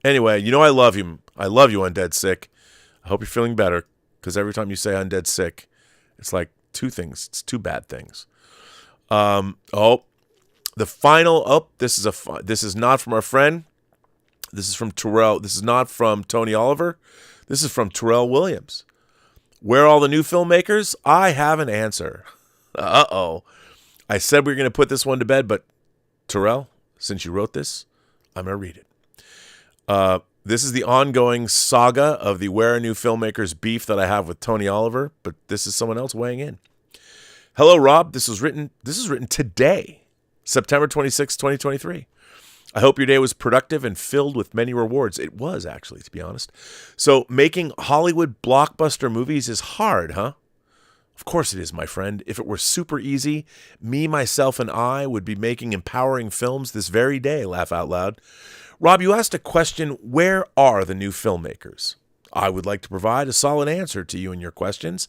Anyway, I love you. I love you, Undead Sick. I hope you're feeling better, because every time you say Undead Sick, it's like two things. It's two bad things. The final. This is not from our friend. This is from Terrell. This is not from Tony Oliver. This is from Terrell Williams. Where are all the new filmmakers? I have an answer. Uh-oh. I said we were going to put this one to bed, but Terrell, since you wrote this, I'm going to read it. This is the ongoing saga of the Where Are New Filmmakers beef that I have with Tony Oliver, but this is someone else weighing in. Hello, Rob. This is written today, September 26, 2023. I hope your day was productive and filled with many rewards. It was, actually, to be honest. So making Hollywood blockbuster movies is hard, huh? Of course it is, my friend. If it were super easy, me, myself, and I would be making empowering films this very day, laugh out loud. Rob, you asked a question, where are the new filmmakers? I would like to provide a solid answer to you and your questions.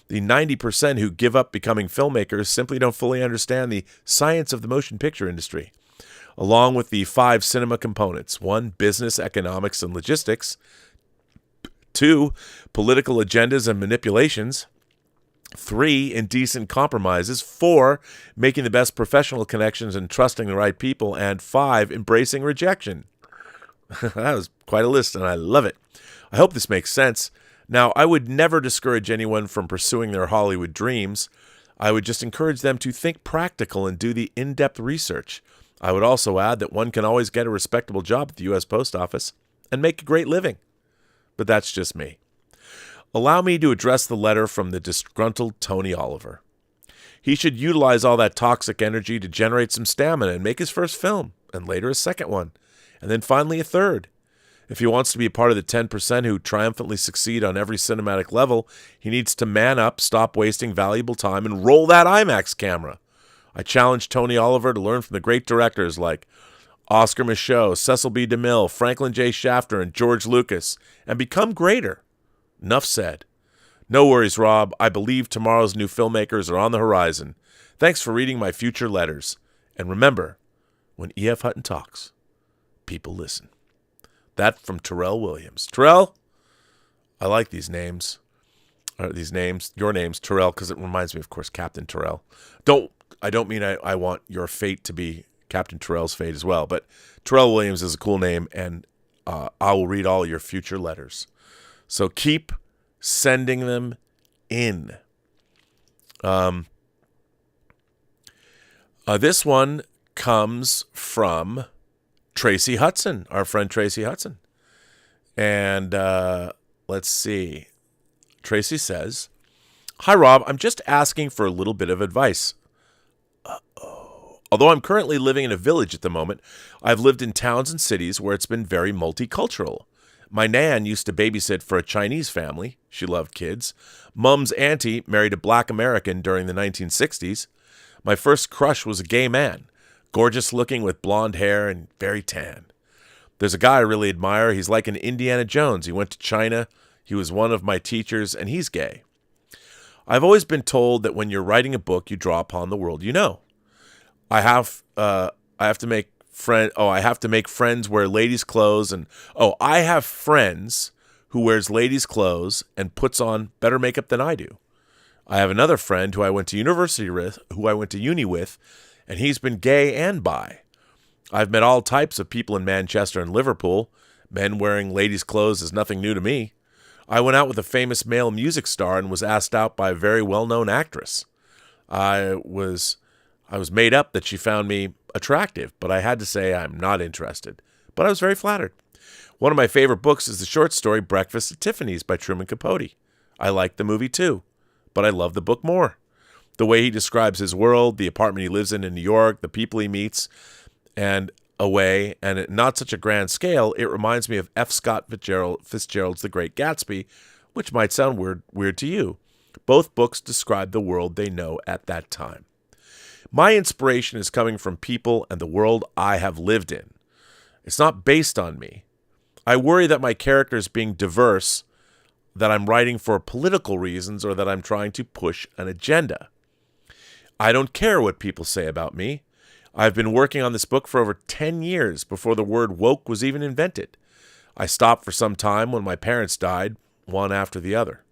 The 90% who give up becoming filmmakers simply don't fully understand the science of the motion picture industry. Along with the 5 cinema components: 1, business, economics, and logistics; 2, political agendas and manipulations; 3, indecent compromises; 4, making the best professional connections and trusting the right people; and 5, embracing rejection. That was quite a list, and I love it. I hope this makes sense. Now, I would never discourage anyone from pursuing their Hollywood dreams. I would just encourage them to think practical and do the in-depth research. I would also add that one can always get a respectable job at the U.S. Post Office and make a great living. But that's just me. Allow me to address the letter from the disgruntled Tony Oliver. He should utilize all that toxic energy to generate some stamina and make his first film, and later a second one, and then finally a third. If he wants to be a part of the 10% who triumphantly succeed on every cinematic level, he needs to man up, stop wasting valuable time, and roll that IMAX camera. I challenge Tony Oliver to learn from the great directors like Oscar Micheaux, Cecil B. DeMille, Franklin J. Shafter, and George Lucas, and become greater. Enough said. No worries, Rob. I believe tomorrow's new filmmakers are on the horizon. Thanks for reading my future letters. And remember, when E.F. Hutton talks, people listen. That from Terrell Williams. Terrell, I like these names. Your names, Terrell, because it reminds me, of course, Captain Terrell. I don't mean I want your fate to be Captain Terrell's fate as well, but Terrell Williams is a cool name, and I will read all your future letters. So keep sending them in. This one comes from Tracy Hudson, our friend Tracy Hudson. And let's see. Tracy says, "Hi, Rob. I'm just asking for a little bit of advice. Although I'm currently living in a village at the moment, I've lived in towns and cities where it's been very multicultural. My nan used to babysit for a Chinese family. She loved kids. Mum's auntie married a black American during the 1960s. My first crush was a gay man, gorgeous looking with blonde hair and very tan. There's a guy I really admire. He's like an Indiana Jones. He went to China. He was one of my teachers, and he's gay. I've always been told that when you're writing a book, you draw upon the world you know. I have to make friends wear ladies' clothes, and I have friends who wears ladies' clothes and puts on better makeup than I do. I have another friend who I went to uni with, and he's been gay and bi. I've met all types of people in Manchester and Liverpool. Men wearing ladies' clothes is nothing new to me. I went out with a famous male music star and was asked out by a very well-known actress. I was made up that she found me attractive, but I had to say I'm not interested. But I was very flattered. One of my favorite books is the short story Breakfast at Tiffany's by Truman Capote. I like the movie too, but I love the book more. The way he describes his world, the apartment he lives in New York, the people he meets, and away, and at not such a grand scale, it reminds me of F. Scott Fitzgerald's The Great Gatsby, which might sound weird to you. Both books describe the world they know at that time. My inspiration is coming from people and the world I have lived in. It's not based on me. I worry that my characters being diverse, that I'm writing for political reasons, or that I'm trying to push an agenda. I don't care what people say about me. I've been working on this book for over 10 years before the word woke was even invented. I stopped for some time when my parents died, one after the other.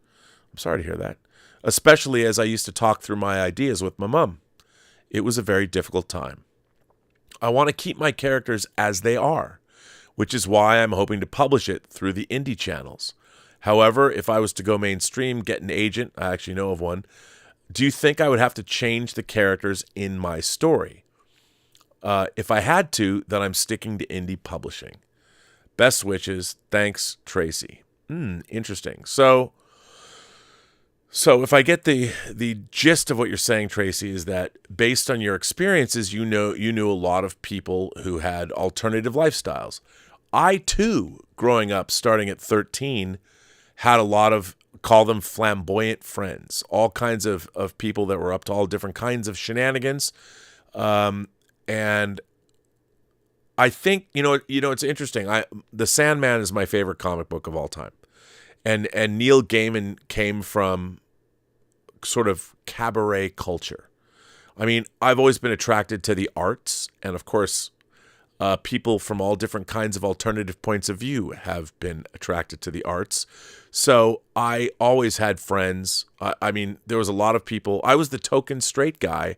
I'm sorry to hear that. Especially as I used to talk through my ideas with my mom. It was a very difficult time. I want to keep my characters as they are, which is why I'm hoping to publish it through the indie channels. However, if I was to go mainstream, get an agent, I actually know of one, do you think I would have to change the characters in my story? If I had to, then I'm sticking to indie publishing. Best wishes. Thanks, Tracy. Interesting. So if I get the gist of what you're saying, Tracy, is that based on your experiences, you knew a lot of people who had alternative lifestyles. I too, growing up, starting at 13, had a lot of, call them flamboyant friends, all kinds of people that were up to all different kinds of shenanigans. And I think, it's interesting. The Sandman is my favorite comic book of all time. And Neil Gaiman came from sort of cabaret culture. I mean, I've always been attracted to the arts, and of course, people from all different kinds of alternative points of view have been attracted to the arts. So I always had friends. I mean, there was a lot of people. I was the token straight guy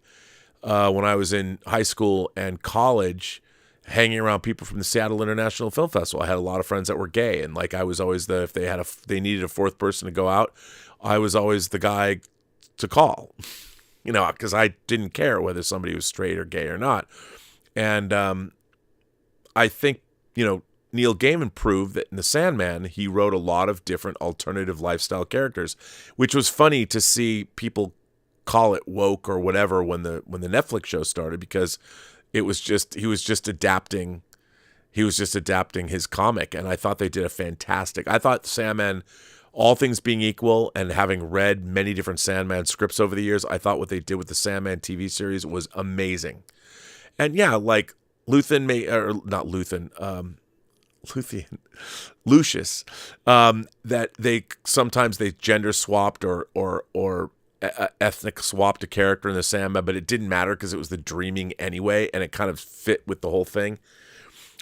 when I was in high school and college, hanging around people from the Seattle International Film Festival. I had a lot of friends that were gay, and like I was always if they needed a fourth person to go out, I was always the guy to call, because I didn't care whether somebody was straight or gay or not. And I think, Neil Gaiman proved that in The Sandman, he wrote a lot of different alternative lifestyle characters, which was funny to see people call it woke or whatever when the Netflix show started, because he was just adapting his comic, and I thought they did a fantastic. I thought Sandman, all things being equal, and having read many different Sandman scripts over the years, I thought what they did with the Sandman TV series was amazing. And yeah, like Lucius, that they sometimes gender swapped or ethnic swapped a character in the Sandman, but it didn't matter because it was the dreaming anyway, and it kind of fit with the whole thing.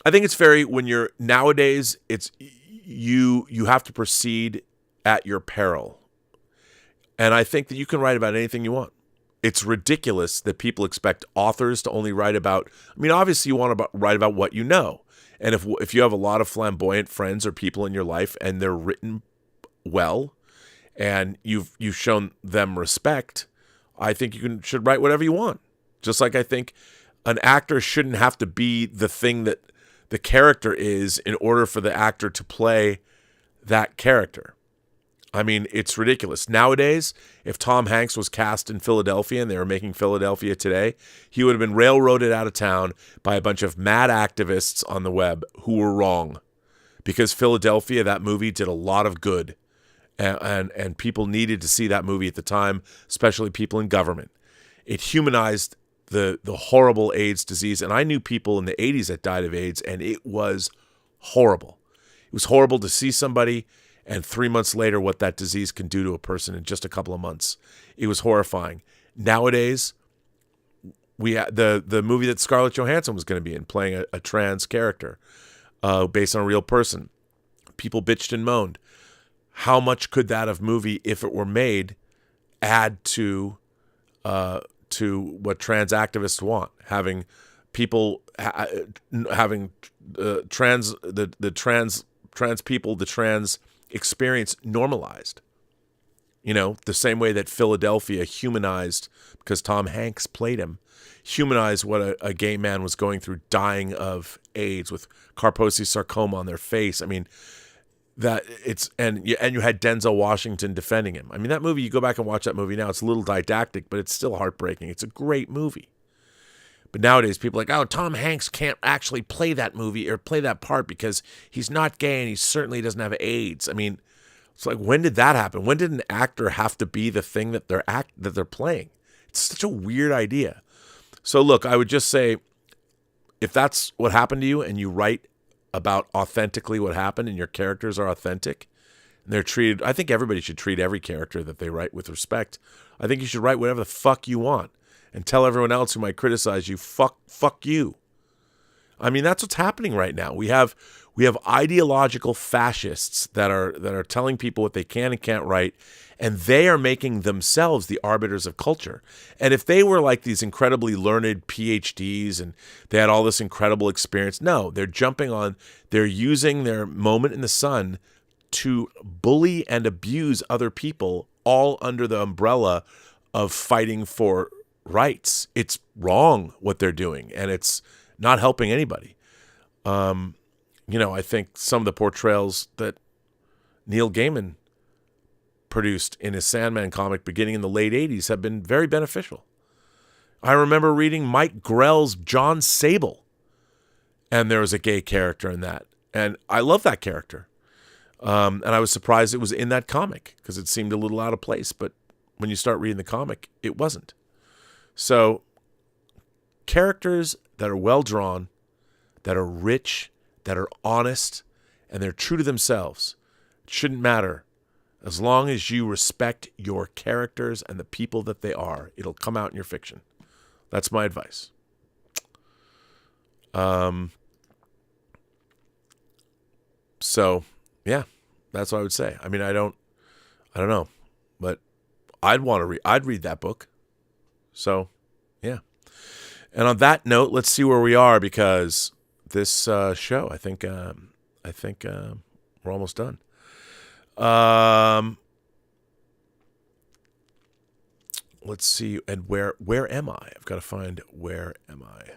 I think it's when you're nowadays, it's you have to proceed at your peril. And I think that you can write about anything you want. It's ridiculous that people expect authors to only write about, obviously you want to write about what you know. And if you have a lot of flamboyant friends or people in your life and they're written well and you've shown them respect, I think you should write whatever you want. Just like I think an actor shouldn't have to be the thing that the character is in order for the actor to play that character. It's ridiculous. Nowadays, if Tom Hanks was cast in Philadelphia and they were making Philadelphia Today, he would have been railroaded out of town by a bunch of mad activists on the web who were wrong. Because Philadelphia, that movie, did a lot of good. And people needed to see that movie at the time, especially people in government. It humanized the horrible AIDS disease. And I knew people in the 80s that died of AIDS, and it was horrible. It was horrible to see somebody, and 3 months later, what that disease can do to a person in just a couple of months. It was horrifying. Nowadays, the movie that Scarlett Johansson was going to be in, playing a trans character based on a real person. People bitched and moaned. How much could that movie, if it were made, add to what trans activists want? Having people having trans people, the trans experience normalized. The same way that Philadelphia humanized, because Tom Hanks played him, humanized what a gay man was going through, dying of AIDS with Kaposi sarcoma on their face. And you had Denzel Washington defending him. That movie, you go back and watch that movie now, it's a little didactic, but it's still heartbreaking. It's a great movie. But nowadays, people are like, oh, Tom Hanks can't actually play that movie or play that part because he's not gay and he certainly doesn't have AIDS. It's like, when did that happen? When did an actor have to be the thing that they're playing? It's such a weird idea. So look, I would just say, if that's what happened to you and you write about authentically what happened and your characters are authentic and they're treated, I think everybody should treat every character that they write with respect. I think you should write whatever the fuck you want. And tell everyone else who might criticize you, fuck you. That's what's happening right now. We have ideological fascists that are telling people what they can and can't write, and they are making themselves the arbiters of culture. And if they were like these incredibly learned PhDs and they had all this incredible experience, no, they're using their moment in the sun to bully and abuse other people, all under the umbrella of fighting for rights. It's wrong what they're doing, and it's not helping anybody. I think some of the portrayals that Neil Gaiman produced in his Sandman comic beginning in the late 80s have been very beneficial. I remember reading Mike Grell's John Sable, and there was a gay character in that. And I love that character. And I was surprised it was in that comic because it seemed a little out of place. But when you start reading the comic, it wasn't. So characters that are well drawn, that are rich, that are honest, and they're true to themselves. It shouldn't matter. As long as you respect your characters and the people that they are, it'll come out in your fiction. That's my advice. So, yeah, that's what I would say. I mean, I don't know, but I'd read that book. So, yeah. And on that note, let's see where we are, because this show, I think we're almost done. Let's see, and where am I? I've got to find where am I.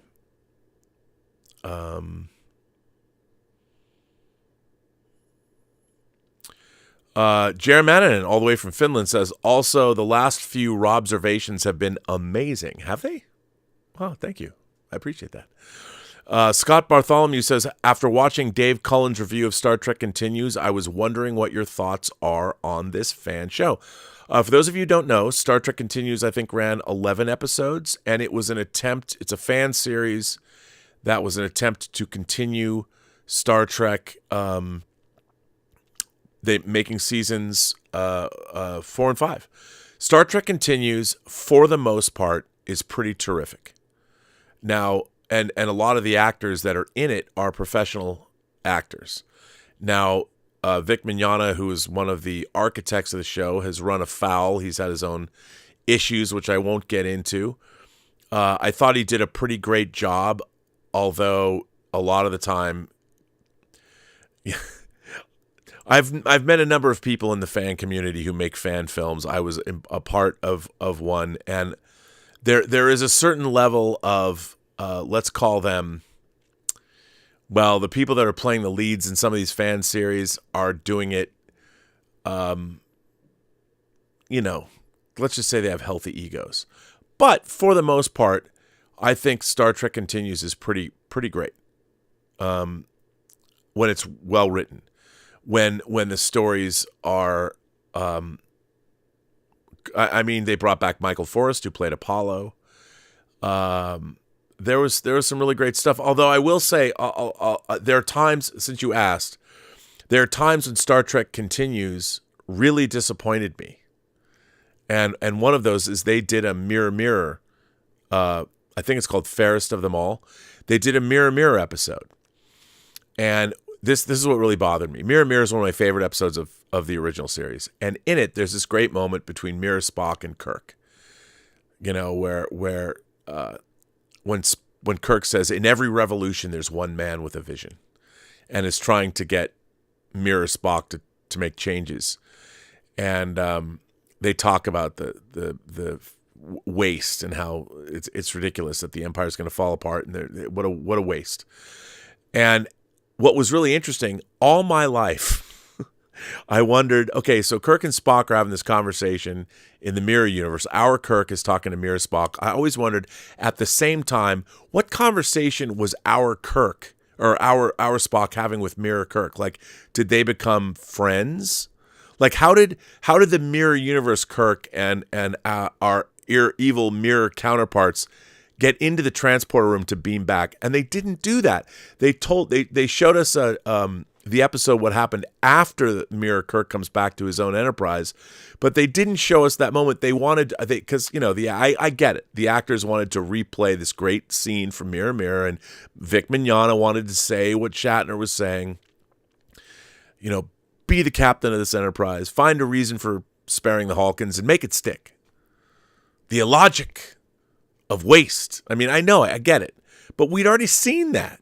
Jerry Mananen, all the way from Finland, says, also, the last few Robservations have been amazing. Have they? Oh, thank you. I appreciate that. Scott Bartholomew says, after watching Dave Cullen's review of Star Trek Continues, I was wondering what your thoughts are on this fan show. For those of you who don't know, Star Trek Continues, I think, ran 11 episodes, and it was an attempt, it's a fan series that was an attempt to continue Star Trek, making seasons 4 and 5. Star Trek Continues, for the most part, is pretty terrific. Now, and a lot of the actors that are in it are professional actors. Now, Vic Mignogna, who is one of the architects of the show, has run afoul. He's had his own issues, which I won't get into. I thought he did a pretty great job, although a lot of the time, I've met a number of people in the fan community who make fan films. I was a part of one, and there is a certain level of let's call them, well, the people that are playing the leads in some of these fan series are doing it, let's just say they have healthy egos. But for the most part, I think Star Trek Continues is pretty great when it's well written. When the stories are, they brought back Michael Forrest, who played Apollo. There was some really great stuff. Although I will say, there are times, since you asked, there are times when Star Trek Continues really disappointed me. And one of those is they did a Mirror. I think it's called Fairest of Them All. They did a Mirror episode. And this is what really bothered me. Mirror is one of my favorite episodes of the original series. And in it, there's this great moment between Mirror, Spock, and Kirk. Where when Kirk says, in every revolution, there's one man with a vision, and is trying to get Mirror Spock to make changes. And they talk about the waste and how it's ridiculous that the Empire's going to fall apart, and what a waste. And what was really interesting, all my life, I wondered, okay, so Kirk and Spock are having this conversation in the Mirror universe. Our Kirk is talking to Mirror Spock. I always wondered, at the same time, what conversation was our Kirk or our Spock having with Mirror Kirk? Like, did they become friends? Like, how did the Mirror universe Kirk and our evil Mirror counterparts get into the transporter room to beam back? And they didn't do that. They showed us the episode what happened after Mirror Kirk comes back to his own Enterprise, but they didn't show us that moment. They wanted, because I get it. The actors wanted to replay this great scene from Mirror, and Vic Mignogna wanted to say what Shatner was saying. Be the captain of this Enterprise. Find a reason for sparing the Hawkins and make it stick. The illogic of waste. I mean, I know, I get it, but we'd already seen that.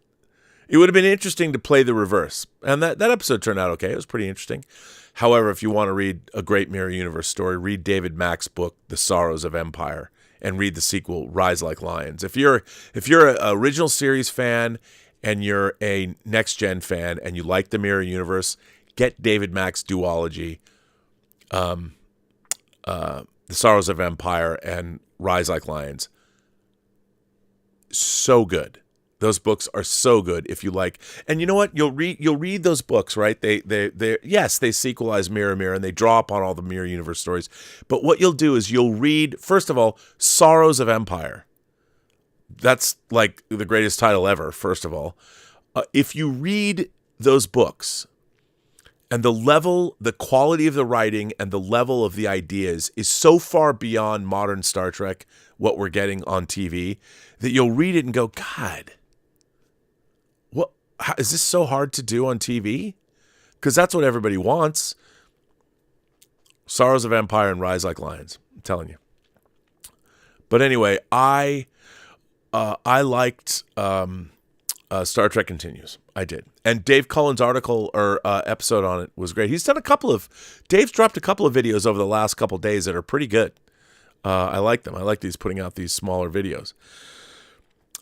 It would have been interesting to play the reverse. And that episode turned out okay. It was pretty interesting. However, if you want to read a great Mirror Universe story, read David Mack's book, The Sorrows of Empire, and read the sequel, Rise Like Lions. If you're an original series fan and you're a Next Gen fan and you like the Mirror Universe, get David Mack's duology, The Sorrows of Empire and Rise Like Lions. So good. Those books are so good if you like. And you know what? You'll read those books, right? They yes, they sequelize Mirror and they draw upon all the Mirror Universe stories. But what you'll do is you'll read, first of all, Sorrows of Empire. That's like the greatest title ever, first of all. If you read those books and the quality of the writing and the level of the ideas is so far beyond modern Star Trek, what we're getting on TV, that you'll read it and go, God, is this so hard to do on TV? Because that's what everybody wants. Sorrows of Empire and Rise Like Lions. I'm telling you. But anyway, I liked Star Trek Continues. I did. And Dave Cullen's article or episode on it was great. Dave's dropped a couple of videos over the last couple of days that are pretty good. I like them. I like putting out these smaller videos.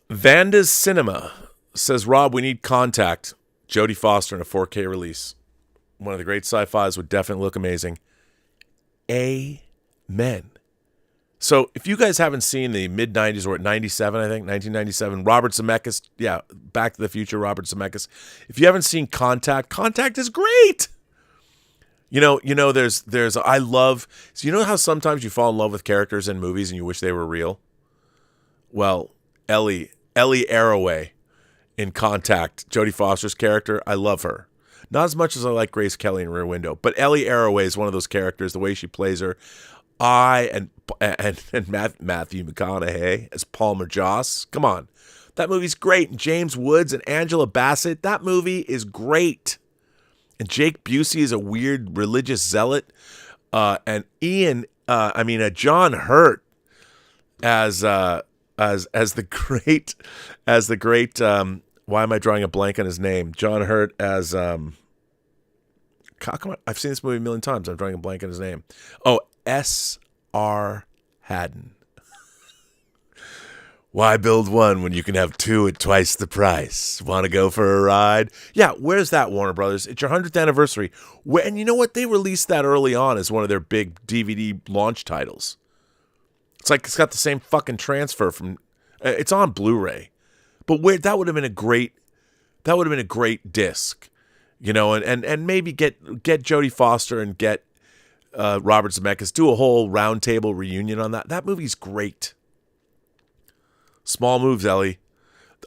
Vanda's Cinema says, Rob, we need Contact. Jodie Foster in a 4K release. One of the great sci-fis, would definitely look amazing. Amen. So if you guys haven't seen the mid-90s, or at 97, I think, 1997, Robert Zemeckis, Back to the Future, Robert Zemeckis. If you haven't seen Contact is great. You know, there's I love, so you know how sometimes you fall in love with characters in movies and you wish they were real? Well, Ellie Arroway in Contact, Jodie Foster's character, I love her. Not as much as I like Grace Kelly in Rear Window, but Ellie Arroway is one of those characters, the way she plays her. And Matthew McConaughey as Palmer Joss. Come on. That movie's great. And James Woods and Angela Bassett. That movie is great. And Jake Busey is a weird religious zealot. And John Hurt as the great why am I drawing a blank on his name? John Hurt as come on, I've seen this movie a million times. I'm drawing a blank on his name. Oh, S.R. Haddon. Why build one when you can have two at twice the price? Want to go for a ride? Yeah, where's that, Warner Brothers? It's your 100th anniversary. And you know what? They released that early on as one of their big DVD launch titles. It's like it's got the same fucking transfer from. It's on Blu-ray, but that would have been a great disc, you know, and maybe get Jodie Foster and get Robert Zemeckis, do a whole roundtable reunion on that. That movie's great. Small moves, Ellie.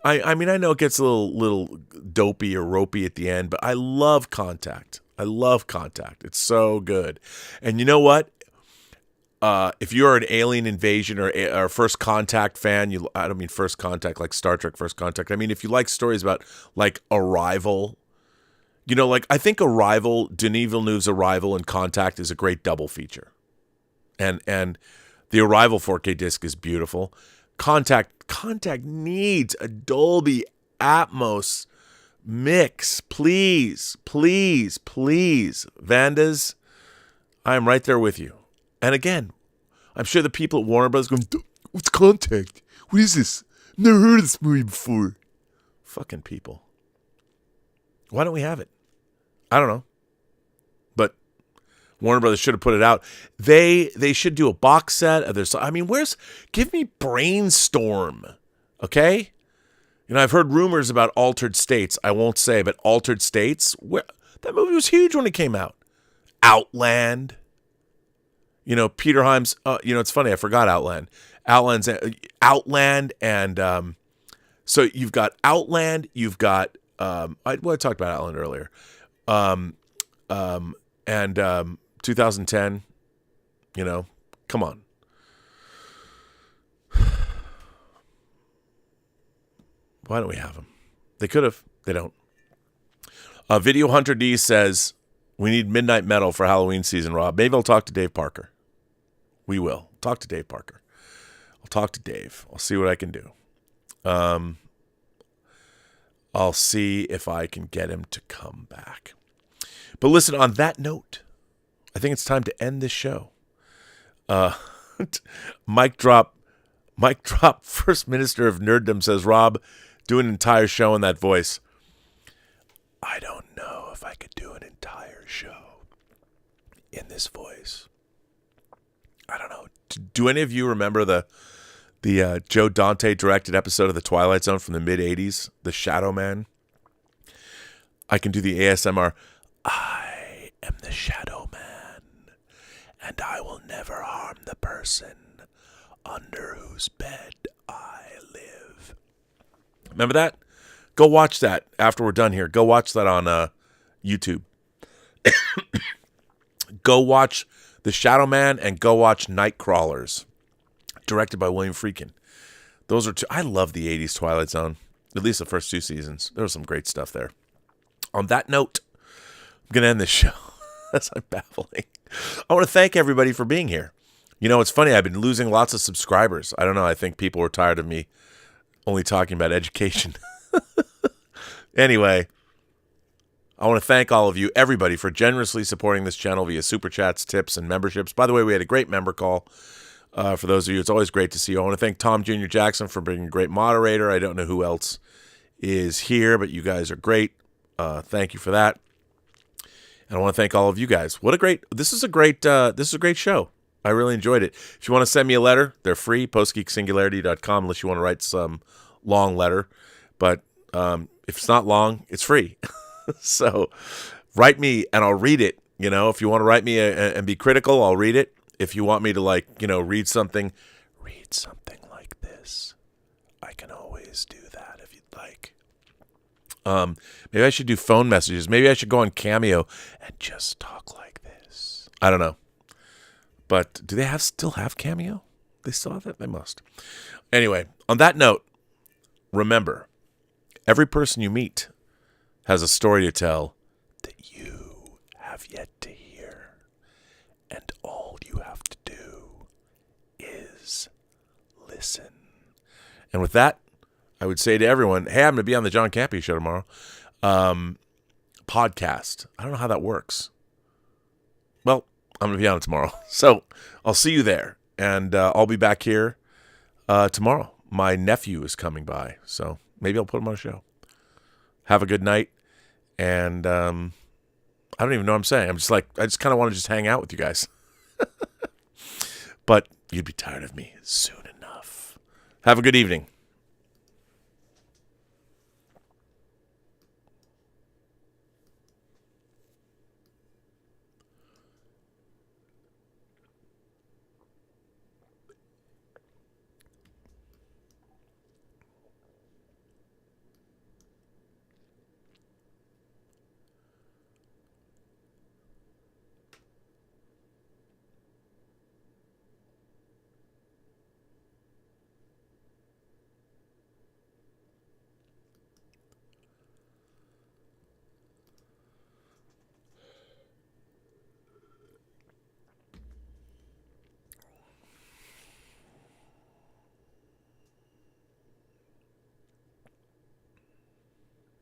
I mean, I know it gets a little dopey or ropey at the end, but I love Contact. It's so good. And you know what? If you're an Alien Invasion or First Contact fan, I don't mean First Contact like Star Trek First Contact. I mean, if you like stories about like Arrival, you know, like I think Arrival, Denis Villeneuve's Arrival and Contact is a great double feature. And the Arrival 4K disc is beautiful. Contact needs a Dolby Atmos mix. Please. Vandas, I am right there with you. And again, I'm sure the people at Warner Bros. Going, what's Contact? What is this? Never heard of this movie before. Fucking people. Why don't we have it? I don't know. But Warner Brothers should have put it out. They should do a box set of this. I mean, give me Brainstorm, okay? You know, I've heard rumors about Altered States. I won't say, but Altered States, that movie was huge when it came out. Outland. You know, Peter Hyams, it's funny, I forgot Outland. Outland and so you've got Outland, you've got I talked about Outland earlier. And 2010, you know, come on. Why don't we have them? They could have. They don't. Video Hunter D says, we need Midnight Metal for Halloween season, Rob. Maybe I'll talk to Dave Parker. We will. Talk to Dave Parker. I'll talk to Dave. I'll see what I can do. I'll see if I can get him to come back. But listen, on that note, I think it's time to end this show. Mic drop, First Minister of Nerddom says, Rob, do an entire show in that voice. I don't know if I could do an entire show in this voice. I don't know. Do any of you remember the Joe Dante directed episode of The Twilight Zone from the mid-'80s, The Shadow Man? I can do the ASMR. I am the Shadow Man, and I will never harm the person under whose bed I live. Remember that? Go watch that after we're done here. Go watch that on YouTube. Go watch The Shadow Man and go watch Night Crawlers, directed by William Friedkin. Those are two. I love the 80s Twilight Zone, at least the first 2 seasons. There was some great stuff there. On that note, I'm going to end this show as I'm babbling. I want to thank everybody for being here. You know, it's funny. I've been losing lots of subscribers. I don't know. I think people were tired of me only talking about education. Anyway, I want to thank all of you, everybody, for generously supporting this channel via super chats, tips, and memberships. By the way, we had a great member call. For those of you, it's always great to see you. I want to thank Tom Jr. Jackson for being a great moderator. I don't know who else is here, but you guys are great. Thank you for that. And I want to thank all of you guys. This is a great show. I really enjoyed it. If you want to send me a letter, they're free, postgeeksingularity.com, unless you want to write some long letter. But if it's not long, it's free. So write me and I'll read it. You know, if you want to write me and be critical, I'll read it. If you want me to read something like this, I can always do that if you'd like. Maybe I should do phone messages. Maybe I should go on Cameo and just talk like this. I don't know. But do they still have Cameo? They still have that? They must. Anyway, on that note, remember, every person you meet has a story to tell that you have yet to hear. And all you have to do is listen. And with that, I would say to everyone, hey, I'm going to be on the John Campea show tomorrow. Podcast. I don't know how that works. Well, I'm going to be on it tomorrow. So I'll see you there. And I'll be back here tomorrow. My nephew is coming by. So maybe I'll put him on a show. Have a good night. And I don't even know what I'm saying. I just kind of want to just hang out with you guys. But you'd be tired of me soon enough. Have a good evening.